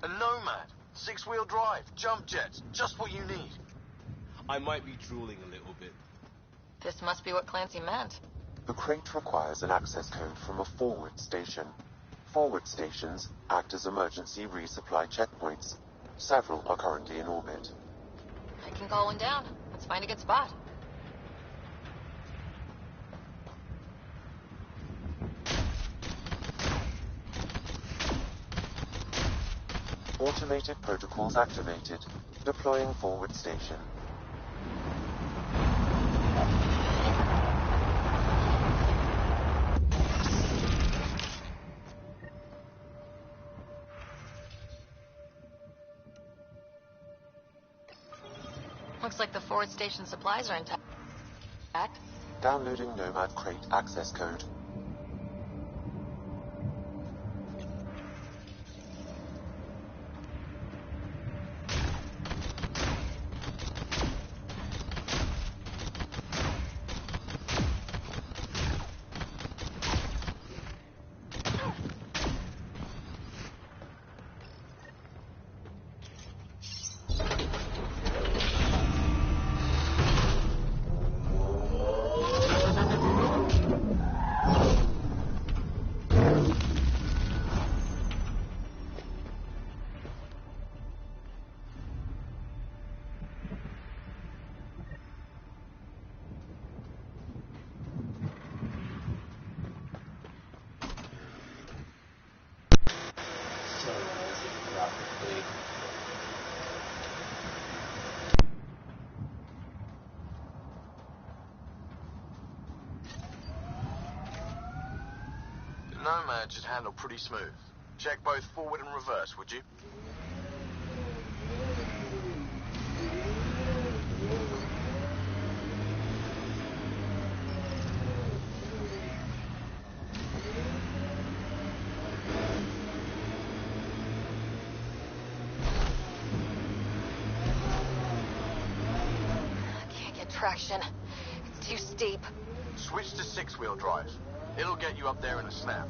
A Nomad. 6-wheel drive. Jump jets. Just what you need. I might be drooling a little bit. This must be what Clancy meant. The crate requires an access code from a forward station. Forward stations act as emergency resupply checkpoints. Several are currently in orbit. I can call one down. Let's find a good spot. Automated protocols activated. Deploying forward station. Looks like the forward station supplies are intact. Downloading Nomad Crate access code. Nomad should handle pretty smooth. Check both forward and reverse, would you? Can't get traction. It's too steep. Switch to six-wheel drive. It'll get you up there in a snap.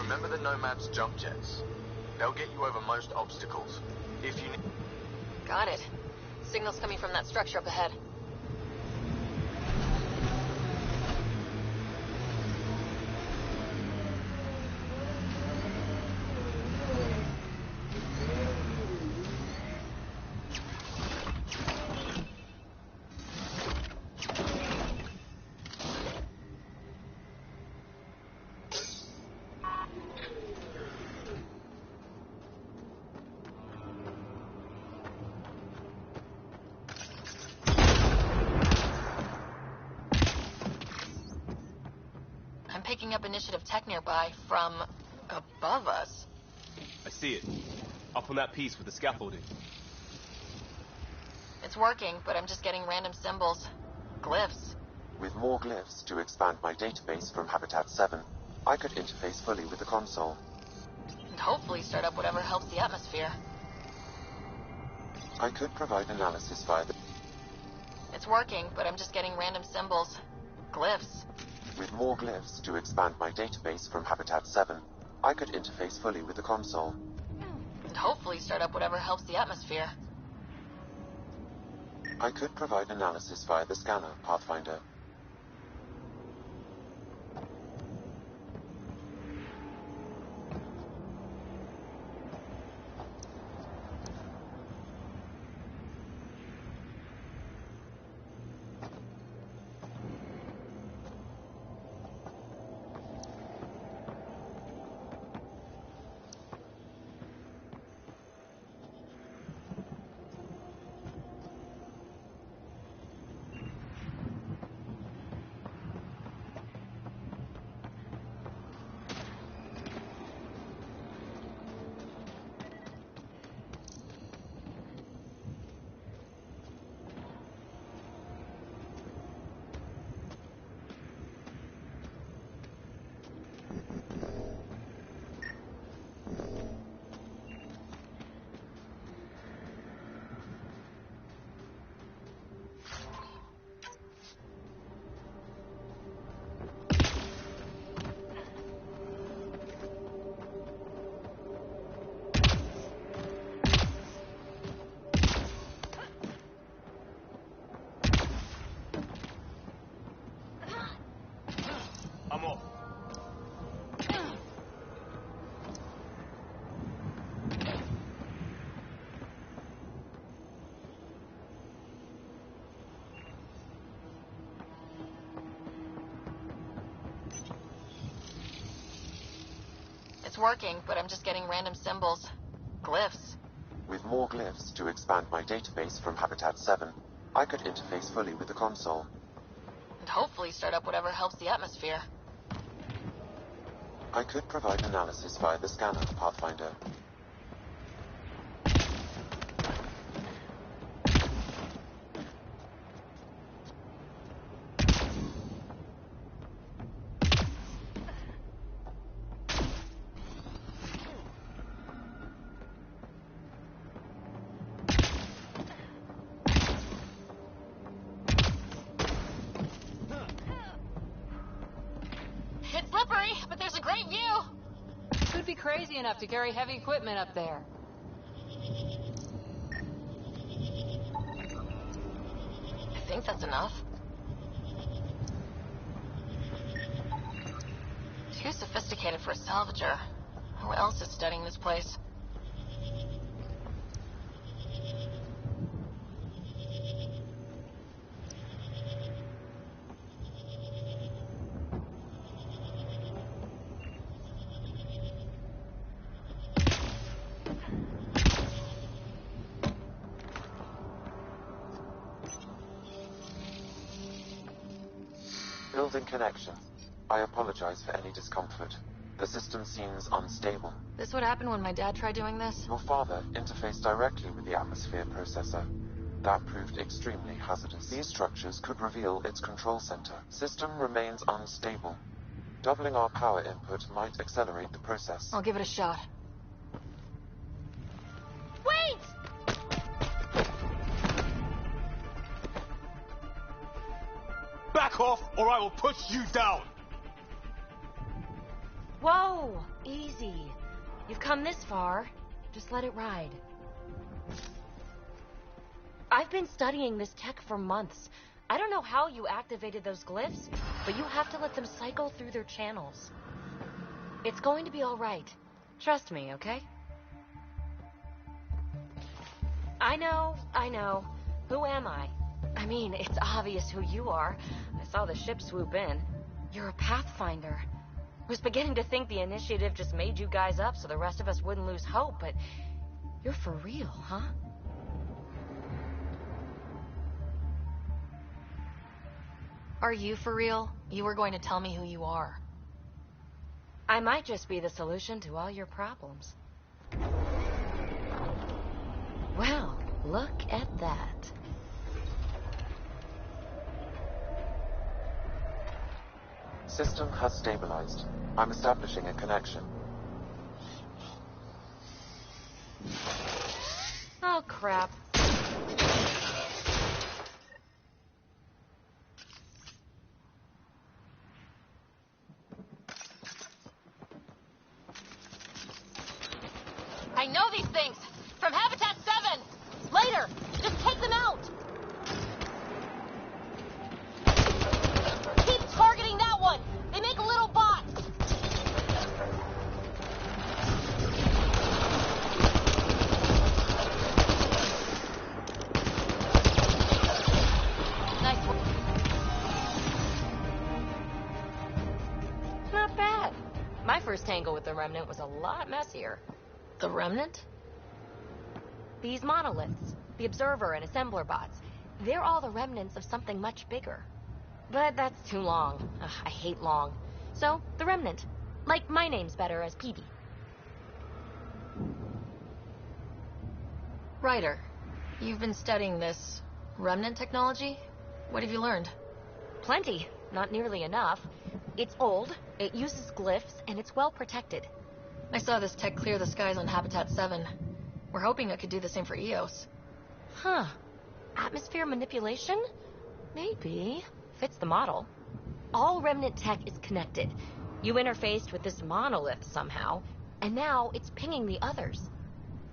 Remember the Nomad's jump jets. They'll get you over most obstacles. If you need... Got it. Signal's coming from that structure up ahead. I'm picking up initiative tech nearby from above us. I see it. Up on that piece with the scaffolding. It's working, but I'm just getting random symbols. Glyphs. With more glyphs to expand my database from Habitat 7, I could interface fully with the console. And hopefully start up whatever helps the atmosphere. I could provide analysis via the... It's working, but I'm just getting random symbols. Glyphs. With more glyphs to expand my database from Habitat 7, I could interface fully with the console. And hopefully start up whatever helps the atmosphere. I could provide analysis via the scanner, Pathfinder. It's working, but I'm just getting random symbols. Glyphs. With more glyphs to expand my database from Habitat 7, I could interface fully with the console. And hopefully start up whatever helps the atmosphere. I could provide analysis via the scanner, Pathfinder. It's slippery, but there's a great view. Could be crazy enough to carry heavy equipment up there. I think that's enough. Too sophisticated for a salvager. Who else is studying this place? Building connection. I apologize for any discomfort. The system seems unstable. This would happen when my dad tried doing this? Your father interfaced directly with the atmosphere processor. That proved extremely hazardous. These structures could reveal its control center. System remains unstable. Doubling our power input might accelerate the process. I'll give it a shot. Wait! Back off, or I will push you down! Whoa! Easy. You've come this far. Just let it ride. I've been studying this tech for months. I don't know how you activated those glyphs, but you have to let them cycle through their channels. It's going to be all right. Trust me, okay? I know. Who am I? I mean, it's obvious who you are. I saw the ship swoop in. You're a Pathfinder. I was beginning to think the initiative just made you guys up so the rest of us wouldn't lose hope, but you're for real, huh? Are you for real? You were going to tell me who you are. I might just be the solution to all your problems. Well, look at that. System has stabilized. I'm establishing a connection. Oh, crap. I know these things! From Habitat 7! Later! Just take them out! Keep targeting that one! They make little bots! Nice work. Not bad. My first tangle with the Remnant was a lot messier. The Remnant? These monoliths, the Observer and Assembler bots, they're all the remnants of something much bigger. But that's too long. Ugh, I hate long. So, the Remnant. Like, my name's better as PB. Ryder, you've been studying this Remnant technology? What have you learned? Plenty. Not nearly enough. It's old, it uses glyphs, and it's well protected. I saw this tech clear the skies on Habitat 7. We're hoping it could do the same for EOS. Huh. Atmosphere manipulation? Maybe. Fits the model. All Remnant tech is connected. You interfaced with this monolith somehow, and now it's pinging the others.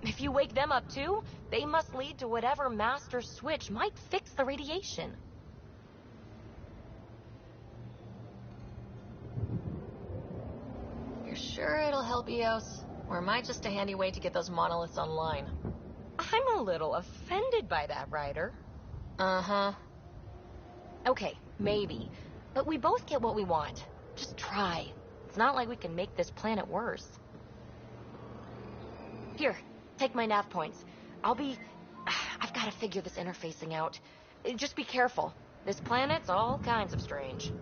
If you wake them up too, they must lead to whatever master switch might fix the radiation. You're sure it'll help EOS? Or am I just a handy way to get those monoliths online? I'm a little offended by that, Ryder. Uh-huh. Okay, maybe. But we both get what we want. Just try. It's not like we can make this planet worse. Here, take my nav points. I've got to figure this interfacing out. Just be careful. This planet's all kinds of strange.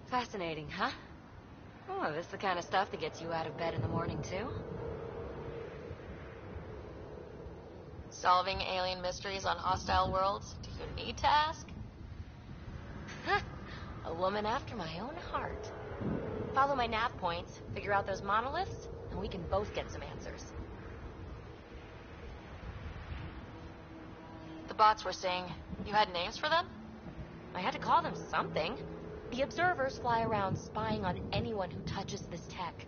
Fascinating, huh? Oh, this is the kind of stuff that gets you out of bed in the morning, too? Solving alien mysteries on hostile worlds? Do you need to ask? A woman after my own heart. Follow my nav points, figure out those monoliths, and we can both get some answers. The bots were saying you had names for them? I had to call them something. The observers fly around spying on anyone who touches this tech.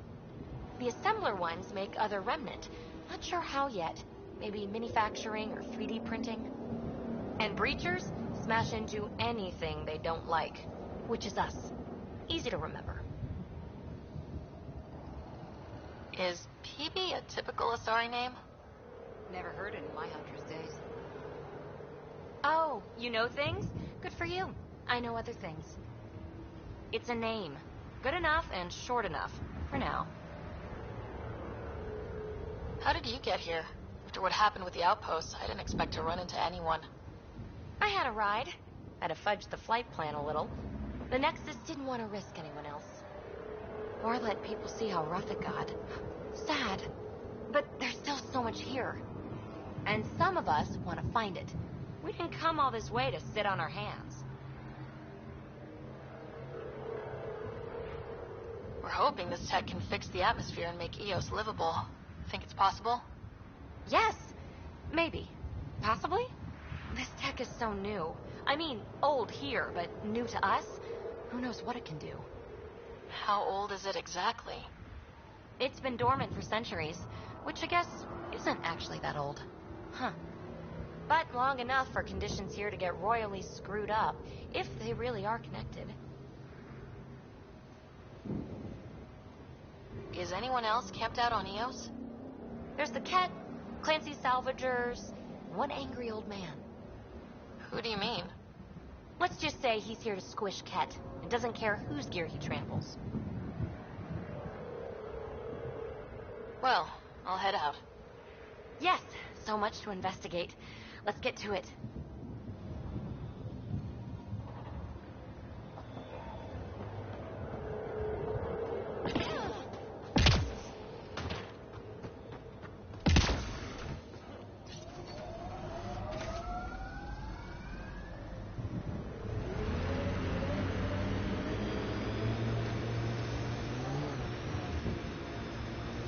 The assembler ones make other remnant. Not sure how yet. Maybe manufacturing or 3D printing. And breachers smash into anything they don't like, which is us. Easy to remember. Is PB a typical Asari name? Never heard it in my hunter's days. Oh, you know things? Good for you. I know other things. It's a name. Good enough and short enough. For now. How did you get here? After what happened with the outposts, I didn't expect to run into anyone. I had a ride. Had to fudge the flight plan a little. The Nexus didn't want to risk anyone else. Or let people see how rough it got. Sad. But there's still so much here. And some of us want to find it. We didn't come all this way to sit on our hands. We're hoping this tech can fix the atmosphere and make Eos livable. Think it's possible? Yes. Maybe. Possibly? This tech is so new. I mean, old here, but new to us? Who knows what it can do? How old is it exactly? It's been dormant for centuries, which I guess isn't actually that old. Huh. But long enough for conditions here to get royally screwed up, if they really are connected. Is anyone else camped out on Eos? There's the Ket, Clancy's salvagers, one angry old man. Who do you mean? Let's just say he's here to squish Ket, and doesn't care whose gear he tramples. Well, I'll head out. Yes, so much to investigate. Let's get to it.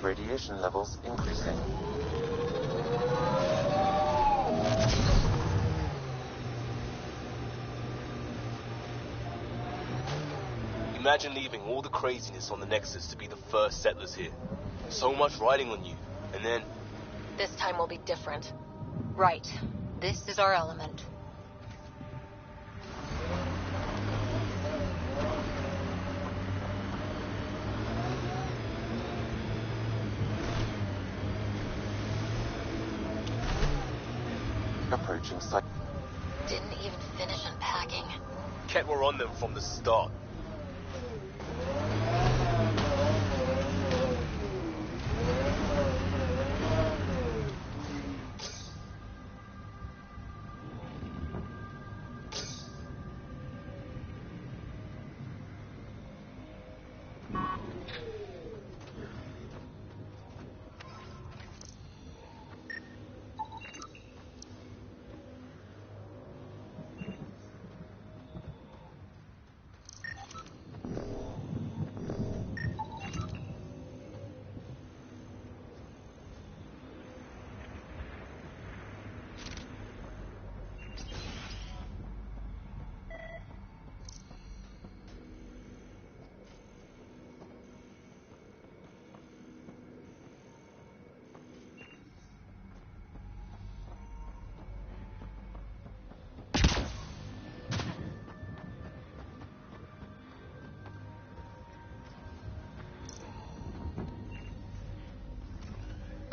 Radiation levels increasing. Imagine leaving all the craziness on the Nexus to be the first settlers here. So much riding on you, and then... This time will be different. Right. This is our element. Approaching site. Didn't even finish unpacking. Ket were on them from the start.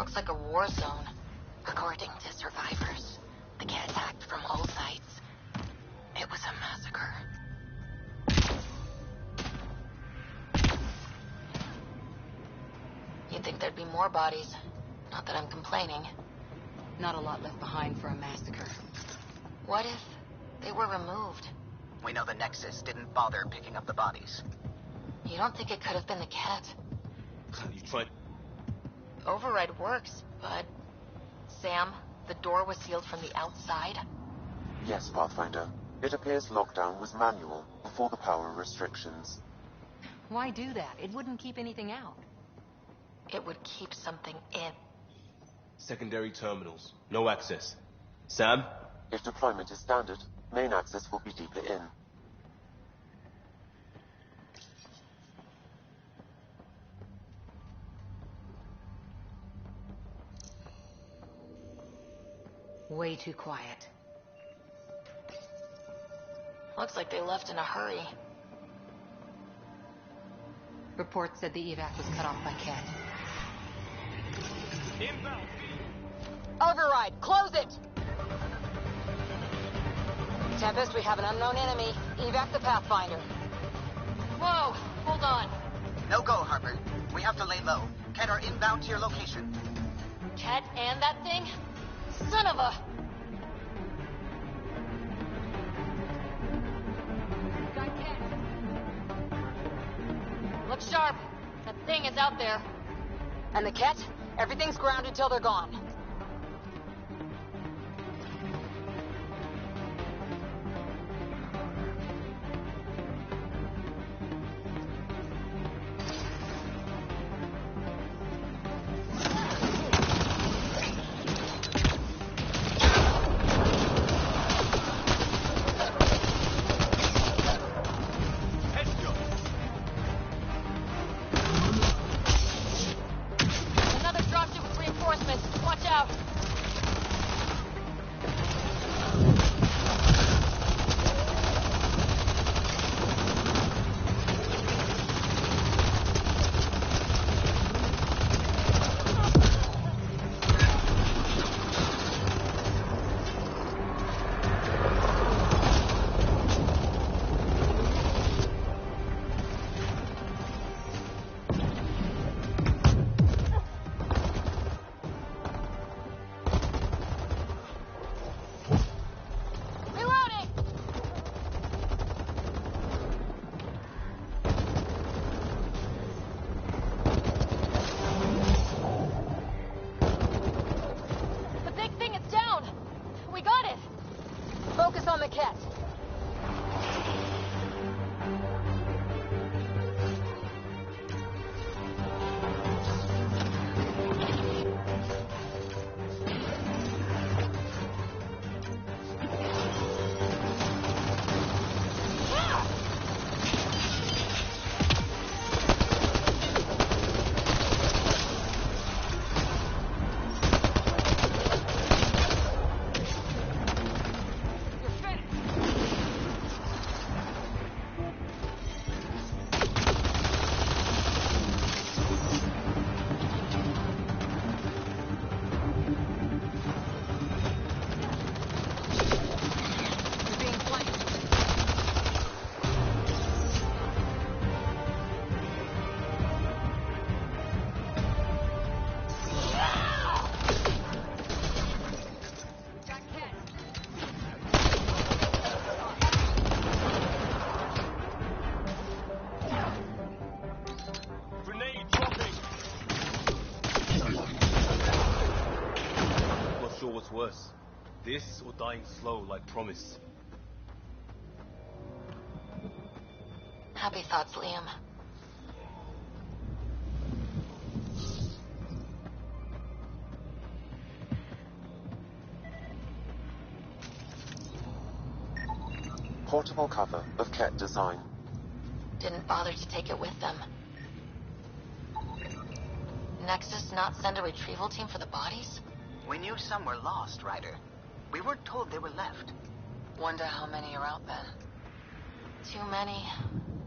Looks like a war zone. According to survivors, the Cat attacked from all sides. It was a massacre. You'd think there'd be more bodies. Not that I'm complaining. Not a lot left behind for a massacre. What if they were removed? We know the Nexus didn't bother picking up the bodies. You don't think it could have been the Cat? You tried... Override works, but... Sam, the door was sealed from the outside? Yes, Pathfinder. It appears lockdown was manual before the power restrictions. Why do that? It wouldn't keep anything out. It would keep something in. Secondary terminals. No access. Sam? If deployment is standard, main access will be deeper in. Way too quiet. Looks like they left in a hurry. Report said the evac was cut off by Cat. Inbound. Override, close it! Tempest, we have an unknown enemy. Evac the Pathfinder. Whoa, hold on. No go, Harper. We have to lay low. Cat are inbound to your location. Cat and that thing? Son of a... Got Cat. Look sharp. That thing is out there. And the Cat? Everything's grounded till they're gone. Focus on the Cat. Worse, this or dying slow like promised. Happy thoughts, Liam. Portable cover of Ket design. Didn't bother to take it with them. Nexus not send a retrieval team for the bodies? We knew some were lost, Ryder. We weren't told they were left. Wonder how many are out then. Too many.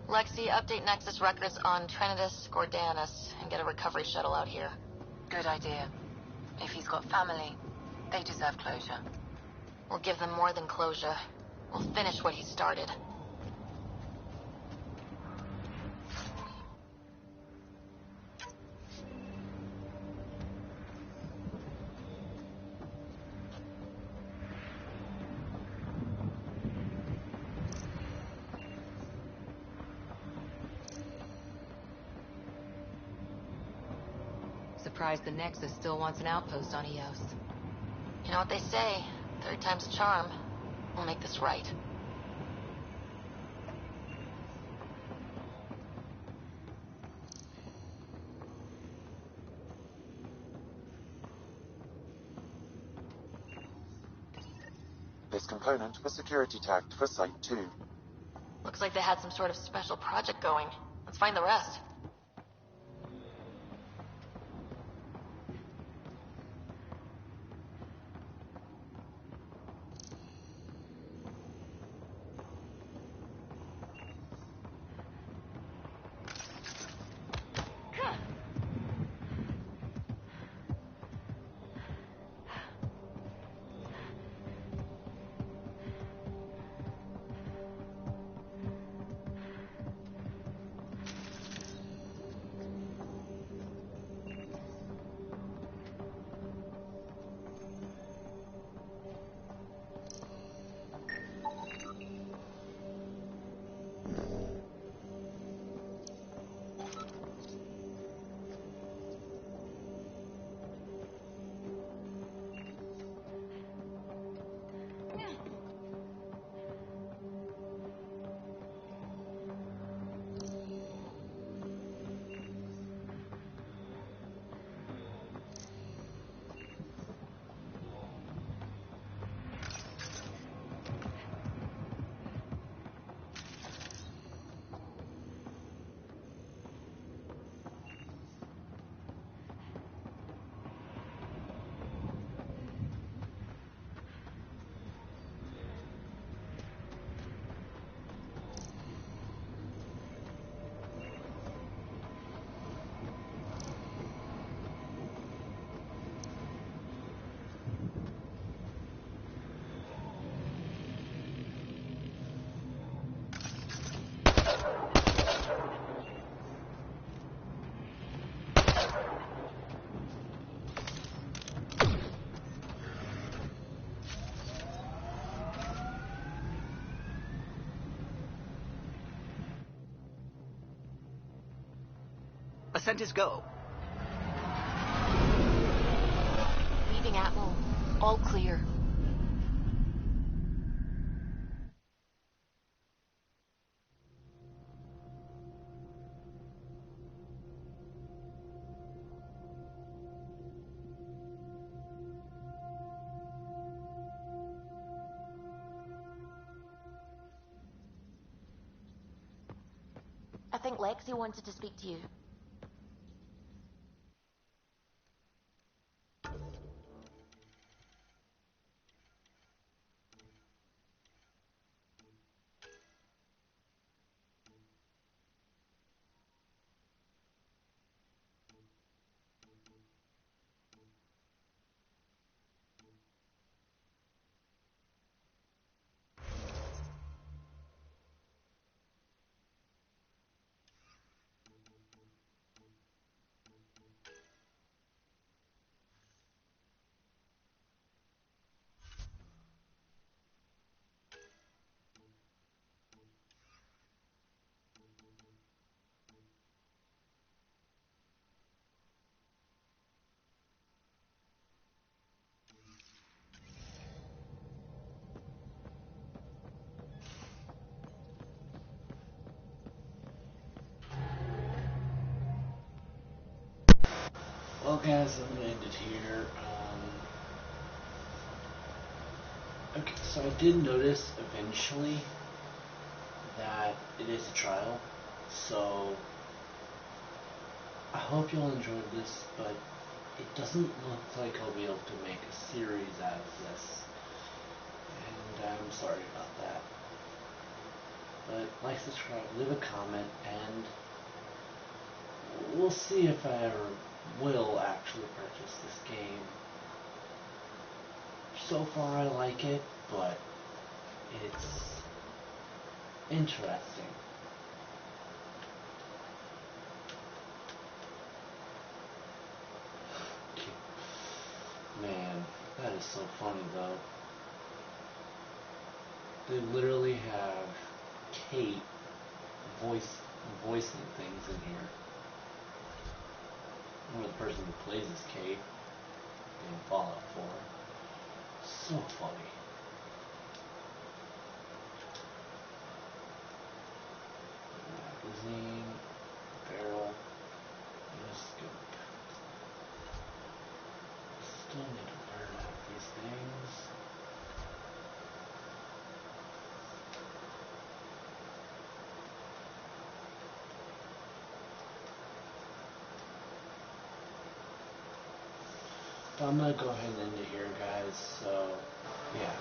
Lexi, update Nexus records on Trinitas Gordanus and get a recovery shuttle out here. Good idea. If he's got family, they deserve closure. We'll give them more than closure. We'll finish what he started. Surprised the Nexus still wants an outpost on Eos. You know what they say? Third time's a charm. We'll make this right. This component was security tagged for Site 2. Looks like they had some sort of special project going. Let's find the rest. Ascent is go. Leaving Atwell. All clear. I think Lexi wanted to speak to you. Well, guys, I'm gonna end it here. Okay, so I did notice eventually that it is a trial, so I hope you'll enjoy this, but it doesn't look like I'll be able to make a series out of this, and I'm sorry about that. But like, subscribe, leave a comment, and we'll see if I ever will actually purchase this game. So far I like it, but it's interesting. Man, that is so funny though. They literally have Kate voicing things in here. I remember the person who plays as Kate in Fallout 4. So funny. Magazine, barrel, and a scope. Still need to learn out these things. I'm gonna go ahead and end it here, guys. So, yeah.